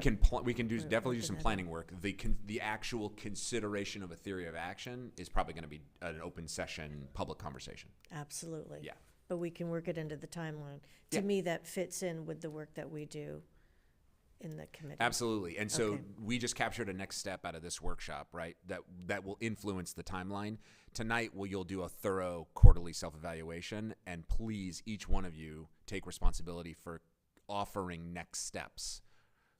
can do Or definitely do open some it up. planning work. The actual consideration of a theory of action is probably going to be an open session, public conversation. Absolutely. Yeah. But we can work it into the timeline. Yeah. To me, that fits in with the work that we do in the committee. Absolutely. And so Okay. we just captured a next step out of this workshop, right? That will influence the timeline. Tonight, you'll do a thorough quarterly self-evaluation, and please, each one of you, take responsibility for offering next steps.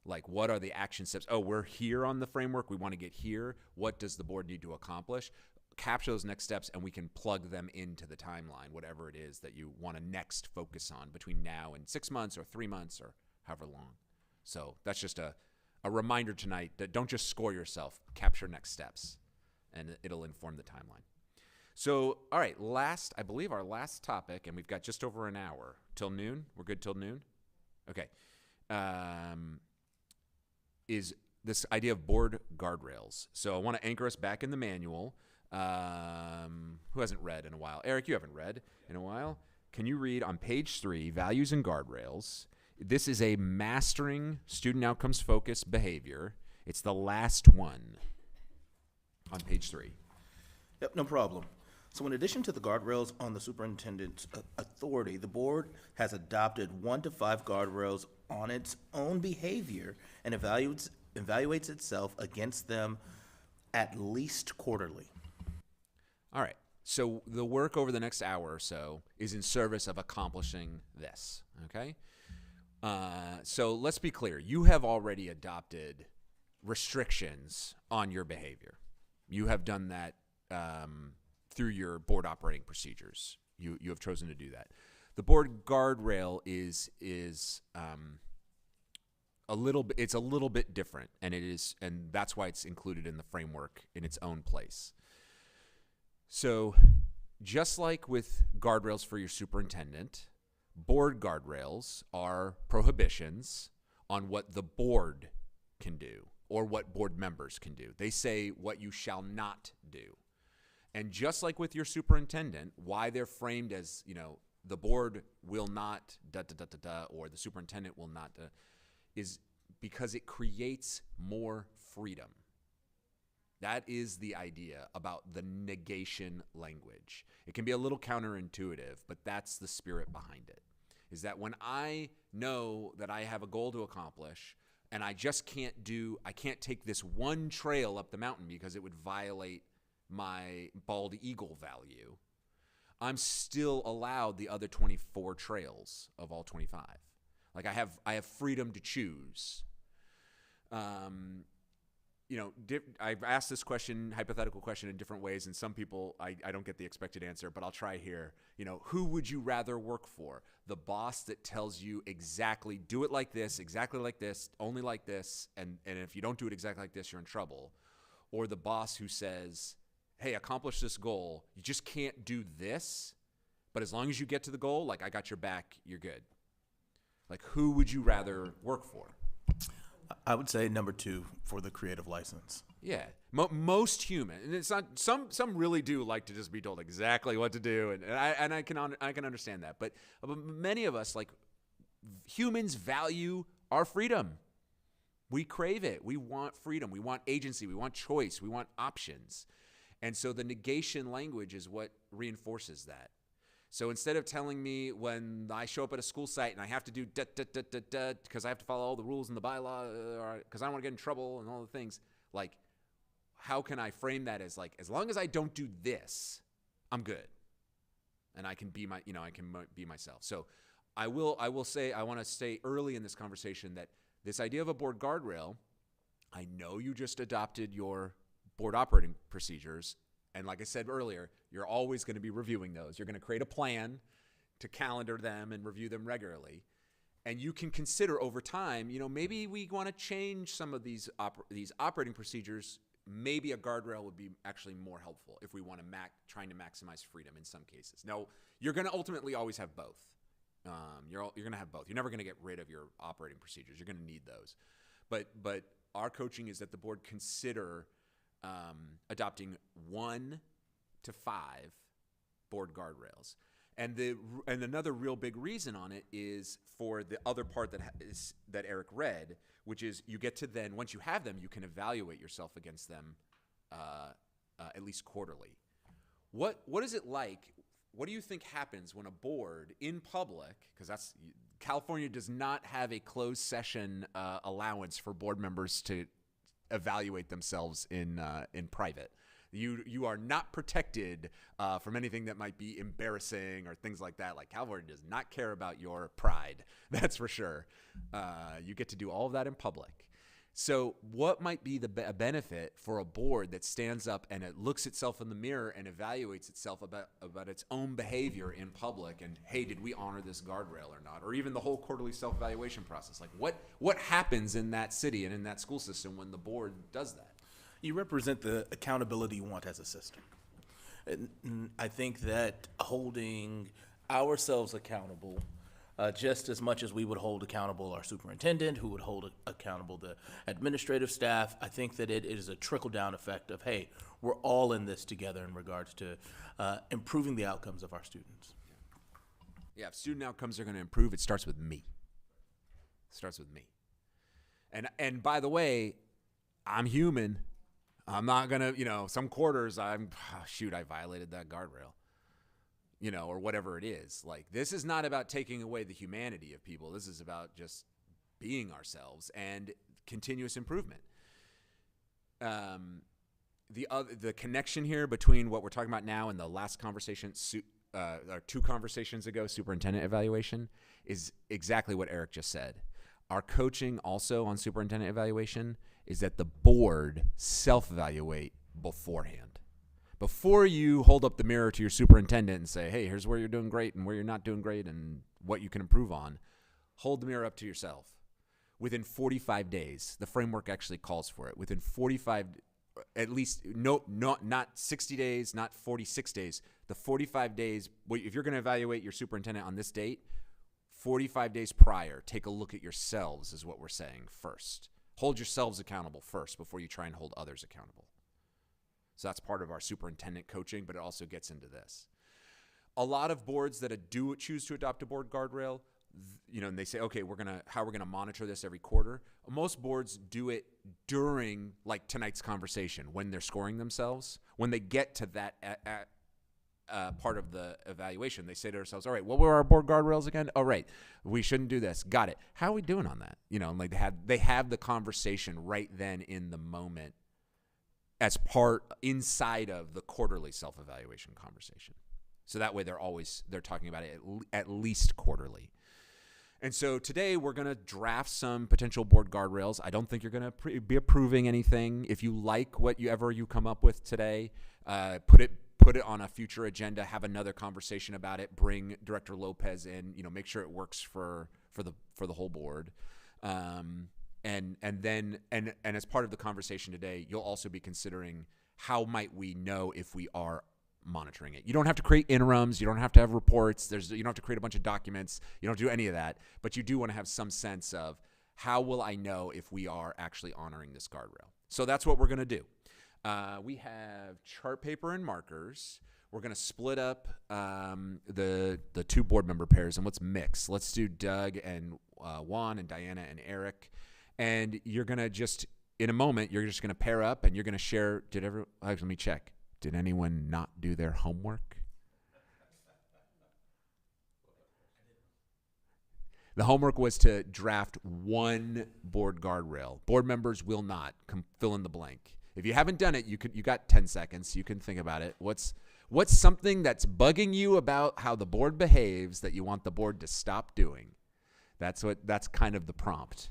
Like, what are the action steps? Oh, we're here on the framework. We want to get here. What does the board need to accomplish? Capture those next steps, and we can plug them into the timeline, whatever it is that you want to next focus on between now and 6 months or 3 months or however long. So that's just a reminder tonight that don't just score yourself, capture next steps, and it'll inform the timeline. So, all right, I believe our last topic, and we've got just over an hour till noon. We're good till noon? Okay. Is this idea of board guardrails. So I want to anchor us back in the manual. Who hasn't read in a while? Eric, you haven't read in a while. Can you read on page 3, Values and Guardrails? This is a mastering student outcomes focused behavior. It's the last one on page 3. Yep, no problem. So in addition to the guardrails on the superintendent's authority, the board has adopted 1 to 5 guardrails on its own behavior and evaluates itself against them at least quarterly. All right. So the work over the next hour or so is in service of accomplishing this, okay? So let's be clear. You have already adopted restrictions on your behavior. You have done that through your board operating procedures. You have chosen to do that. The board guardrail is a little bit different, and that's why it's included in the framework in its own place. So just like with guardrails for your superintendent, board guardrails are prohibitions on what the board can do or what board members can do. They say what you shall not do. And just like with your superintendent, why they're framed as, the board will not or the superintendent will not is because it creates more freedom. That is the idea about the negation language. It can be a little counterintuitive, but that's the spirit behind it. Is that when I know that I have a goal to accomplish and I just can't take this one trail up the mountain because it would violate my bald eagle value, I'm still allowed the other 24 trails of all 25. Like I have freedom to choose. I've asked this hypothetical question in different ways, and some people, I don't get the expected answer, but I'll try here. Who would you rather work for? The boss that tells you exactly, do it like this, exactly like this, only like this, and if you don't do it exactly like this, you're in trouble. Or the boss who says, hey, accomplish this goal, you just can't do this, but as long as you get to the goal, like I got your back, you're good. Like who would you rather work for? I would say number 2 for the creative license. Yeah, most human, and it's not some really do like to just be told exactly what to do, and I can understand that. But many of us, like humans, value our freedom. We crave it. We want freedom. We want agency. We want choice. We want options, and so the negation language is what reinforces that. So instead of telling me when I show up at a school site and I have to do because I have to follow all the rules in the bylaw or because I don't want to get in trouble and all the things, like how can I frame that as like, as long as I don't do this, I'm good. And I can be be myself. So I will say, I want to say early in this conversation that this idea of a board guardrail, I know you just adopted your board operating procedures. And like I said earlier, you're always going to be reviewing those. You're going to create a plan to calendar them and review them regularly. And you can consider over time, maybe we want to change some of these operating procedures. Maybe a guardrail would be actually more helpful if we want to trying to maximize freedom in some cases. Now, you're going to ultimately always have both. You're going to have both. You're never going to get rid of your operating procedures. You're going to need those. But our coaching is that the board consider adopting 1 to 5 board guardrails. And another real big reason on it is for the other part that Eric read, which is you get to then, once you have them, you can evaluate yourself against them at least quarterly. What is it like? What do you think happens when a board in public, because California does not have a closed session allowance for board members to evaluate themselves in private. You are not protected from anything that might be embarrassing or things like that. Like, California does not care about your pride, that's for sure. You get to do all of that in public. So what might be the benefit for a board that stands up and it looks itself in the mirror and evaluates itself about its own behavior in public, and, hey, did we honor this guardrail or not? Or even the whole quarterly self-evaluation process. Like, what happens in that city and in that school system when the board does that? You represent the accountability you want as a system. And I think that holding ourselves accountable, just as much as we would hold accountable our superintendent, who would hold accountable the administrative staff, I think that it is a trickle-down effect of, hey, we're all in this together in regards to improving the outcomes of our students. Yeah, if student outcomes are going to improve, it starts with me. It starts with me. And by the way, I'm human. I'm not going to, some quarters I violated that guardrail. Or whatever it is. Like, this is not about taking away the humanity of people. This is about just being ourselves and continuous improvement. The connection here between what we're talking about now and the last conversation, or 2 conversations ago, superintendent evaluation, is exactly what Eric just said. Our coaching also on superintendent evaluation is that the board self-evaluate beforehand. Before you hold up the mirror to your superintendent and say, hey, here's where you're doing great and where you're not doing great and what you can improve on, hold the mirror up to yourself. Within 45 days, the framework actually calls for it. Within 45, at least, not 60 days, not 46 days, the 45 days, if you're going to evaluate your superintendent on this date, 45 days prior, take a look at yourselves is what we're saying first. Hold yourselves accountable first before you try and hold others accountable. So that's part of our superintendent coaching, but it also gets into this. A lot of boards that choose to adopt a board guardrail, and they say, okay, how we're gonna monitor this every quarter. Most boards do it during, like, tonight's conversation, when they're scoring themselves. When they get to that part of the evaluation, they say to themselves, all right, what were our board guardrails again? Oh, right, we shouldn't do this. Got it. How are we doing on that? Like, they have the conversation right then in the moment, as part inside of the quarterly self-evaluation conversation. So that way they're talking about it at least quarterly. And so today we're going to draft some potential board guardrails. I don't think you're going to be approving anything. If you like whatever you come up with today, put it on a future agenda, have another conversation about it, bring Director Lopez in, make sure it works for the whole board. And as part of the conversation today, you'll also be considering how might we know if we are monitoring it. You don't have to create interims. You don't have to have reports. You don't have to create a bunch of documents. You don't do any of that. But you do want to have some sense of how will I know if we are actually honoring this guardrail. So that's what we're going to do. We have chart paper and markers. We're going to split up the 2 board member pairs, and let's mix. Let's do Doug and Juan and Diana and Eric. And you're going to just, in a moment, you're just going to pair up and you're going to share. Let me check. Did anyone not do their homework? The homework was to draft 1 board guardrail. Board members will not. Fill in the blank. If you haven't done it, you got 10 seconds. You can think about it. What's something that's bugging you about how the board behaves that you want the board to stop doing? That's kind of the prompt.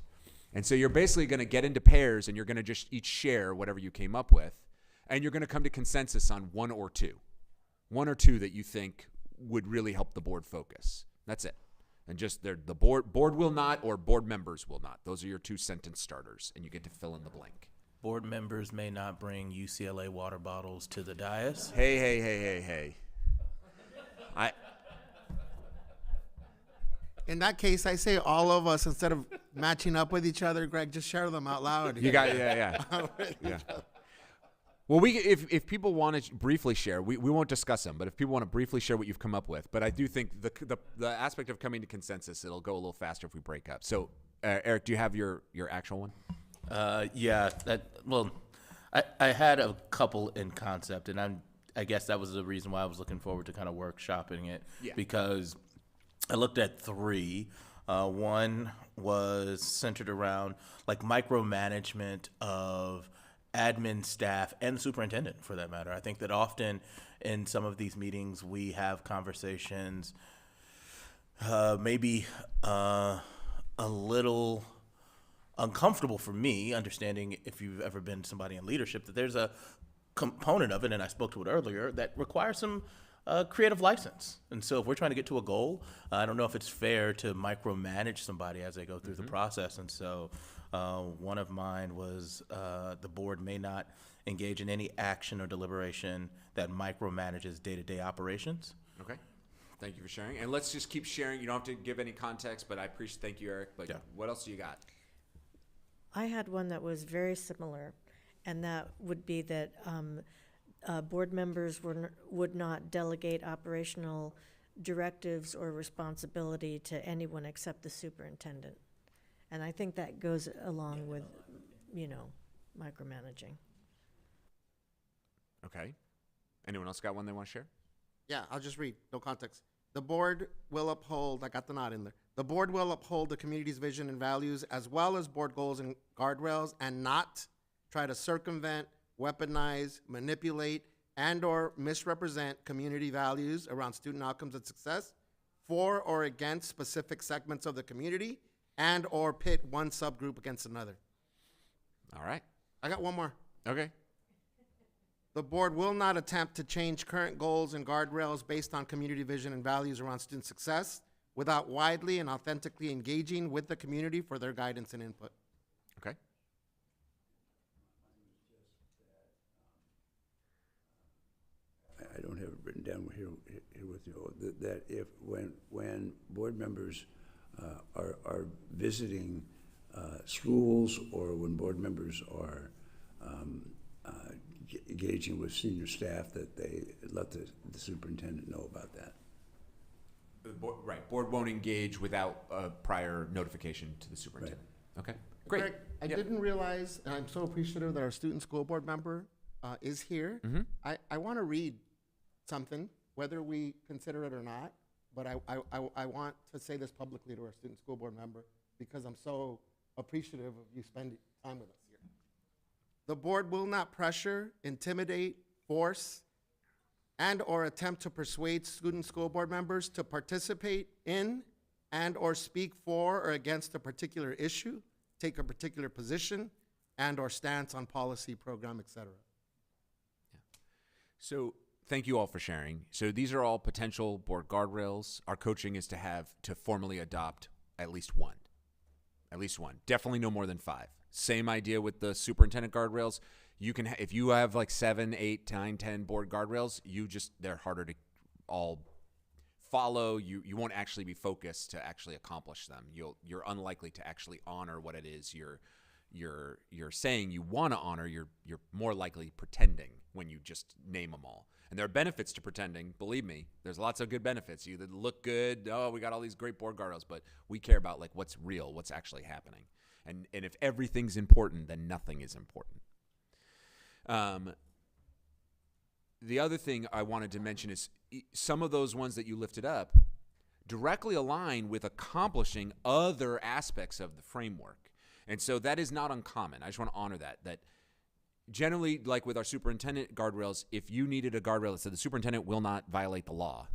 And so you're basically going to get into pairs and you're going to just each share whatever you came up with, and you're going to come to consensus on 1 or 2. 1 or 2 that you think would really help the board focus. That's it. And just the board will not, or board members will not. Those are your 2 sentence starters, and you get to fill in the blank. Board members may not bring UCLA water bottles to the dais. Hey. In that case, I say all of us, instead of matching up with each other, Greg, just share them out loud. You got, yeah. Well, if people want to briefly share, we won't discuss them, but if people want to briefly share what you've come up with, but I do think the aspect of coming to consensus, it'll go a little faster if we break up. So, Eric, do you have your actual one? Yeah. I had a couple in concept, and I guess that was the reason why I was looking forward to kind of workshopping it, because I looked at three. One was centered around like micromanagement of admin staff and the superintendent, for that matter. I think that often in some of these meetings we have conversations maybe a little uncomfortable for me, understanding, if you've ever been somebody in leadership, that there's a component of it, and I spoke to it earlier, that requires some creative license. And so if we're trying to get to a goal, I don't know if it's fair to micromanage somebody as they go through the process. And so one of mine was the board may not engage in any action or deliberation that micromanages day-to-day operations. Okay. Thank you for sharing. And let's just keep sharing. You don't have to give any context, but I appreciate. Thank you, Eric. But what else do you got? I had one that was very similar, and that would be that board members would not delegate operational directives or responsibility to anyone except the superintendent. And I think that goes along with, micromanaging. Okay. Anyone else got one they want to share? Yeah, I'll just read, no context. The board will uphold, I got the nod in there. The board will uphold the community's vision and values as well as board goals and guardrails, and not try to circumvent, weaponize, manipulate, and or misrepresent community values around student outcomes and success for or against specific segments of the community, and or pit one subgroup against another. All right. I got one more. Okay. The board will not attempt to change current goals and guardrails based on community vision and values around student success without widely and authentically engaging with the community for their guidance and input. Okay. I don't have it written down here with you, that if when board members are visiting schools, or when board members are engaging with senior staff, that they let the superintendent know about that. Right. Board won't engage without prior notification to the superintendent. Right. Okay. Great. Greg, I didn't realize, and I'm so appreciative that our student school board member is here. Mm-hmm. I want to read something, whether we consider it or not, but I want to say this publicly to our student school board member because I'm so appreciative of you spending time with us here. The board will not pressure, intimidate, force, and or attempt to persuade student school board members to participate in and or speak for or against a particular issue, take a particular position, and or stance on policy, program, etc. Yeah. So thank you all for sharing. So these are all potential board guardrails. Our coaching is to formally adopt at least one. At least one. Definitely no more than 5. Same idea with the superintendent guardrails. You can, if you have like 7, 8, 9, 10 board guardrails, they're harder to all follow. You won't actually be focused to actually accomplish them. You're unlikely to actually honor what it is you're saying you want to honor. You're more likely pretending when you just name them all. And there are benefits to pretending. Believe me, there's lots of good benefits. You look good. Oh, we got all these great board guardrails, but we care about like what's real, what's actually happening. And if everything's important, then nothing is important. The other thing I wanted to mention is some of those ones that you lifted up directly align with accomplishing other aspects of the framework. And so that is not uncommon. I just want to honor that generally, like with our superintendent guardrails, if you needed a guardrail that said the superintendent will not violate the law,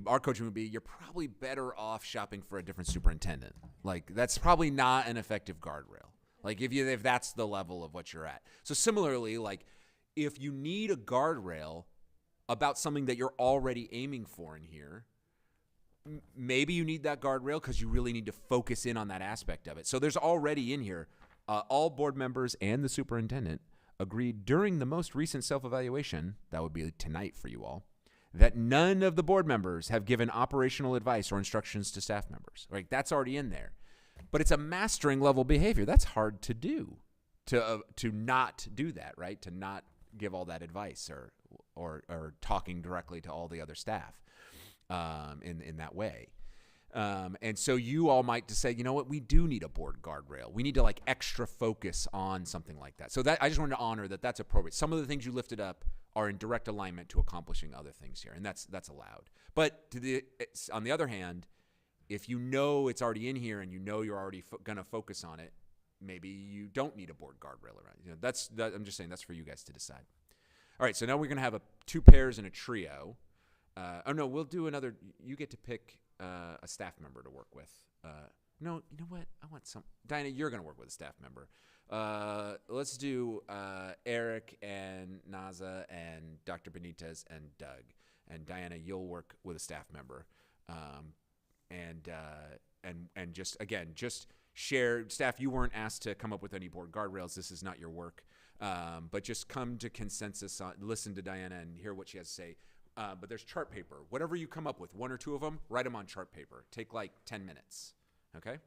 our coaching would be, you're probably better off shopping for a different superintendent. Like, that's probably not an effective guardrail. Like, if that's the level of what you're at. So similarly, like, if you need a guardrail about something that you're already aiming for in here, maybe you need that guardrail because you really need to focus in on that aspect of it. So there's already in here, all board members and the superintendent agreed during the most recent self-evaluation, that would be tonight for you all, that none of the board members have given operational advice or instructions to staff members. Right? That's already in there. But it's a mastering level behavior. That's hard to do, to not do that, right? To not give all that advice or talking directly to all the other staff in that way. And so you all might just say, you know what, we do need a board guardrail. We need to like extra focus on something like that. So that I just wanted to honor that that's appropriate. Some of the things you lifted up are in direct alignment to accomplishing other things here, and that's allowed. But on the other hand, if you know it's already in here and you know you're already going to focus on it, maybe you don't need a board guardrail around. You know, I'm just saying that's for you guys to decide. All right, so now we're going to have two pairs and a trio. Oh no, we'll do another. You get to pick a staff member to work with. No, you know what? I want some. Diana, you're going to work with a staff member. Let's do Eric and Naza and Dr. Benitez and Doug. And Diana, you'll work with a staff member. And just again, just share. Staff, you weren't asked to come up with any board guardrails. This is not your work. But just come to consensus on. Listen to Diana and hear what she has to say. But there's chart paper. Whatever you come up with, one or two of them, write them on chart paper. Take like 10 minutes. Okay?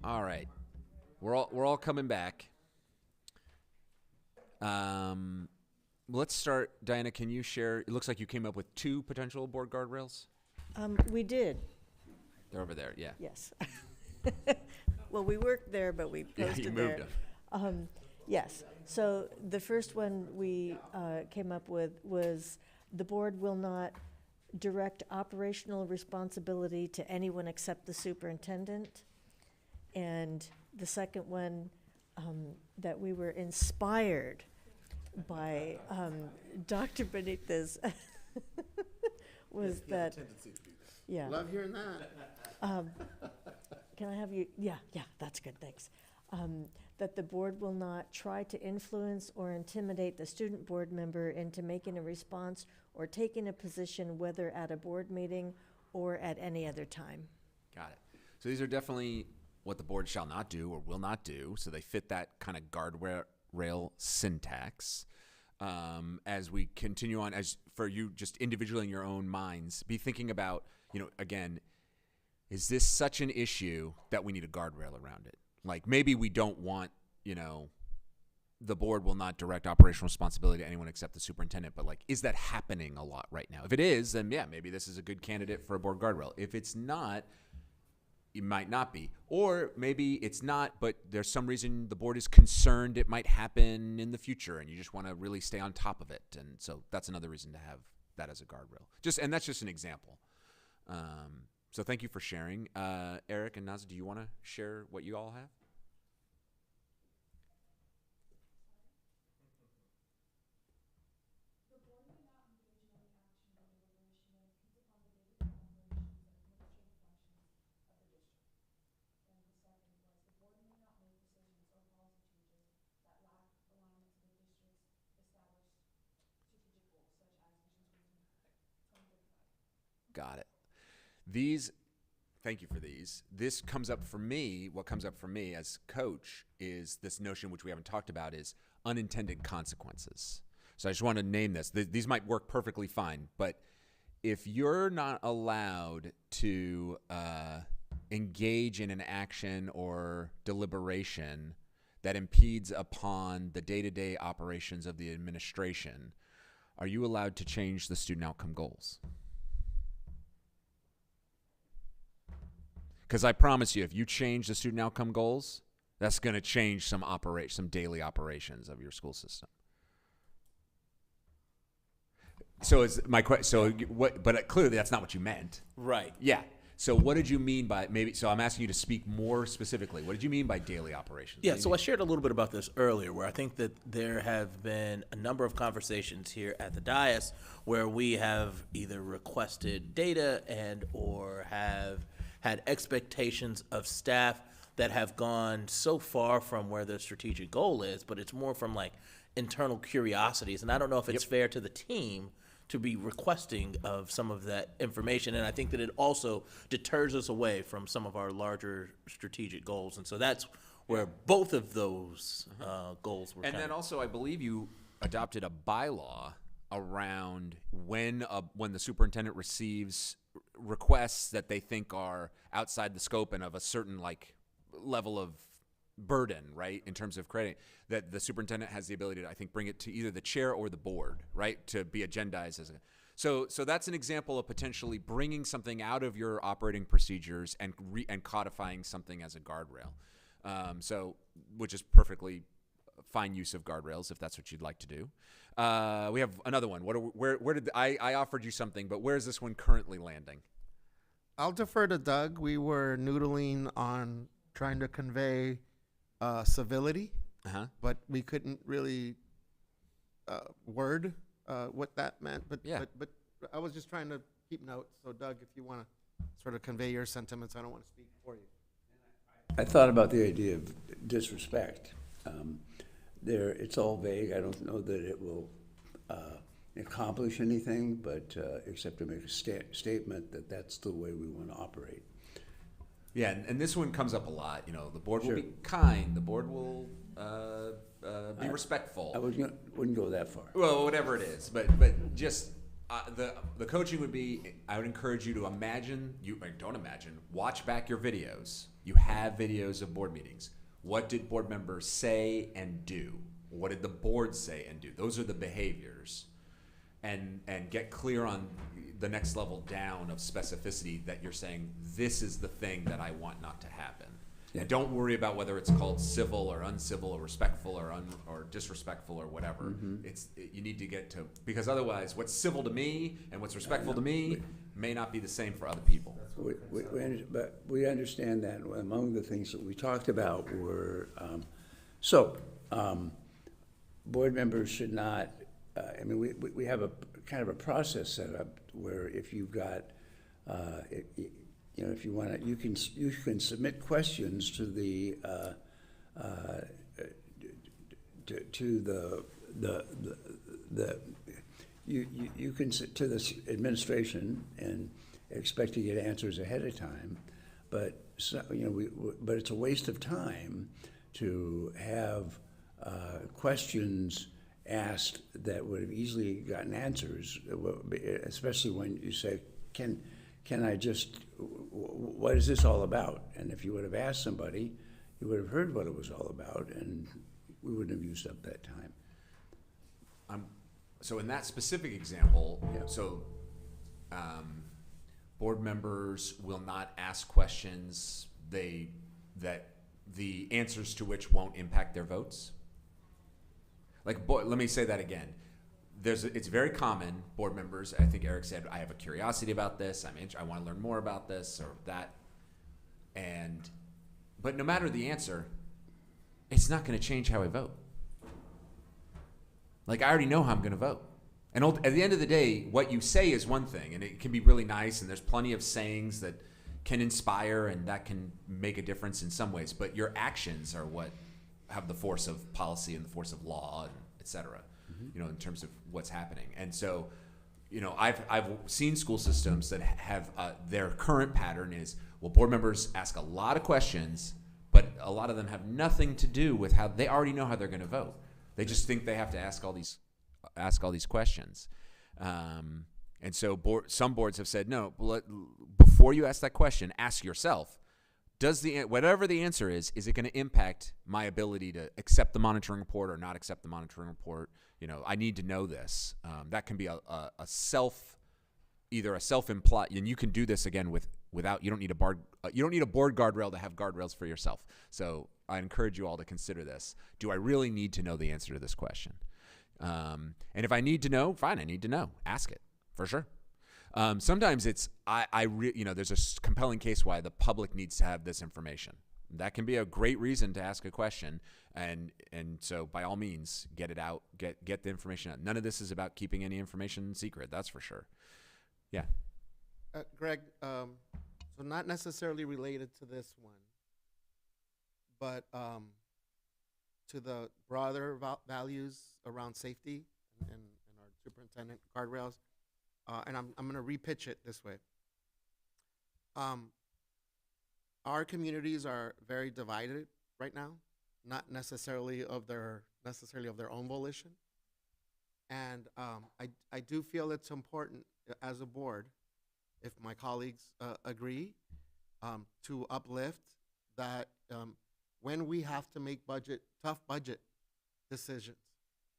All right. We're all coming back. Let's start. Diana, can you share? It looks like you came up with 2 potential board guardrails. We did, They're over there. Yeah. yes. Well, we worked there, but we Yeah, posted you there. moved them. Yes, so the first one we came up with was the board will not direct operational responsibility to anyone except the superintendent. And the second one, that we were inspired by Dr. Benitez was that, yeah. Love hearing that. Can I have you? Yeah, that's good, thanks. That the board will not try to influence or intimidate the student board member into making a response or taking a position, whether at a board meeting or at any other time. Got it. So these are definitely what the board shall not do or will not do. So they fit that kind of guardrail syntax. As we continue on, as for you just individually in your own minds, be thinking about, again, is this such an issue that we need a guardrail around it? Like maybe we don't want, the board will not direct operational responsibility to anyone except the superintendent, but like, is that happening a lot right now? If it is, then yeah, maybe this is a good candidate for a board guardrail. If it's not, it might not be. Or maybe it's not, but there's some reason the board is concerned it might happen in the future and you just want to really stay on top of it. And so that's another reason to have that as a guardrail. And that's just an example. So thank you for sharing. Eric and Naz, do you want to share what you all have? Got it. Thank you for these. This comes up for me, what comes up for me as coach is this notion, which we haven't talked about, is unintended consequences. So I just want to name this. These might work perfectly fine, but if you're not allowed to engage in an action or deliberation that impedes upon the day-to-day operations of the administration, are you allowed to change the student outcome goals? Because I promise you, if you change the student outcome goals, that's going to change some daily operations of your school system. So is my question? So what? But clearly, that's not what you meant. Right. Yeah. So what did you mean by maybe? So I'm asking you to speak more specifically. What did you mean by daily operations? Yeah, so I shared a little bit about this earlier, where I think that there have been a number of conversations here at the dais where we have either requested data and or have had expectations of staff that have gone so far from where their strategic goal is, but it's more from like internal curiosities. And I don't know if it's fair to the team to be requesting of some of that information. And I think that it also deters us away from some of our larger strategic goals. And so that's where both of those goals were. And then also, I believe you adopted a bylaw around when the superintendent receives requests that they think are outside the scope and of a certain like level of burden, right, in terms of creating, that the superintendent has the ability to, I think, bring it to either the chair or the board, right, to be agendized as a. So that's an example of potentially bringing something out of your operating procedures and codifying something as a guardrail. Which is perfectly fine use of guardrails if that's what you'd like to do. We have another one. Where did I offered you something, but where is this one currently landing? I'll defer to Doug. We were noodling on trying to convey civility, but we couldn't really word what that meant. But I was just trying to keep notes. So Doug, if you want to sort of convey your sentiments, I don't want to speak for you. I thought about the idea of disrespect. It's all vague. I don't know that it will accomplish anything, but except to make a statement that that's the way we want to operate. Yeah, and this one comes up a lot. The board will Sure. be kind. The board will be respectful. I wouldn't go that far. Well, whatever it is, but just The coaching would be, I would encourage you to don't imagine, watch back your videos. You have videos of board meetings. What did board members say and do? What did the board say and do? Those are the behaviors. And get clear on the next level down of specificity that you're saying, this is the thing that I want not to happen. Yeah. And don't worry about whether it's called civil or uncivil or respectful or disrespectful or whatever. You need to get to, because otherwise what's civil to me and what's respectful to me may not be the same for other people. But we understand that among the things that we talked about were, board members should not, we have a kind of a process set up where if you've got, if you want to, you can submit questions to the you can to the administration and expect to get answers ahead of time, but but it's a waste of time to have questions asked that would have easily gotten answers, especially when you say, can I just, what is this all about? And if you would have asked somebody, you would have heard what it was all about, and we wouldn't have used up that time. So in that specific example, Yeah. Board members will not ask questions that the answers to which won't impact their votes. Let me say that again. It's very common, board members, I think Eric said, I have a curiosity about this, I want to learn more about this or that. But no matter the answer, it's not going to change how I vote. I already know how I'm going to vote. And at the end of the day, what you say is one thing, and it can be really nice, and there's plenty of sayings that can inspire and that can make a difference in some ways, but your actions are what have the force of policy and the force of law, and et cetera, in terms of what's happening. And so, I've seen school systems that have their current pattern is, board members ask a lot of questions, but a lot of them have nothing to do with how they already know how they're going to vote. They just think they have to ask all these questions. And so some boards have said, no, before you ask that question, ask yourself, whatever the answer is it going to impact my ability to accept the monitoring report or not accept the monitoring report? I need to know this. That can be either a self-implied, and you can do this again without, you don't need a board guardrail to have guardrails for yourself. So I encourage you all to consider this. Do I really need to know the answer to this question? And if I need to know, fine, I need to know. Ask it, for sure. Sometimes it's, there's a compelling case why the public needs to have this information. That can be a great reason to ask a question. And so by all means, get it out, get the information out. None of this is about keeping any information secret, that's for sure. Yeah. Greg, so not necessarily related to this one, but to the broader values around safety and our superintendent guardrails. And I'm going to repitch it this way. Our communities are very divided right now, not necessarily of their own volition. And I do feel it's important as a board, if my colleagues agree, to uplift that when we have to make tough budget decisions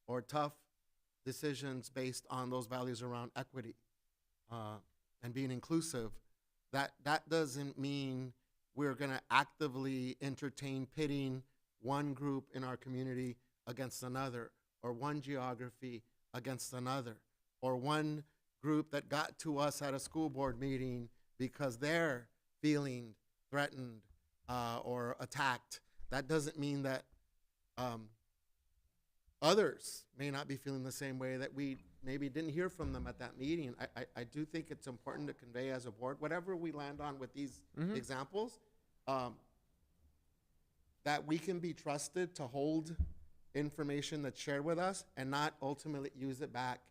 or tough decisions based on those values around equity and being inclusive, that doesn't mean we're going to actively entertain pitting one group in our community against another, or one geography against another, or one group that got to us at a school board meeting because they're feeling threatened or attacked. That doesn't mean that others may not be feeling the same way, that we maybe didn't hear from them at that meeting. I do think it's important to convey as a board, whatever we land on with these examples, that we can be trusted to hold information that's shared with us and not ultimately use it back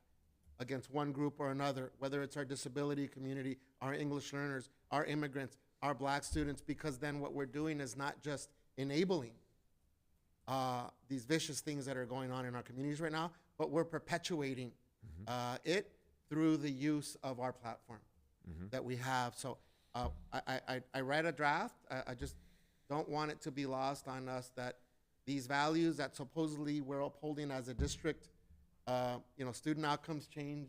against one group or another, whether it's our disability community, our English learners, our immigrants, our Black students, because then what we're doing is not just enabling these vicious things that are going on in our communities right now, but we're perpetuating it through the use of our platform that we have. So I read a draft. I just don't want it to be lost on us that these values that supposedly we're upholding as a district, student outcomes change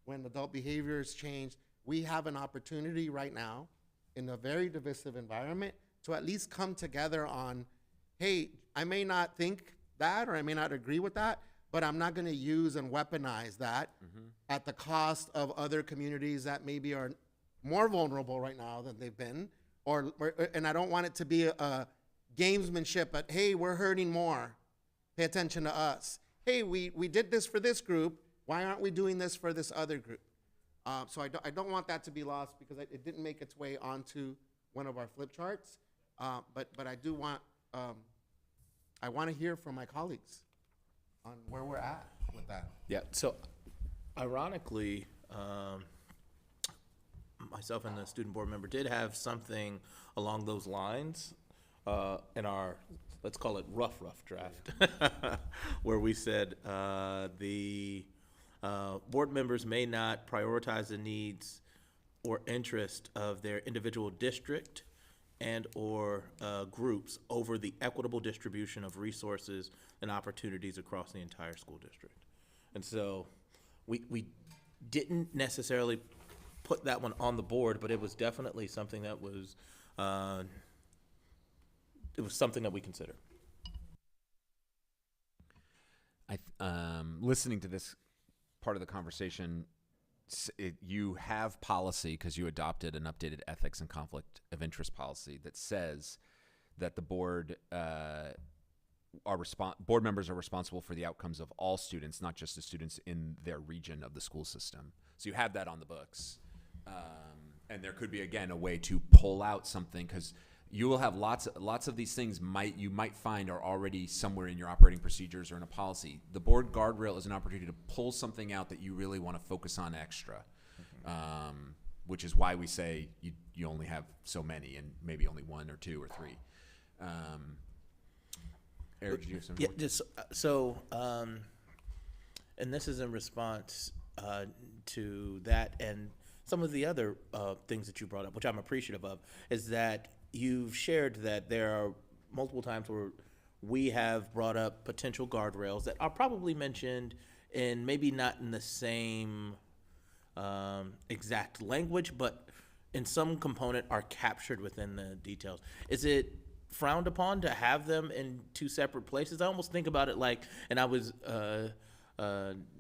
when adult behaviors change. We have an opportunity right now in a very divisive environment to at least come together on, hey, I may not think that or I may not agree with that, but I'm not going to use and weaponize that at the cost of other communities that maybe are more vulnerable right now than they've been. And I don't want it to be a gamesmanship, but hey, we're hurting more. Pay attention to us. Hey, we did this for this group. Why aren't we doing this for this other group? So I don't want that to be lost because it didn't make its way onto one of our flip charts. But I do want, I want to hear from my colleagues on where we're at with that. Yeah, so ironically, myself and the student board member did have something along those lines in our, let's call it rough draft, where we said the board members may not prioritize the needs or interest of their individual district and or groups over the equitable distribution of resources and opportunities across the entire school district. And so we didn't necessarily put that one on the board, but it was definitely something that was, it was something that we considered. Listening to this part of the conversation, you have policy because you adopted an updated ethics and conflict of interest policy that says that the board board members are responsible for the outcomes of all students, not just the students in their region of the school system. So you have that on the books. And there could be, again, a way to pull out something because you will have lots of these things you might find are already somewhere in your operating procedures or in a policy. The board guardrail is an opportunity to pull something out that you really want to focus on extra, which is why we say you only have so many and maybe only one or two or three. Eric, did you have something? Yeah, just so, and this is in response to that and some of the other things that you brought up, which I'm appreciative of, is that you've shared that there are multiple times where we have brought up potential guardrails that are probably mentioned in maybe not in the same exact language, but in some component are captured within the details. Is it frowned upon to have them in two separate places? I almost think about it like, and I was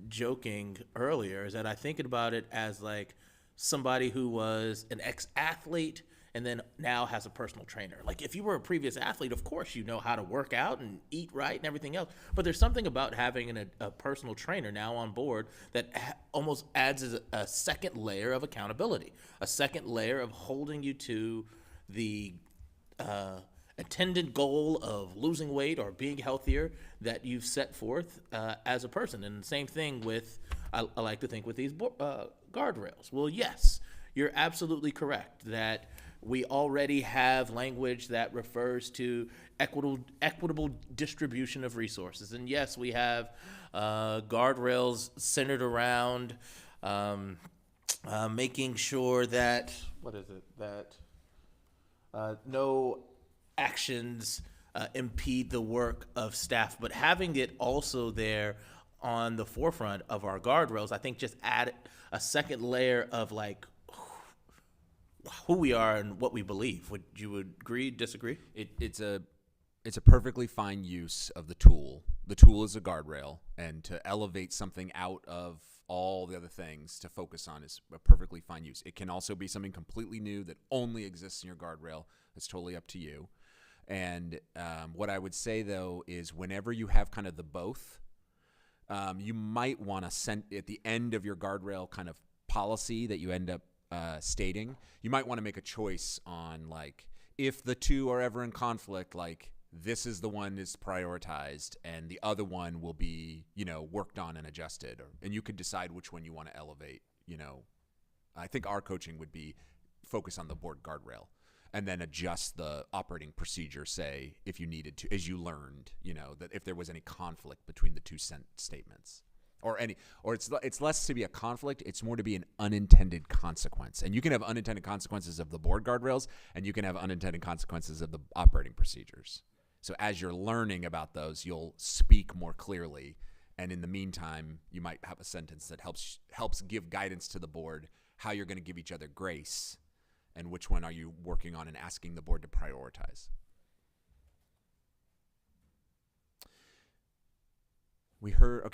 joking earlier, is that I think about it as like somebody who was an ex-athlete and then now has a personal trainer. Like if you were a previous athlete, of course you know how to work out and eat right and everything else. But there's something about having a personal trainer now on board that almost adds a second layer of accountability, a second layer of holding you to the attendant goal of losing weight or being healthier that you've set forth as a person. And the same thing with, I like to think with these guardrails. Well, yes, you're absolutely correct that we already have language that refers to equitable distribution of resources. And yes, we have guardrails centered around making sure that, no actions impede the work of staff, but having it also there on the forefront of our guardrails, I think just add a second layer of like who we are and what we believe. Would you agree, disagree? It's a perfectly fine use of the tool. The tool is a guardrail, and to elevate something out of all the other things to focus on is a perfectly fine use. It can also be something completely new that only exists in your guardrail. It's totally up to you. And what I would say, though, is whenever you have kind of the both, you might want to send at the end of your guardrail kind of policy that you end up stating, you might want to make a choice on like if the two are ever in conflict, like this is the one is prioritized and the other one will be, worked on and adjusted, and you could decide which one you want to elevate. I think our coaching would be focus on the board guardrail and then adjust the operating procedure, say, if you needed to, as you learned, that if there was any conflict between the two statements. or it's less to be a conflict. It's more to be an unintended consequence. And you can have unintended consequences of the board guardrails, and you can have unintended consequences of the operating procedures. So as you're learning about those, you'll speak more clearly. And in the meantime, you might have a sentence that helps give guidance to the board how you're going to give each other grace and which one are you working on and asking the board to prioritize. We heard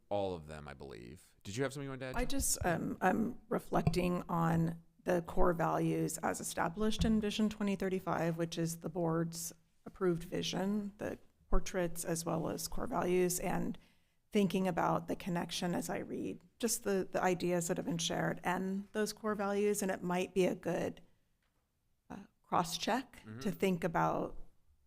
all of them, I believe. Did you have something you wanted to add? I'm reflecting on the core values as established in Vision 2035, which is the board's approved vision, the portraits as well as core values, and thinking about the connection as I read just the ideas that have been shared and those core values. And it might be a good cross-check to think about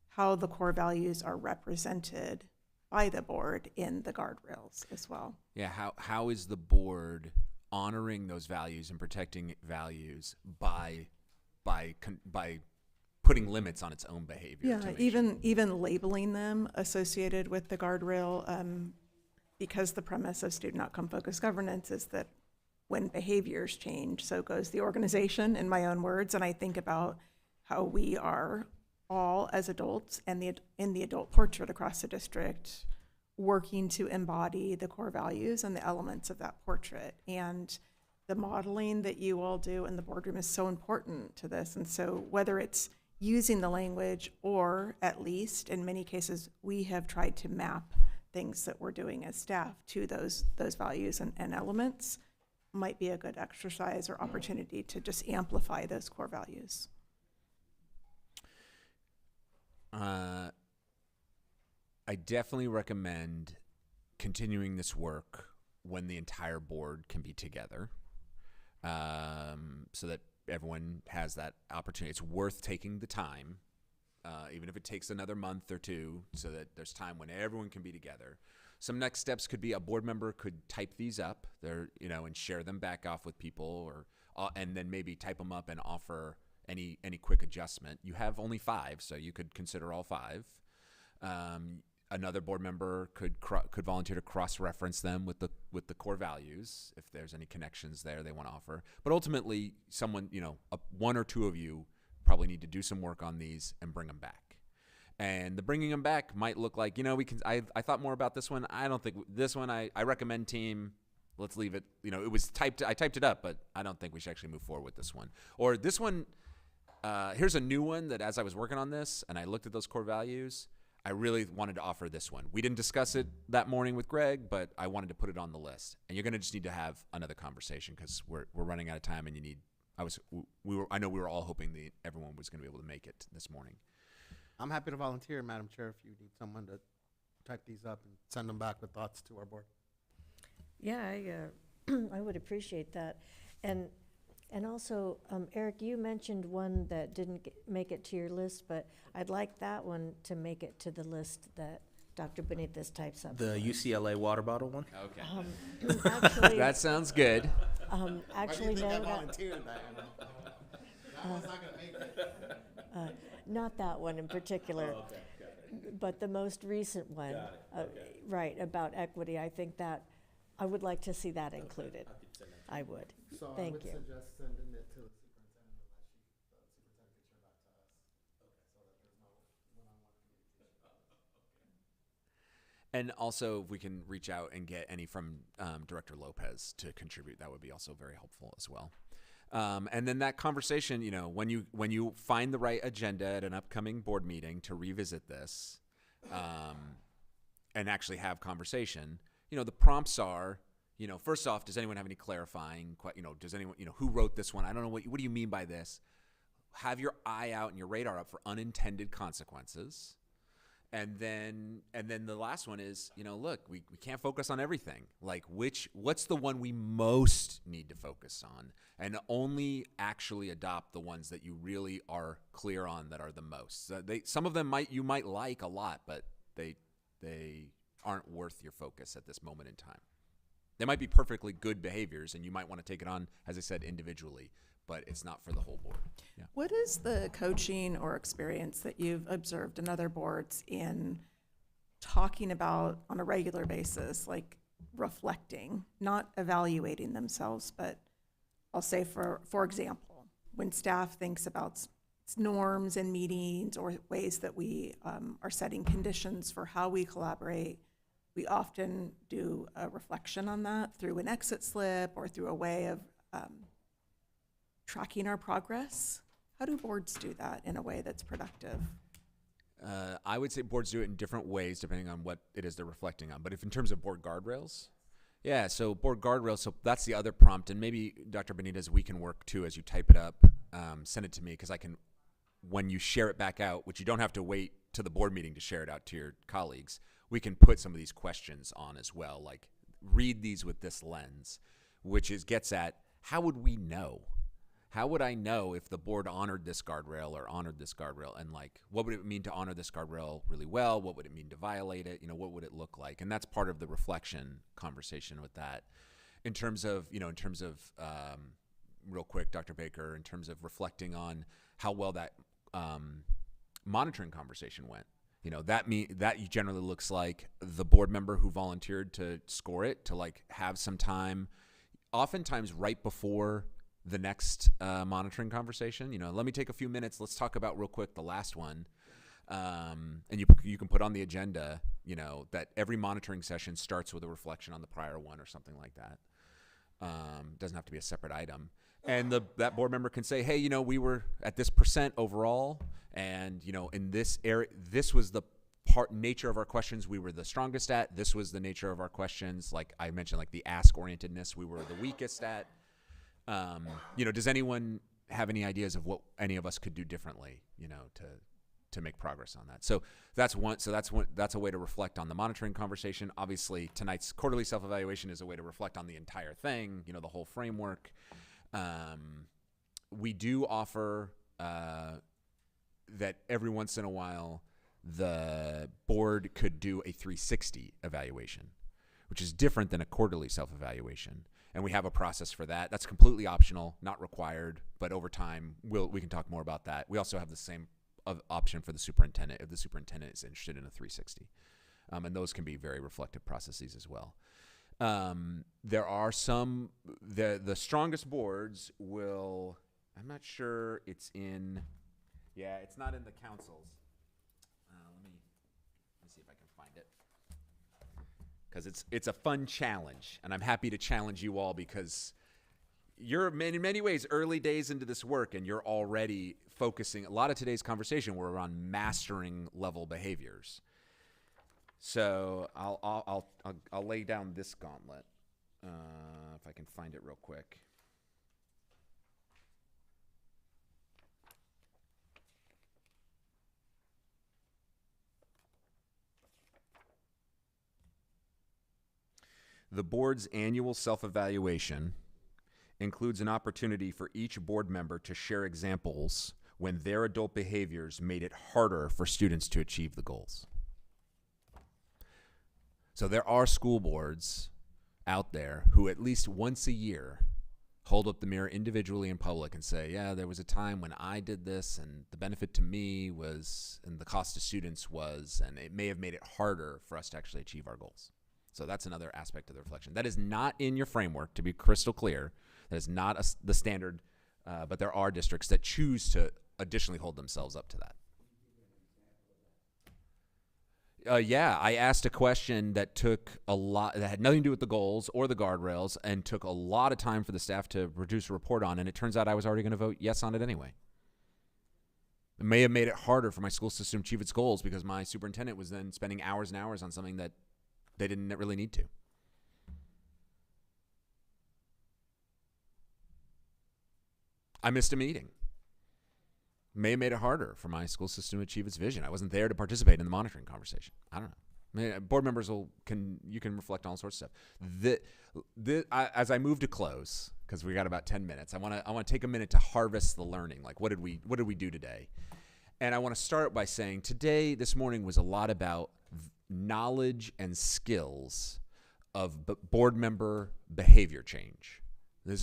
how the core values are represented by the board in the guardrails as well. Yeah, how is the board honoring those values and protecting values by putting limits on its own behavior? Yeah, even labeling them associated with the guardrail, because the premise of student outcome focused governance is that when behaviors change, so goes the organization, in my own words. And I think about how we are all as adults and in the adult portrait across the district working to embody the core values and the elements of that portrait. And the modeling that you all do in the boardroom is so important to this. And so whether it's using the language or at least in many cases, we have tried to map things that we're doing as staff to those values and elements, might be a good exercise or opportunity to just amplify those core values. I definitely recommend continuing this work when the entire board can be together, so that everyone has that opportunity. It's worth taking the time, even if it takes another month or two, so that there's time when everyone can be together. Some next steps could be a board member could type these up, and share them back off with people, and then maybe type them up and offer any quick adjustment. You have only 5, so you could consider all 5. Another board member could volunteer to cross-reference them with the core values if there's any connections there they want to offer. But ultimately, someone, one or two of you probably need to do some work on these and bring them back. And the bringing them back might look like, we can. I thought more about this one. I don't think this one. I recommend team. Let's leave it. It was typed. I typed it up, but I don't think we should actually move forward with this one. Or this one. Here's a new one that as I was working on this and I looked at those core values, I really wanted to offer this one. We didn't discuss it that morning with Greg, but I wanted to put it on the list. And you're going to just need to have another conversation because we're running out of time, and you need. I know we were all hoping that everyone was going to be able to make it this morning. I'm happy to volunteer, Madam Chair, if you need someone to type these up and send them back with thoughts to our board. Yeah, I would appreciate that. And also, Eric, you mentioned one that didn't make it to your list, but I'd like that one to make it to the list that Dr. Benitez types up. The UCLA water bottle one? Okay. Actually, That sounds good. Actually, no, I volunteered that. That one's not going to make it. not that one in particular, but the most recent one, right, about equity. I think that I would like to see that included. I would. So Thank I would you. suggest sending it to the superintendent unless the superintendent gets her back to us. So that there's no one-on-one communication. And also, if we can reach out and get any from Director Lopez to contribute, that would be also very helpful as well. And then that conversation, when you find the right agenda at an upcoming board meeting to revisit this, and actually have conversation, the prompts are, first off, does anyone have any clarifying, does anyone, who wrote this one? I don't know, what do you mean by this? Have your eye out and your radar up for unintended consequences. And then the last one is, look, we can't focus on everything. Like what's the one we most need to focus on, and only actually adopt the ones that you really are clear on that are the most. Some of them you might like a lot, but they aren't worth your focus at this moment in time. They might be perfectly good behaviors, and you might want to take it on, as I said, individually, but it's not for the whole board. Yeah. What is the coaching or experience that you've observed in other boards in talking about on a regular basis, like reflecting, not evaluating themselves, but I'll say for example, when staff thinks about norms and meetings or ways that we are setting conditions for how we collaborate, we often do a reflection on that through an exit slip or through a way of tracking our progress. How do boards do that in a way that's productive? I would say boards do it in different ways depending on what it is they're reflecting on. But if in terms of board guardrails, yeah, so board guardrails, so that's the other prompt. And maybe, Dr. Benitez, we can work too as you type it up, send it to me, because I can, when you share it back out, which you don't have to wait to the board meeting to share it out to your colleagues, we can put some of these questions on as well, like read these with this lens, which gets at how would we know? How would I know if the board honored this guardrail or honored this guardrail? And like, what would it mean to honor this guardrail really well? What would it mean to violate it? What would it look like? And that's part of the reflection conversation with that. In terms of, real quick, Dr. Baker, in terms of reflecting on how well that monitoring conversation went. That generally looks like the board member who volunteered to score it, to like have some time, oftentimes right before the next monitoring conversation. Let me take a few minutes. Let's talk about real quick the last one. And you can put on the agenda, that every monitoring session starts with a reflection on the prior one or something like that. Doesn't have to be a separate item. And that board member can say, hey, we were at this % overall. And, in this area, this was the nature of our questions we were the strongest at. This was the nature of our questions. Like I mentioned, like the ask-orientedness we were the weakest at. Does anyone have any ideas of what any of us could do differently, to make progress on that? So that's one. So that's a way to reflect on the monitoring conversation. Obviously, tonight's quarterly self-evaluation is a way to reflect on the entire thing, the whole framework. We do offer that every once in a while the board could do a 360 evaluation, which is different than a quarterly self-evaluation. And we have a process for that. That's completely optional, not required, but over time, we can talk more about that. We also have the same option for the superintendent if the superintendent is interested in a 360. And those can be very reflective processes as well. There are some, the strongest boards will, I'm not sure it's not in the councils. Let me see if I can find it. Because it's a fun challenge, and I'm happy to challenge you all because you're in many ways early days into this work, and you're already focusing. A lot of today's conversation were on mastering level behaviors. So I'll lay down this gauntlet if I can find it real quick. The board's annual self-evaluation includes an opportunity for each board member to share examples when their adult behaviors made it harder for students to achieve the goals. So there are school boards out there who at least once a year hold up the mirror individually in public and say, yeah, there was a time when I did this and the benefit to me was, and the cost to students was, and it may have made it harder for us to actually achieve our goals. So that's another aspect of the reflection. That is not in your framework, to be crystal clear. That is not the standard, but there are districts that choose to additionally hold themselves up to that. Yeah, I asked a question that took that had nothing to do with the goals or the guardrails and took a lot of time for the staff to produce a report on, and it turns out I was already going to vote yes on it anyway. It may have made it harder for my school system to achieve its goals because my superintendent was then spending hours and hours on something that they didn't really need to. I missed a meeting. May have made it harder for my school system to achieve its vision. I wasn't there to participate in the monitoring conversation. I don't know. I mean, board members you can reflect on all sorts of stuff. As I move to close, because we got about 10 minutes, I want to take a minute to harvest the learning. Like, what did we do today? And I want to start by saying this morning was a lot about knowledge and skills of board member behavior change.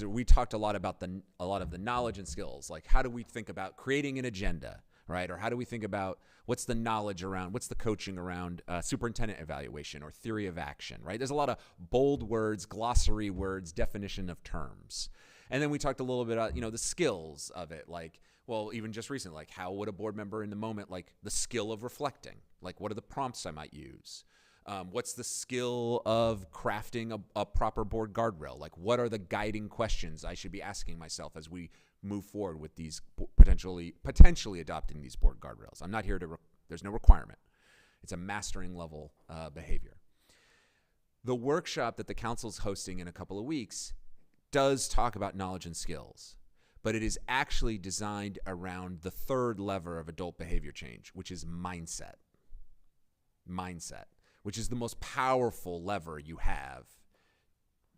We talked a lot about a lot of the knowledge and skills, like how do we think about creating an agenda, right? Or how do we think about what's the knowledge around, what's the coaching around superintendent evaluation or theory of action, right? There's a lot of bold words, glossary words, definition of terms. And then we talked a little bit about, the skills of it, like, well, even just recently, like how would a board member in the moment, like the skill of reflecting, like what are the prompts I might use? What's the skill of crafting a proper board guardrail? Like what are the guiding questions I should be asking myself as we move forward with these potentially adopting these board guardrails? I'm not here to, there's no requirement. It's a mastering level behavior. The workshop that the council's hosting in a couple of weeks does talk about knowledge and skills, but it is actually designed around the third lever of adult behavior change, which is mindset. Mindset, which is the most powerful lever you have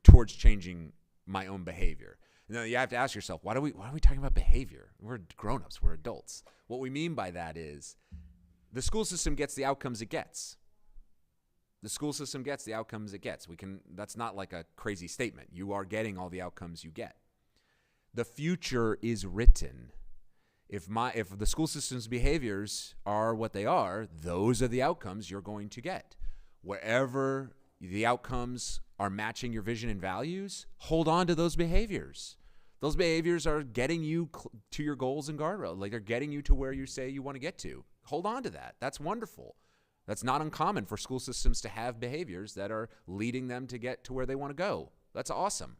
towards changing my own behavior. Now you have to ask yourself, why are we talking about behavior? We're grown-ups, we're adults. What we mean by that is the school system gets the outcomes it gets. The school system gets the outcomes it gets. That's not like a crazy statement. You are getting all the outcomes you get. The future is written. If the school system's behaviors are what they are, those are the outcomes you're going to get. Wherever the outcomes are matching your vision and values, hold on to those behaviors. Those behaviors are getting you to your goals and guardrails. Like they're getting you to where you say you want to get to. Hold on to that. That's wonderful. That's not uncommon for school systems to have behaviors that are leading them to get to where they want to go. That's awesome.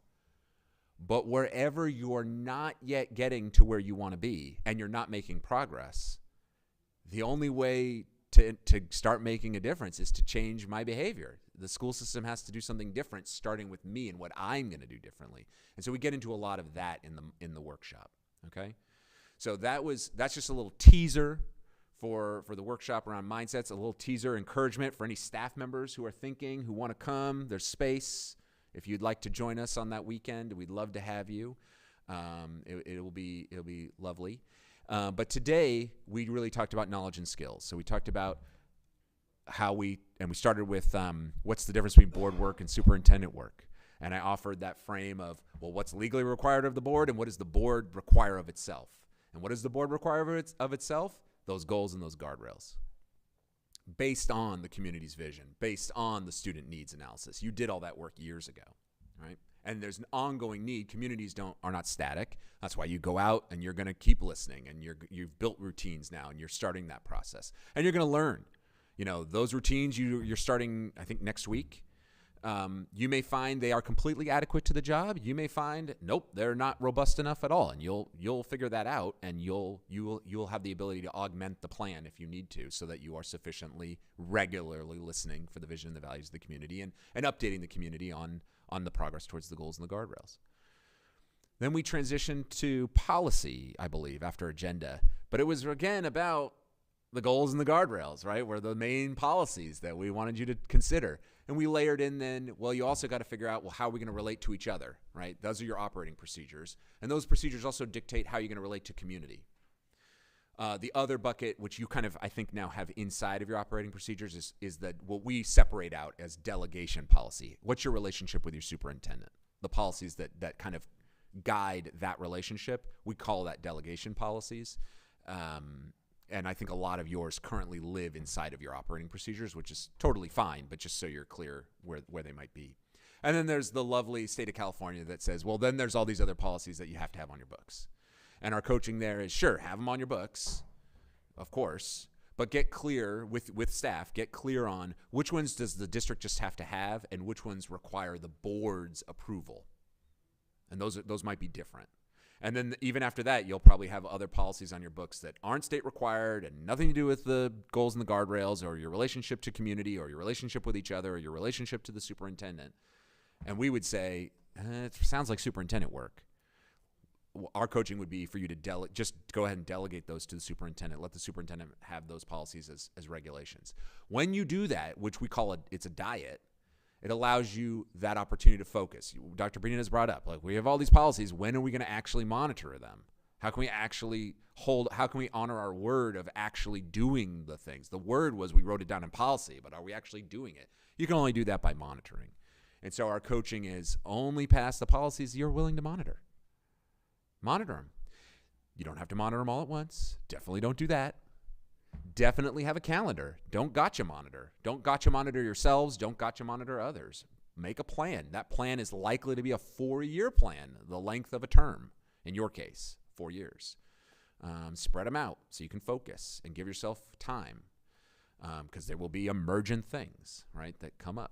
But wherever you're not yet getting to where you want to be and you're not making progress, the only way to start making a difference is to change my behavior. The school system has to do something different, starting with me and what I'm going to do differently. And so we get into a lot of that in the workshop. Okay, so that's just a little teaser for the workshop around mindsets. A little teaser encouragement for any staff members who are thinking, who want to come. There's space. If you'd like to join us on that weekend, we'd love to have you. It'll be lovely. But today, we really talked about knowledge and skills. So we talked about we started with what's the difference between board work and superintendent work. And I offered that frame of, well, what's legally required of the board and what does the board require of itself? And what does the board require of itself? Those goals and those guardrails. Based on the community's vision, based on the student needs analysis. You did all that work years ago, right? And there's an ongoing need. Communities are not static. That's why you go out and you're going to keep listening, and you've built routines now, and you're starting that process, and you're going to learn. Those routines you're starting, I think, next week. You may find they are completely adequate to the job. You may find, nope, they're not robust enough at all, and you'll figure that out, and you'll have the ability to augment the plan if you need to, so that you are sufficiently regularly listening for the vision and the values of the community, and updating the community on the progress towards the goals and the guardrails. Then we transitioned to policy, I believe, after agenda, but it was again about the goals and the guardrails, right? Were the main policies that we wanted you to consider. And we layered in then, well, you also got to figure out, well, how are we going to relate to each other, right? Those are your operating procedures. And those procedures also dictate how you're going to relate to community. The other bucket, which you kind of, I think, now have inside of your operating procedures is that what we separate out as delegation policy. What's your relationship with your superintendent? The policies that kind of guide that relationship, we call that delegation policies. And I think a lot of yours currently live inside of your operating procedures, which is totally fine, but just so you're clear where they might be. And then there's the lovely state of California that says, well, then there's all these other policies that you have to have on your books. And our coaching there is, sure, have them on your books, of course, but get clear with staff, get clear on which ones does the district just have to have and which ones require the board's approval. And those might be different. And then even after that, you'll probably have other policies on your books that aren't state required and nothing to do with the goals and the guardrails or your relationship to community or your relationship with each other or your relationship to the superintendent. And we would say, it sounds like superintendent work. Our coaching would be for you to just go ahead and delegate those to the superintendent. Let the superintendent have those policies as regulations. When you do that, which we call it's a diet, it allows you that opportunity to focus. Dr. Brina has brought up, like, we have all these policies. When are we going to actually monitor them? How can we honor our word of actually doing the things? The word was we wrote it down in policy, but are we actually doing it? You can only do that by monitoring. And so our coaching is only pass the policies you're willing to monitor. Monitor them. You don't have to monitor them all at once. Definitely don't do that. Definitely have a calendar. Don't gotcha monitor. Don't gotcha monitor yourselves. Don't gotcha monitor others. Make a plan. That plan is likely to be a 4-year plan, the length of a term. In your case, 4 years. Spread them out so you can focus and give yourself time, because there will be emergent things, right, that come up.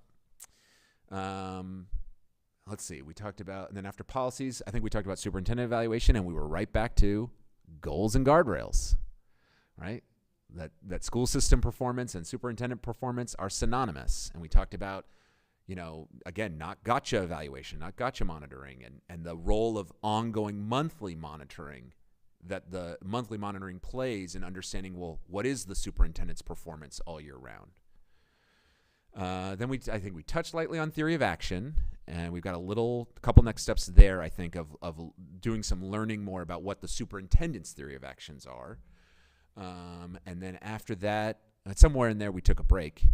Let's see. We talked about, and then after policies, I think we talked about superintendent evaluation, and we were right back to goals and guardrails, right? That school system performance and superintendent performance are synonymous. And we talked about, again, not gotcha evaluation, not gotcha monitoring, and the role of ongoing monthly monitoring that the monthly monitoring plays in understanding, well, what is the superintendent's performance all year round? Then I think we touched lightly on theory of action, and we've got a couple next steps there, I think, of doing some learning more about what the superintendent's theory of actions are. And then after that, somewhere in there, we took a break.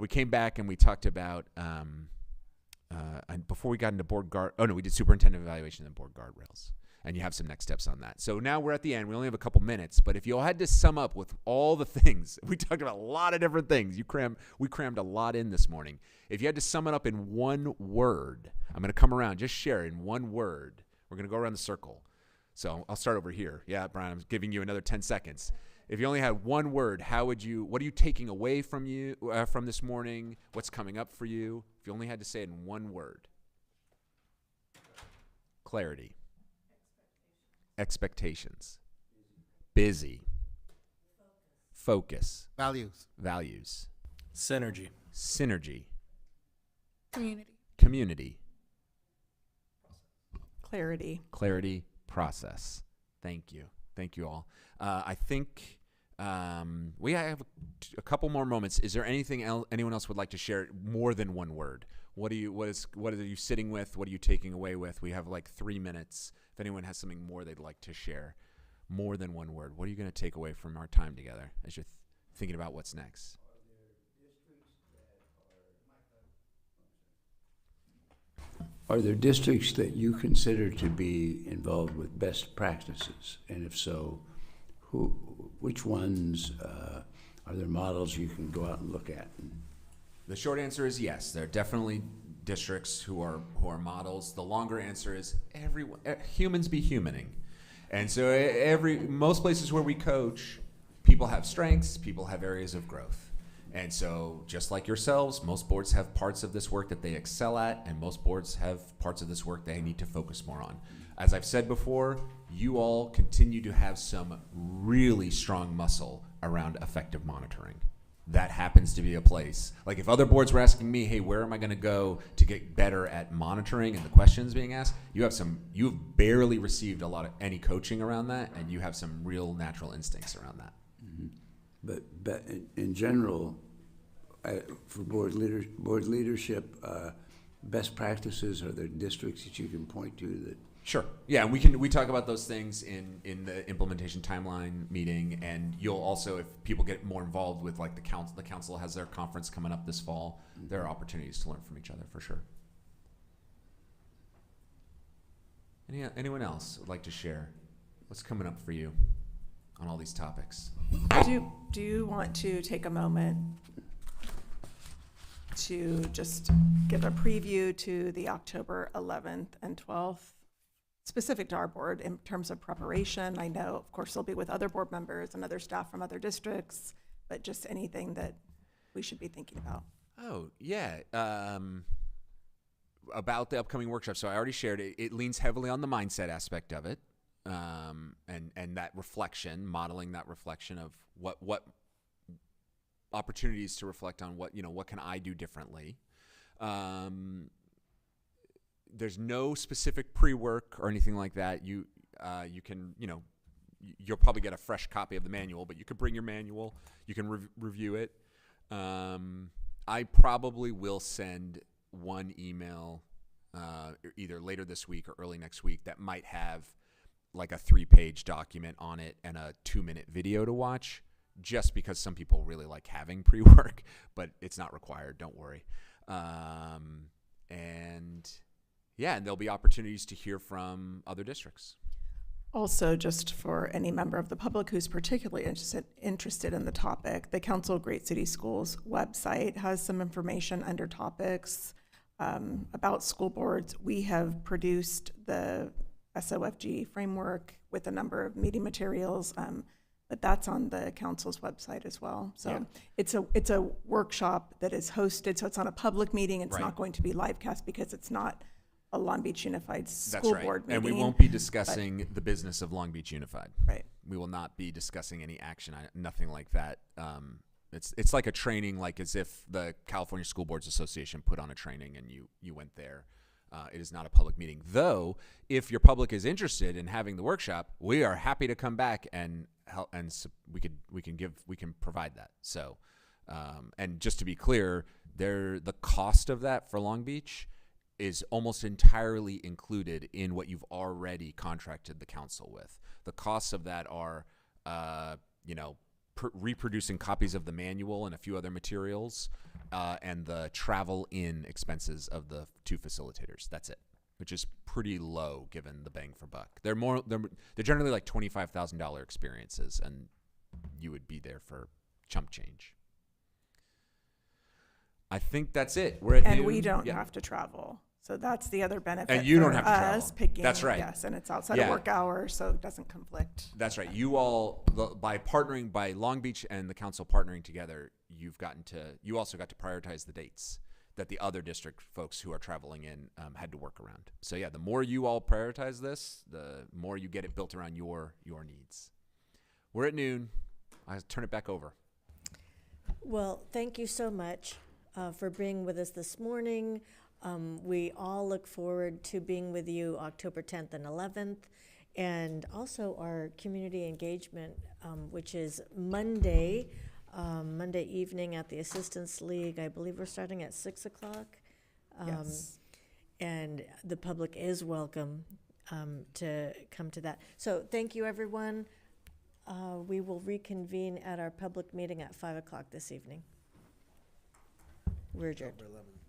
We came back and we talked about, and before we got into we did superintendent evaluation and board guardrails. And you have some next steps on that. So now we're at the end. We only have a couple minutes, but if you all had to sum up with all the things, we talked about a lot of different things. We crammed a lot in this morning. If you had to sum it up in one word, I'm going to come around, just share it in one word. We're going to go around the circle. So I'll start over here. Yeah, Brian, I'm giving you another 10 seconds. If you only had one word, what are you taking away from this morning? What's coming up for you? If you only had to say it in one word. Clarity. Expectations. Busy. Focus. Values. Synergy. Community. Clarity. Process. Thank you all. I think we have a couple more moments. Is there anything anyone else would like to share more than one word? What are you sitting with? What are you taking away with? We have like 3 minutes. If anyone has something more they'd like to share, more than one word, what are you going to take away from our time together as you're thinking about what's next? Are there districts that you consider to be involved with best practices? And if so, which ones are there models you can go out and look at? The short answer is yes. There are definitely districts who are models. The longer answer is humans be humaning. And so most places where we coach, people have strengths, people have areas of growth. And so just like yourselves, most boards have parts of this work that they excel at, and most boards have parts of this work they need to focus more on. As I've said before, you all continue to have some really strong muscle around effective monitoring. That happens to be a place. Like if other boards were asking me, hey, where am I going to go to get better at monitoring and the questions being asked, you've barely received any coaching around that, and you have some real natural instincts around that. Mm-hmm. But in general, for board leadership, best practices, are there districts that you can point to that? Sure. Yeah, and we talk about those things in the implementation timeline meeting, and you'll also, if people get more involved with like the council has their conference coming up this fall, mm-hmm. There are opportunities to learn from each other for sure. Anyone else would like to share what's coming up for you on all these topics? Do you want to take a moment to just give a preview to the October 11th and 12th, specific to our board in terms of preparation? I know, of course, they'll be with other board members and other staff from other districts, but just anything that we should be thinking about. Oh, yeah. About the upcoming workshop. So I already shared it. It leans heavily on the mindset aspect of it. And that reflection, modeling that reflection of what opportunities to reflect on what can I do differently. There's no specific pre-work or anything like that. You can, you'll probably get a fresh copy of the manual, but you can bring your manual. You can review it. I probably will send one email either later this week or early next week that might have like a 3-page document on it and a 2-minute video to watch, just because some people really like having pre-work, but it's not required. Don't worry. And there'll be opportunities to hear from other districts. Also, just for any member of the public who's particularly interested in the topic, the Council of Great City Schools website has some information under topics about school boards. We have produced the SOFG framework with a number of meeting materials, but that's on the council's website as well. So it's a workshop that is hosted, so it's not a public meeting. It's Right. not going to be live cast because it's not a Long Beach Unified That's School right. Board meeting. And we won't be discussing the business of Long Beach Unified. Right. We will not be discussing any action, nothing like that. It's like a training, like as if the California School Boards Association put on a training and you went there. It is not a public meeting. Though, if your public is interested in having the workshop, we are happy to come back and help, and we can provide that. So, and just to be clear, the cost of that for Long Beach is almost entirely included in what you've already contracted the council with. The costs of that are, reproducing copies of the manual and a few other materials, and the travel in expenses of the two facilitators. That's it, which is pretty low given the bang for buck. They're generally like $25,000 experiences, and you would be there for chump change. I think that's it. We're at And noon. we don't Yeah. have to travel. So that's the other benefit. And you don't for have to travel. us picking. That's right. Yes, and it's outside Yeah. of work hours, so it doesn't conflict. That's right. You all, by Long Beach and the council partnering together, you also got to prioritize the dates that the other district folks who are traveling in had to work around. So yeah, the more you all prioritize this, the more you get it built around your needs. We're at noon. I turn it back over. Well, thank you so much for being with us this morning. We all look forward to being with you October 10th and 11th, and also our community engagement, which is Monday evening at the Assistance League. I believe we're starting at 6 o'clock. Yes. And the public is welcome to come to that. So thank you, everyone. We will reconvene at our public meeting at 5 o'clock this evening. We're adjourned. October 11th.